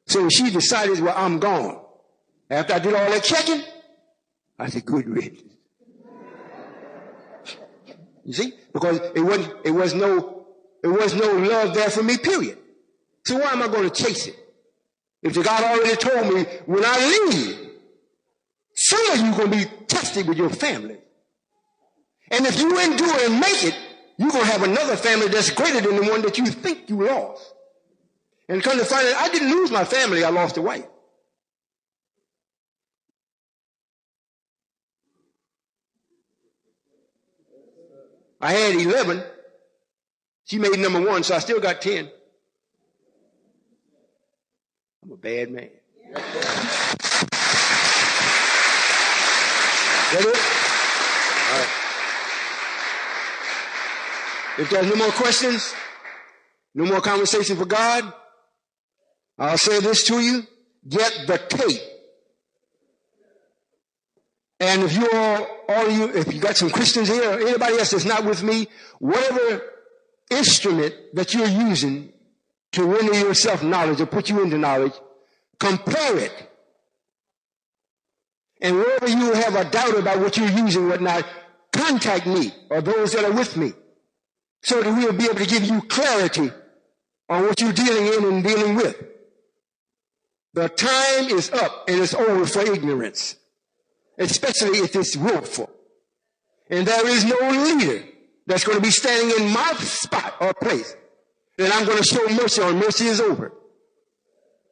So she decided, well, I'm gone. After I did all that checking, I said, good riddance. You see? Because it was no love there for me, period. So why am I going to chase it? If the God already told me when I leave, some of you are going to be tested with your family. And if you endure and make it, you're going to have another family that's greater than the one that you think you lost. And come to find out, I didn't lose my family, I lost a wife. I had 11. She made number 1, so I still got 10. I'm a bad man. That it? All right. If there's no more questions, no more conversation for God, I'll say this to you. Get the tape. And if if you got some Christians here or anybody else that's not with me, whatever instrument that you're using to render yourself knowledge or put you into knowledge, compare it. And wherever you have a doubt about what you're using, whatnot, contact me or those that are with me so that we'll be able to give you clarity on what you're dealing in and dealing with. The time is up and it's over for ignorance, especially if it's willful. And there is no leader that's going to be standing in my spot or place that I'm going to show mercy on. Mercy is over.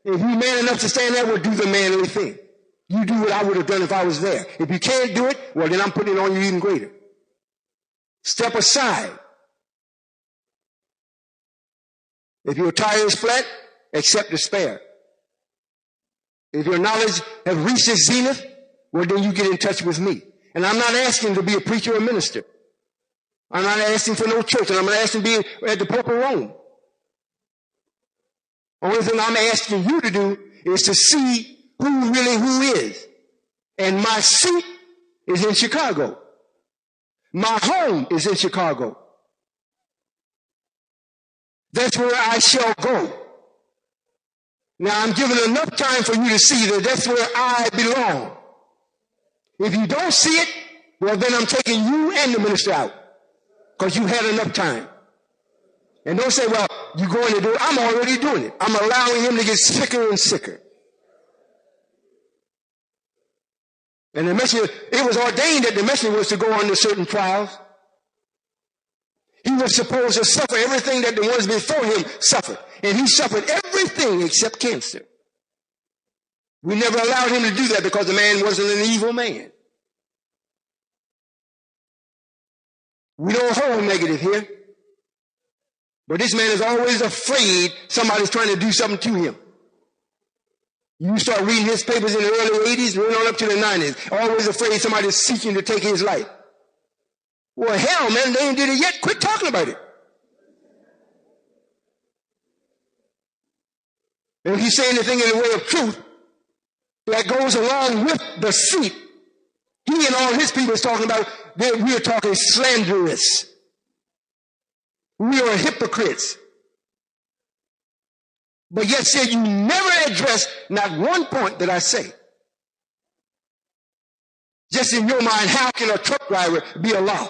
If you're man enough to stand there, we'll do the manly thing. You do what I would have done if I was there. If you can't do it, well, then I'm putting it on you even greater. Step aside. If your tire is flat, accept despair. If your knowledge has reached its zenith, well, then you get in touch with me. And I'm not asking to be a preacher or minister. I'm not asking for no church, and I'm not asking to be at the Pope of Rome. Only thing I'm asking you to do is to see who is. And my seat is in Chicago. My home is in Chicago. That's where I shall go. Now I'm giving enough time for you to see that that's where I belong. If you don't see it, well then I'm taking you and the minister out. Because you had enough time. And don't say, well, you're going to do it. I'm already doing it. I'm allowing him to get sicker and sicker. And the messenger, it was ordained that the messenger was to go under certain trials. He was supposed to suffer everything that the ones before him suffered. And he suffered everything except cancer. We never allowed him to do that because the man wasn't an evil man. We don't hold negative here. But this man is always afraid somebody's trying to do something to him. You start reading his papers in the early 80s, right on up to the 90s. Always afraid somebody's seeking to take his life. Well, hell, man, they ain't did it yet. Quit talking about it. And if you say anything in the way of truth that goes along with the seat, he and all his people is talking about, we are talking slanderous. We are hypocrites. But yet said you never address not one point that I say. Just in your mind, how can a truck driver be a law?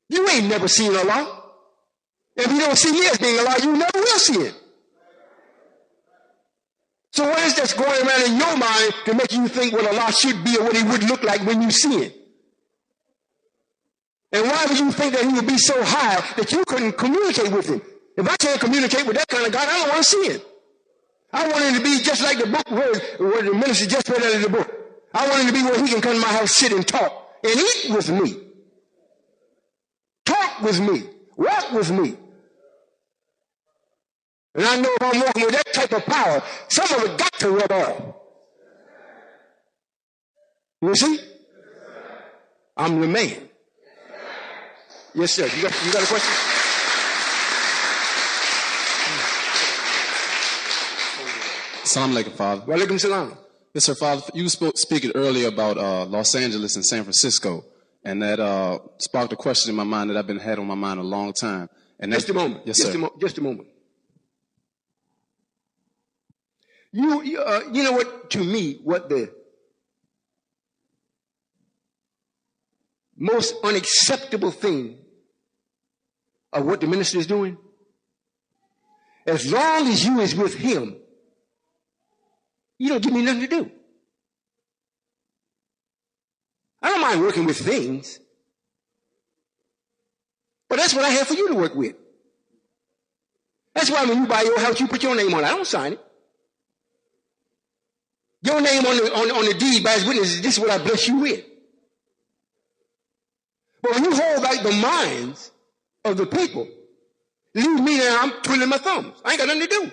You ain't never seen a law. If you don't see me as being a law, you never will see it. So what is this going around in your mind to make you think what a law should be or what it would look like when you see it? And why would you think that he would be so high that you couldn't communicate with him? If I can't communicate with that kind of God, I don't want to see it. I want him to be just like the book where the minister just read out of the book. I want him to be where he can come to my house, sit and talk, and eat with me. Talk with me. Walk with me. And I know if I'm walking with that type of power, some of it got to rub off. You see? I'm the man. Yes, sir. You got a question? Assalamu alaikum, Father. Wa alaikum salam. Yes, sir, Father. You were speaking earlier about Los Angeles and San Francisco, and that sparked a question in my mind that I've been had on my mind a long time. And just a moment. Yes, sir. Just a moment. You know what? To me, what the most unacceptable thing of what the minister is doing? As long as you is with him, you don't give me nothing to do. I don't mind working with things, but that's what I have for you to work with. That's why when you buy your house, you put your name on it. I don't sign it. Your name on the deed by his witnesses, this is what I bless you with. But when you hold back the minds of the people, leave me there, I'm twiddling my thumbs. I ain't got nothing to do.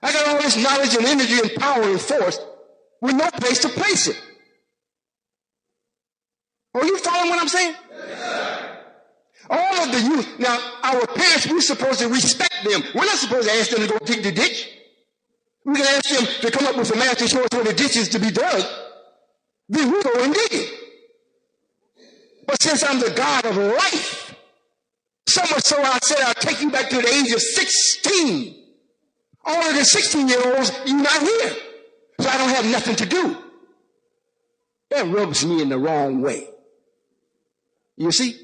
I got all this knowledge and energy and power and force with no place to place it. Are you following what I'm saying? Yes, all of the youth. Now, our parents, we're supposed to respect them. We're not supposed to ask them to go dig the ditch. We can ask them to come up with a map to show us where the ditch is to be dug. Then we go and dig it. But since I'm the God of life, so much so I said I'll take you back to the age of 16. All of the 16-year-olds, you're not here. So I don't have nothing to do. That rubs me in the wrong way. You see?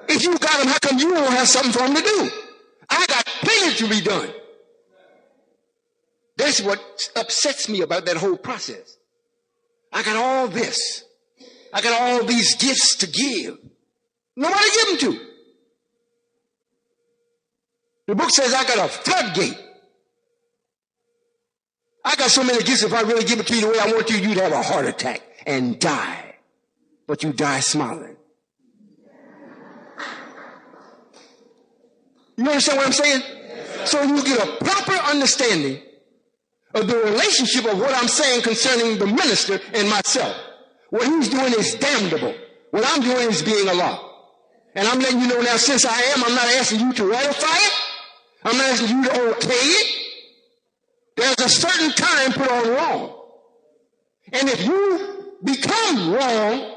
If you got them, how come you don't have something for them to do? I got plenty to be done. That's what upsets me about that whole process. I got all this. I got all these gifts to give. Nobody give them to. The book says I got a floodgate. I got so many gifts, if I really give it to you the way I want to, you'd have a heart attack and die. But you die smiling. You understand what I'm saying? So you get a proper understanding of the relationship of what I'm saying concerning the minister and myself. What he's doing is damnable. What I'm doing is being a law. And I'm letting you know now, since I am, I'm not asking you to ratify it. I'm not asking you to okay it. There's a certain time put on wrong. And if you become wrong,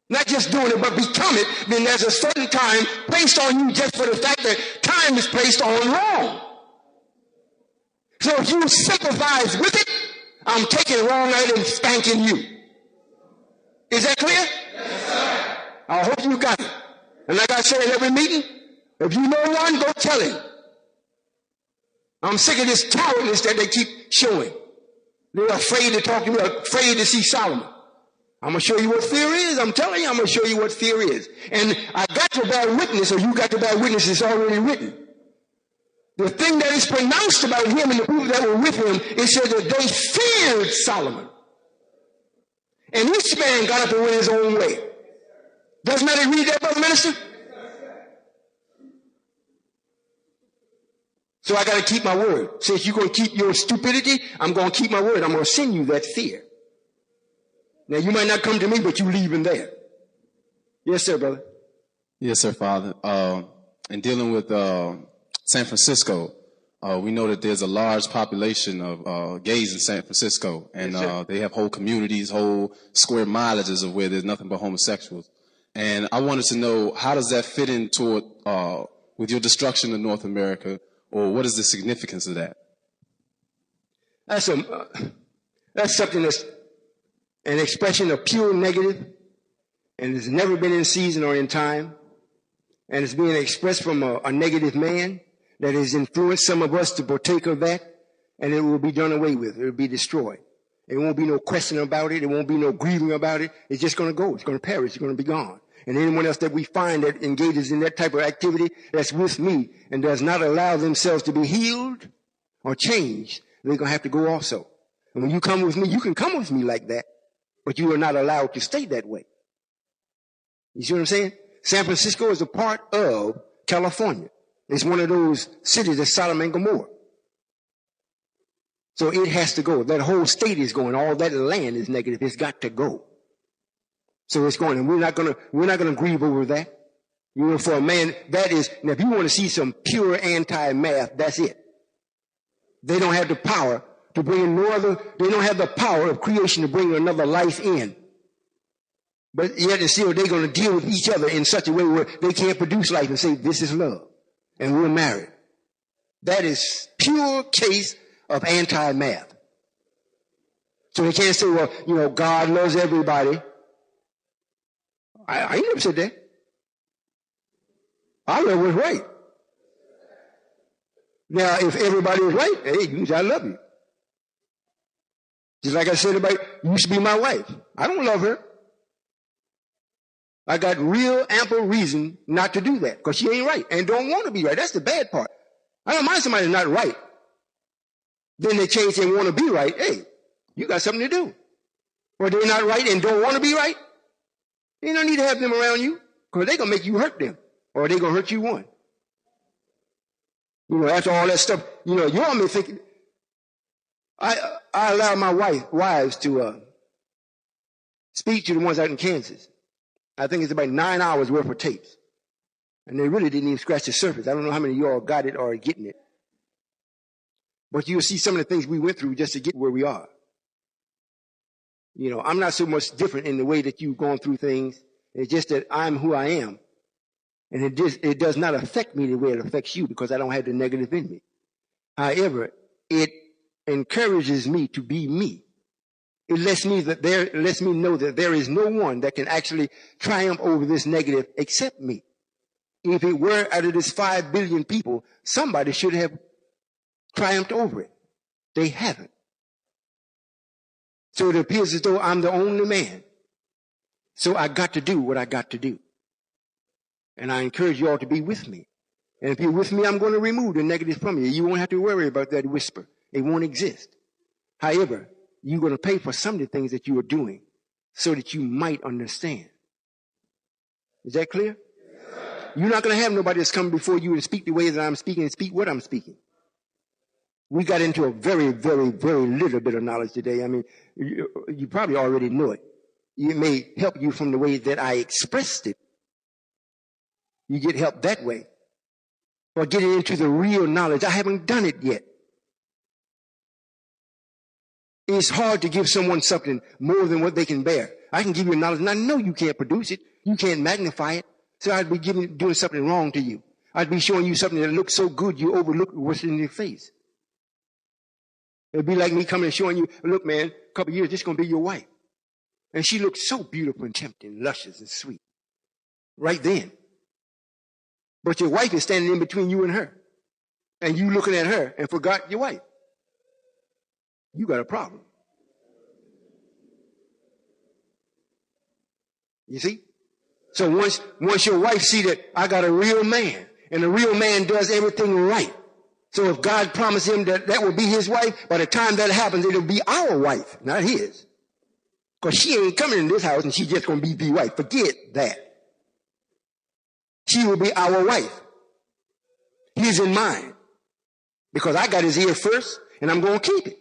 not just doing it, but become it, then there's a certain time placed on you just for the fact that time is placed on wrong. So if you sympathize with it, I'm taking wrong out and spanking you. Is that clear? Yes, sir. I hope you got it. And like I said in every meeting, if you know one, go tell him. I'm sick of this cowardness that they keep showing. They're afraid to talk to me, afraid to see Solomon. I'm going to show you what fear is. I'm telling you, I'm going to show you what fear is. And I got to bear witness, or you got to bear witness, it's already written. The thing that is pronounced about him and the people that were with him, it said that they feared Solomon. And each man got up and went his own way. Doesn't that read that, brother minister? So I got to keep my word. Since you're going to keep your stupidity, I'm going to keep my word. I'm going to send you that fear. Now, you might not come to me, but you leave him there. Yes, sir, brother. Yes, sir, Father. In dealing with San Francisco, we know that there's a large population of gays in San Francisco, and yes, they have whole communities, whole square mileages of where there's nothing but homosexuals. And I wanted to know, how does that fit in toward with your destruction of North America, or what is the significance of that? That's something that's an expression of pure negative, and it's never been in season or in time, and it's being expressed from a negative man that has influenced some of us to partake of that, and it will be done away with. It will be destroyed. There won't be no question about it. There won't be no grieving about it. It's just going to go. It's going to perish. It's going to be gone. And anyone else that we find that engages in that type of activity that's with me and does not allow themselves to be healed or changed, they're going to have to go also. And when you come with me, you can come with me like that, but you are not allowed to stay that way. You see what I'm saying? San Francisco is a part of California. It's one of those cities that's Sodom and Gomorrah. So it has to go. That whole state is going. All that land is negative. It's got to go. So it's going, and we're not gonna grieve over that. You know, for a man, that is, now if you want to see some pure anti-math, that's it. They don't have the power to bring in they don't have the power of creation to bring another life in. But yet and still they're going to deal with each other in such a way where they can't produce life and say, this is love, and we're married. That is pure case of anti-math. So they can't say, well, you know, God loves everybody, I ain't never said that. I love what's right. Now, if everybody is right, hey, you say I love you. Just like I said about, you used to be my wife. I don't love her. I got real ample reason not to do that because she ain't right and don't want to be right. That's the bad part. I don't mind somebody's not right. Then they change and want to be right. Hey, you got something to do. Or they're not right and don't want to be right. You don't need to have them around you because they're going to make you hurt them or they're going to hurt you one. You know, after all that stuff, you know, you want me thinking, I allow my wives to speak to the ones out in Kansas. I think it's about 9 hours worth of tapes. And they really didn't even scratch the surface. I don't know how many of y'all got it or are getting it. But you'll see some of the things we went through just to get where we are. You know, I'm not so much different in the way that you've gone through things. It's just that I'm who I am. And it does not affect me the way it affects you because I don't have the negative in me. However, it encourages me to be me. It lets me know that there is no one that can actually triumph over this negative except me. If it were out of this 5 billion people, somebody should have triumphed over it. They haven't. So it appears as though I'm the only man. So I got to do what I got to do. And I encourage you all to be with me. And if you're with me, I'm going to remove the negative from you. You won't have to worry about that whisper. It won't exist. However, you're going to pay for some of the things that you are doing so that you might understand. Is that clear? Yes. You're not going to have nobody that's coming before you and speak the way that I'm speaking and speak what I'm speaking. We got into a very, very, very little bit of knowledge today. I mean, you probably already know it. It may help you from the way that I expressed it. You get help that way. Or getting into the real knowledge. I haven't done it yet. It's hard to give someone something more than what they can bear. I can give you knowledge, and I know you can't produce it. You can't magnify it. So I'd be doing something wrong to you. I'd be showing you something that looks so good you overlook what's in your face. It'd be like me coming and showing you, look, man, a couple of years, this is going to be your wife. And she looks so beautiful and tempting, luscious and sweet. Right then. But your wife is standing in between you and her. And you looking at her and forgot your wife. You got a problem. You see? So once your wife see that I got a real man, and a real man does everything right. So if God promised him that will be his wife, by the time that happens, it'll be our wife, not his. Because she ain't coming in this house and she's just going to be the wife. Forget that. She will be our wife. His and mine. Because I got his ear first, and I'm going to keep it.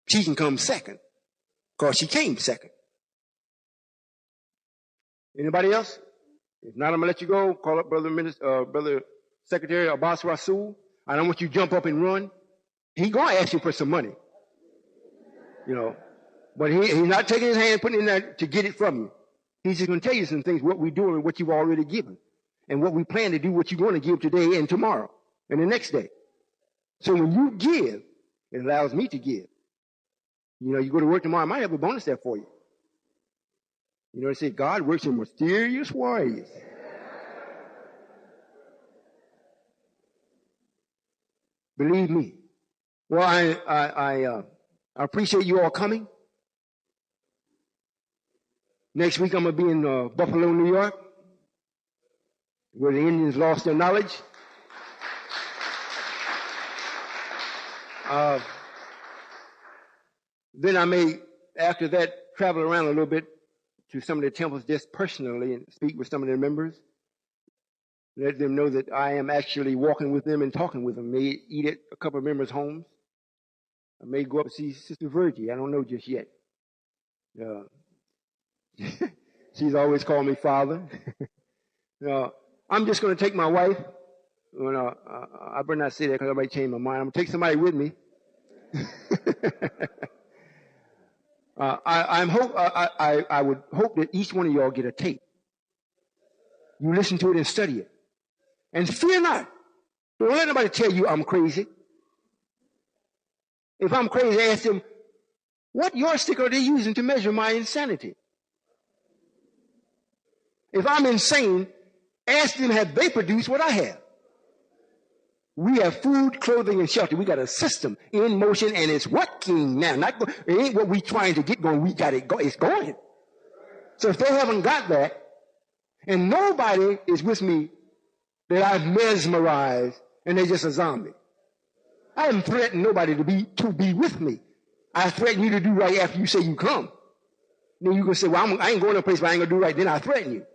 She can come second. Because she came second. Anybody else? If not, I'm going to let you go. Call up Brother Secretary Abbas Rasul. I don't want you to jump up and run. He's going to ask you for some money. You know. But he's not taking his hand, putting it in there to get it from you. He's just going to tell you some things, what we're doing and what you've already given. And what we plan to do, what you're going to give today and tomorrow and the next day. So when you give, it allows me to give. You know, you go to work tomorrow, I might have a bonus there for you. You know, they say God works in mysterious ways. Believe me. Well, I appreciate you all coming. Next week I'm going to be in Buffalo, New York, where the Indians lost their knowledge. Then I may, after that, travel around a little bit to some of the temples just personally and speak with some of their members. Let them know that I am actually walking with them and talking with them. May eat at a couple of members' homes. I may go up and see Sister Virgie. I don't know just yet. She's always called me father. I'm just going to take my wife. I better not say that because I might change my mind. I'm going to take somebody with me. I would hope that each one of y'all get a tape. You listen to it and study it. And fear not. Don't let nobody tell you I'm crazy. If I'm crazy, ask them, what yardstick are they using to measure my insanity? If I'm insane, ask them, have they produced what I have? We have food, clothing, and shelter. We got a system in motion, and it's working now. It ain't what we trying to get going. We got it go. It's going. So if they haven't got that, and nobody is with me that I've mesmerized, and they're just a zombie. I haven't threatened nobody to be with me. I threaten you to do right after you say you come. Then you can say, well, I ain't going to a place where I ain't going to do right. Then I threaten you.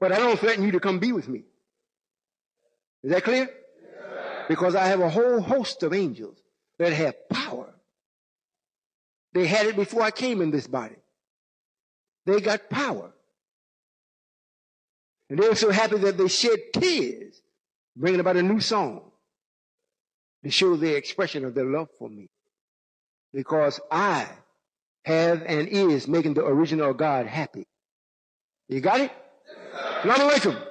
But I don't threaten you to come be with me. Is that clear? Yeah. Because I have a whole host of angels that have power. They had it before I came in this body. They got power. And they were so happy that they shed tears, bringing about a new song to show their expression of their love for me. Because I have and is making the original God happy. You got it? Assalamu alaikum.